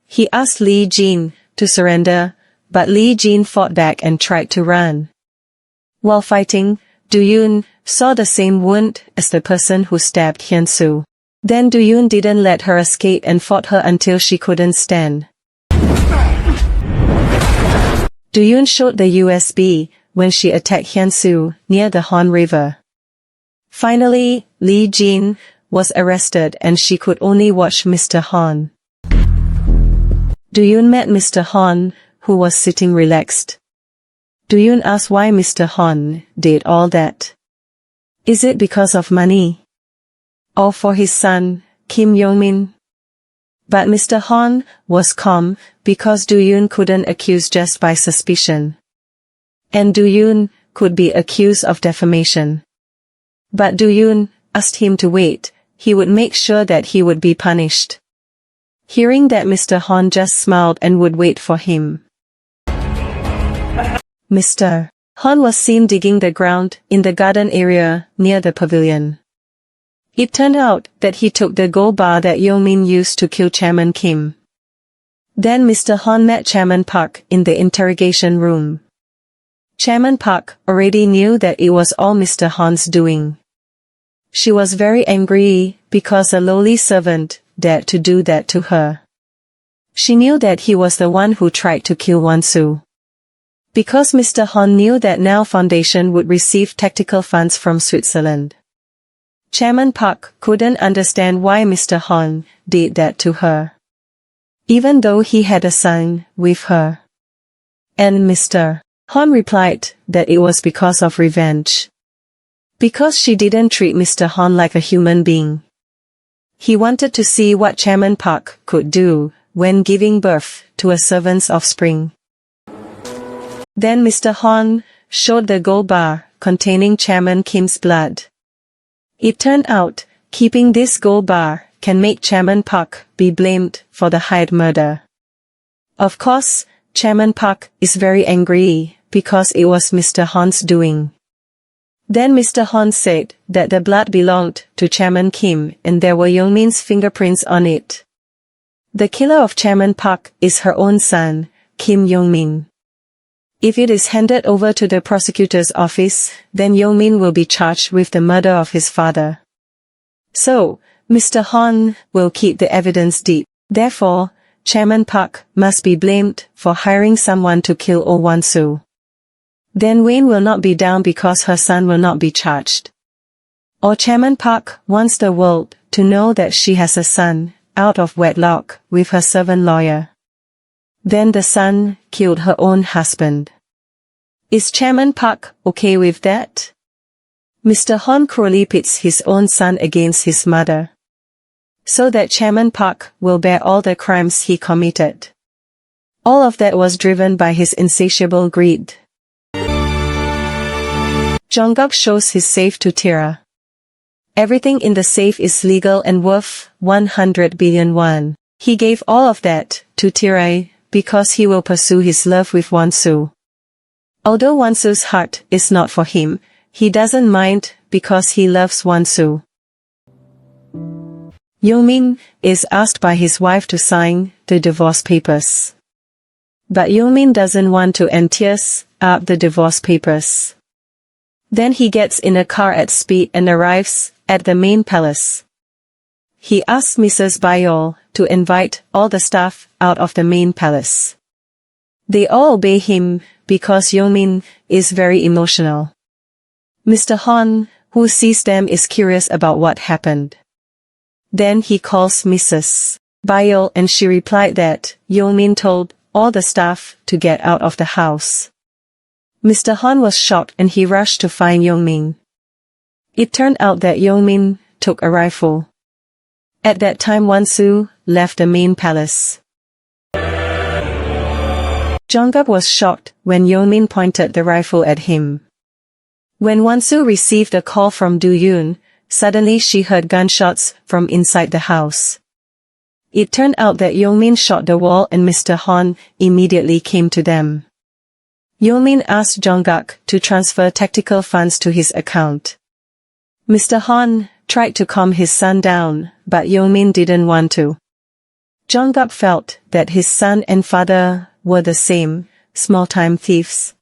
[SPEAKER 2] He asked Lee Jin to surrender, but Lee Jin fought back and tried to run. While fighting, Do-Yoon saw the same wound as the person who stabbed Hwain-Soo. Then Do-Yoon didn't let her escape and fought her until she couldn't stand. Do-Yoon showed the USB when she attacked Hwain-Soo near the Han River. Finally, Lee Jin was arrested and she could only watch Mr. Han. Do-Yoon met Mr. Han, who was sitting relaxed. Do-Yoon asked why Mr. Han did all that. Is it because of money? Or for his son, Kim Yong-min? But Mr. Han was calm because Do-Yoon couldn't accuse just by suspicion. And Do-Yoon could be accused of defamation. But Do-Yoon asked him to wait, he would make sure that he would be punished. Hearing that, Mr. Han just smiled and would wait for him. Mr. Han was seen digging the ground in the garden area near the pavilion. It turned out that he took the gold bar that Yong-min used to kill Chairman Kim. Then Mr. Han met Chairman Park in the interrogation room. Chairman Park already knew that it was all Mr. Han's doing. She was very angry because a lowly servant dared to do that to her. She knew that he was the one who tried to kill Wan-Soo. Because Mr. Han knew that now Foundation would receive tactical funds from Switzerland. Chairman Park couldn't understand why Mr. Han did that to her. Even though he had a son with her. And Mr. Han replied that it was because of revenge. Because she didn't treat Mr. Han like a human being. He wanted to see what Chairman Park could do when giving birth to a servant's offspring. Then Mr. Han showed the gold bar containing Chairman Kim's blood. It turned out, keeping this gold bar can make Chairman Park be blamed for the Hyde murder. Of course, Chairman Park is very angry because it was Mr. Han's doing. Then Mr. Han said that the blood belonged to Chairman Kim and there were Yong-min's fingerprints on it. The killer of Chairman Park is her own son, Kim Yong-min. If it is handed over to the prosecutor's office, then Yong-min will be charged with the murder of his father. So, Mr. Han will keep the evidence deep. Therefore, Chairman Park must be blamed for hiring someone to kill Wan-Soo. Then Hwain will not be down because her son will not be charged. Or Chairman Park wants the world to know that she has a son, out of wedlock, with her servant lawyer. Then the son killed her own husband. Is Chairman Park okay with that? Mr. Han cruelly pits his own son against his mother. So that Chairman Park will bear all the crimes he committed. All of that was driven by his insatiable greed. Jonguk shows his safe to Tira. Everything in the safe is legal and worth 100 billion won. He gave all of that to Tira because he will pursue his love with Wan-Soo. Although Wan-Soo's heart is not for him, he doesn't mind because he loves Wan-Soo. Yong-min is asked by his wife to sign the divorce papers. But Yong-min doesn't want to and tears up the divorce papers. Then he gets in a car at speed and arrives at the main palace. He asks Mrs. Byol to invite all the staff out of the main palace. They all obey him because Yong-min is very emotional. Mr. Han, who sees them, is curious about what happened. Then he calls Mrs. Byol and she replied that Yong-min told all the staff to get out of the house. Mr. Han was shocked and he rushed to find Yongmin. It turned out that Yongmin took a rifle. At that time Wan-Soo left the main palace. Jongak was shocked when Yongmin pointed the rifle at him. When Wan-Soo received a call from Do-Yoon, suddenly she heard gunshots from inside the house. It turned out that Yongmin shot the wall and Mr. Han immediately came to them. Yongmin asked Jongak to transfer tactical funds to his account. Mr. Han tried to calm his son down, but Yongmin didn't want to. Jongak felt that his son and father were the same, small-time thieves.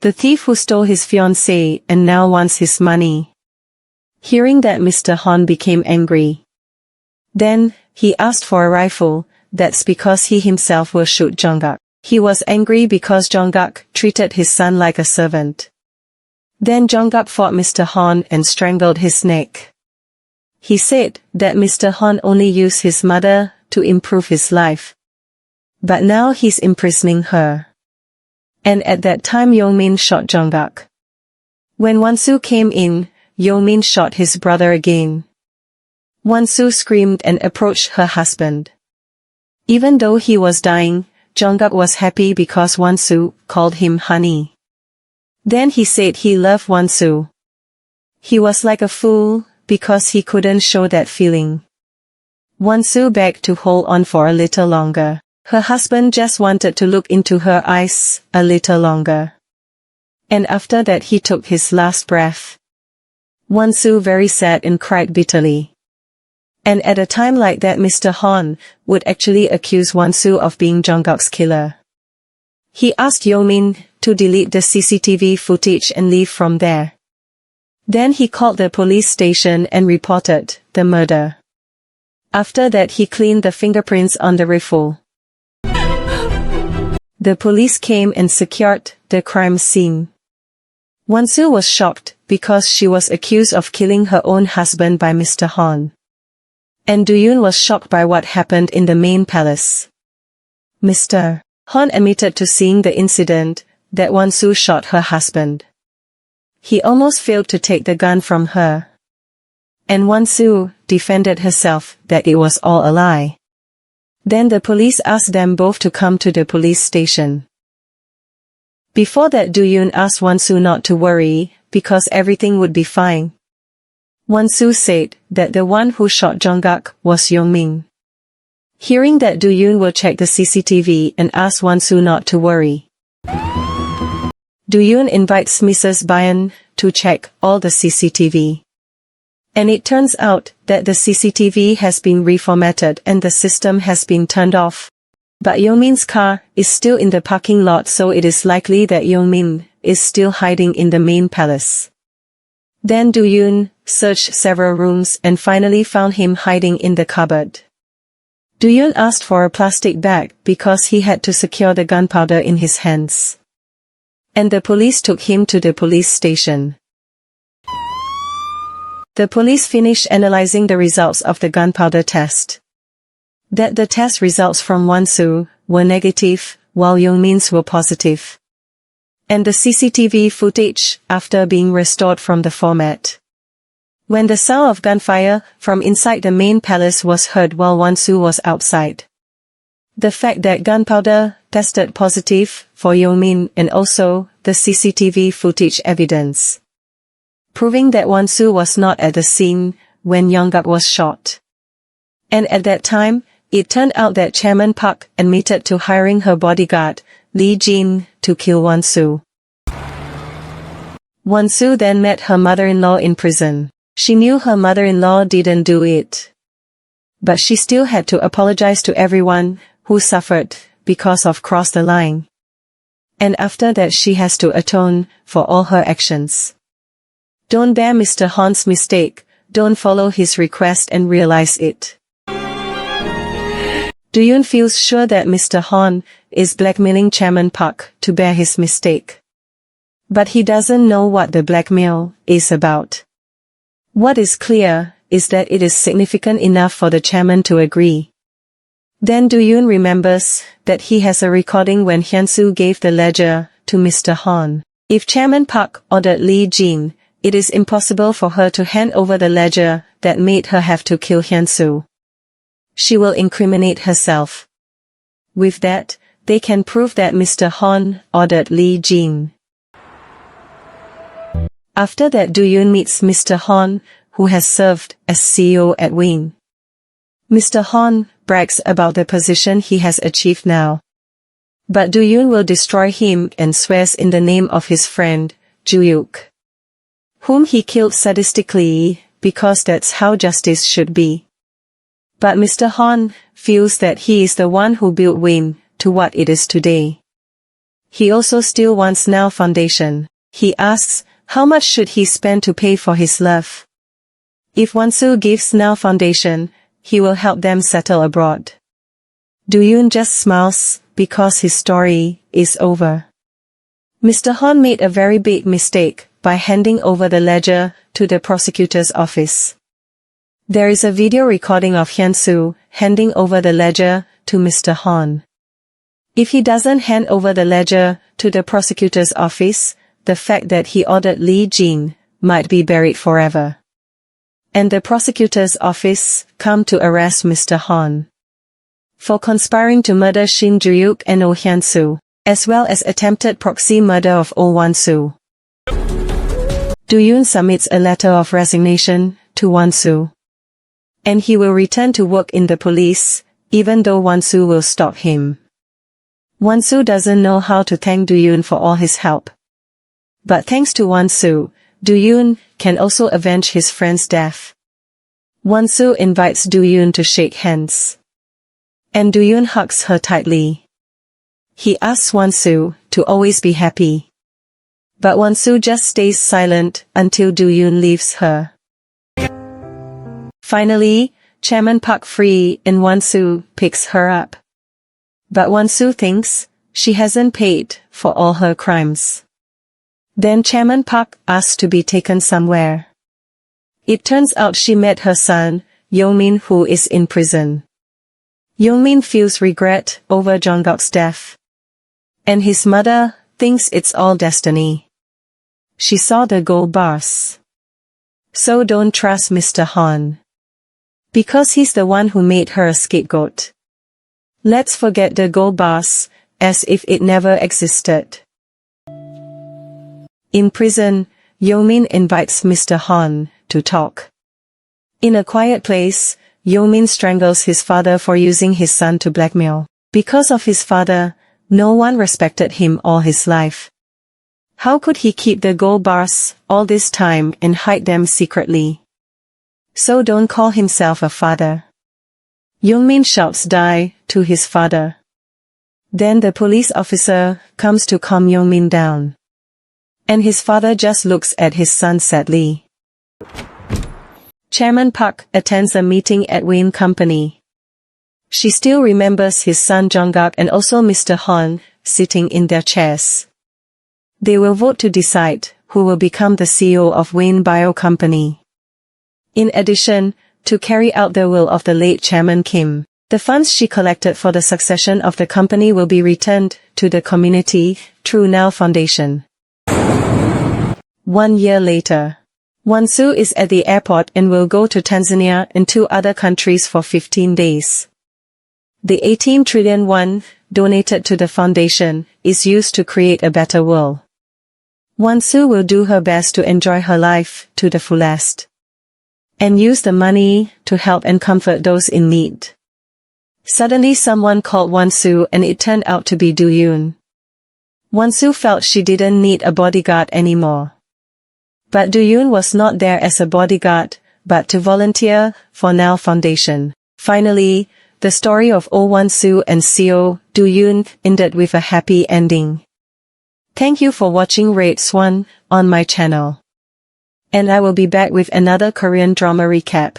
[SPEAKER 2] The thief who stole his fiancée and now wants his money. Hearing that, Mr. Han became angry. Then, he asked for a rifle. That's because he himself will shoot Jongak. He was angry because Jongak treated his son like a servant. Then Jongak fought Mr. Han and strangled his neck. He said that Mr. Han only used his mother to improve his life. But now he's imprisoning her. And at that time Yongmin shot Jongak. When Wan-Soo came in, Yongmin shot his brother again. Wan-Soo screamed and approached her husband. Even though he was dying, Jongak was happy because Wan-Soo called him honey. Then he said he loved Wan-Soo. He was like a fool because he couldn't show that feeling. Wan-Soo begged to hold on for a little longer. Her husband just wanted to look into her eyes a little longer. And after that he took his last breath. Wan-Soo very sad and cried bitterly. And at a time like that Mr. Han would actually accuse Wan-Soo of being Jongak's killer. He asked Yongmin to delete the CCTV footage and leave from there. Then he called the police station and reported the murder. After that he cleaned the fingerprints on the rifle. The police came and secured the crime scene. Wan-Soo was shocked because she was accused of killing her own husband by Mr. Han. And Do-Yoon was shocked by what happened in the main palace. Mr. Han admitted to seeing the incident, that Wan-Soo shot her husband. He almost failed to take the gun from her. And Wan-Soo defended herself that it was all a lie. Then the police asked them both to come to the police station. Before that Do-Yoon asked Wan-Soo not to worry, because everything would be fine. Wan-Soo said that the one who shot Jongak was Yongmin. Hearing that Do-Yoon will check the CCTV and asked Wan-Soo not to worry. Do-Yoon invites Mrs. Bayan to check all the CCTV. And it turns out that the CCTV has been reformatted and the system has been turned off. But Yongmin's car is still in the parking lot, so it is likely that Yongmin is still hiding in the main palace. Then Do-Yoon searched several rooms and finally found him hiding in the cupboard. Do-Yoon asked for a plastic bag because he had to secure the gunpowder in his hands. And the police took him to the police station. The police finished analyzing the results of the gunpowder test. That the test results from Wan-Soo were negative, while Yongmin's were positive. And the CCTV footage, after being restored from the format. When the sound of gunfire from inside the main palace was heard while Wan-Soo was outside. The fact that gunpowder tested positive for Yongmin and also the CCTV footage evidence. Proving that Wan-Soo was not at the scene when Jongak was shot. And at that time, it turned out that Chairman Park admitted to hiring her bodyguard, Lee Jin, to kill Wan-Soo. Wan-Soo then met her mother-in-law in prison. She knew her mother-in-law didn't do it. But she still had to apologize to everyone who suffered because of crossed the line. And after that she has to atone for all her actions. Don't bear Mr. Han's mistake, don't follow his request and realize it. Do-Yoon feels sure that Mr. Han is blackmailing Chairman Park to bear his mistake. But he doesn't know what the blackmail is about. What is clear is that it is significant enough for the chairman to agree. Then Do-Yoon remembers that he has a recording when Hyun-Soo gave the ledger to Mr. Han. If Chairman Park ordered Lee Jin, it is impossible for her to hand over the ledger that made her have to kill Hwain-Soo. She will incriminate herself. With that, they can prove that Mr. Han ordered Lee Jin. After that, Do-Yoon meets Mr. Han, who has served as CEO at Hwain. Mr. Han brags about the position he has achieved now. But Do-Yoon will destroy him and swears in the name of his friend, Ju-Yuk, whom he killed sadistically, because that's how justice should be. But Mr. Han feels that he is the one who built Hwain to what it is today. He also still wants Ha-Neul Foundation. He asks, how much should he spend to pay for his love? If Wan-Soo gives Ha-Neul Foundation, he will help them settle abroad. Do-Yoon just smiles, because his story is over. Mr. Han made a very big mistake by handing over the ledger to the prosecutor's office. There is a video recording of Hwain-Soo handing over the ledger to Mr. Han. If he doesn't hand over the ledger to the prosecutor's office, the fact that he ordered Lee Jin might be buried forever. And the prosecutor's office come to arrest Mr. Han for conspiring to murder Shin Ju-Yuk and Oh Hwain-Soo, as well as attempted proxy murder of Oh Wan-Soo. Do-Yoon submits a letter of resignation to Wan-Soo, and he will return to work in the police, even though Wan-Soo will stop him. Wan-Soo doesn't know how to thank Do-Yoon for all his help. But thanks to Wan-Soo, Do-Yoon can also avenge his friend's death. Wan-Soo invites Do-Yoon to shake hands, and Do-Yoon hugs her tightly. He asks Wan-Soo to always be happy. But Wan-Soo just stays silent until Do-Yoon leaves her. Finally, Chairman Park free and Wan-Soo picks her up. But Wan-Soo thinks she hasn't paid for all her crimes. Then Chairman Park asks to be taken somewhere. It turns out she met her son, Young-min, who is in prison. Young-min feels regret over Jong-guk's death. And his mother thinks it's all destiny. She saw the gold bars. So don't trust Mr. Han, because he's the one who made her a scapegoat. Let's forget the gold bars, as if it never existed. In prison, Young-min invites Mr. Han to talk. In a quiet place, Young-min strangles his father for using his son to blackmail. Because of his father, no one respected him all his life. How could he keep the gold bars all this time and hide them secretly? So don't call himself a father. Young-min shouts die to his father. Then the police officer comes to calm Young-min down. And his father just looks at his son sadly. Chairman Park attends a meeting at Hwain Company. She still remembers his son Jong-guk and also Mr. Han sitting in their chairs. They will vote to decide who will become the CEO of Hwain Bio Company. In addition, to carry out the will of the late Chairman Kim, the funds she collected for the succession of the company will be returned to the community through Ha-Neul Foundation. 1 year later, Wan-Soo is at the airport and will go to Tanzania and 2 other countries for 15 days. The 18 trillion won donated to the foundation is used to create a better world. Wan-Soo will do her best to enjoy her life to the fullest, and use the money to help and comfort those in need. Suddenly someone called Wan-Soo and it turned out to be Do-Yoon. Wan-Soo felt she didn't need a bodyguard anymore. But Do-Yoon was not there as a bodyguard, but to volunteer for Ha-Neul Foundation. Finally, the story of Wan-Soo and CEO Do-Yoon ended with a happy ending. Thank you for watching Rate SWAN on my channel. And I will be back with another Korean drama recap.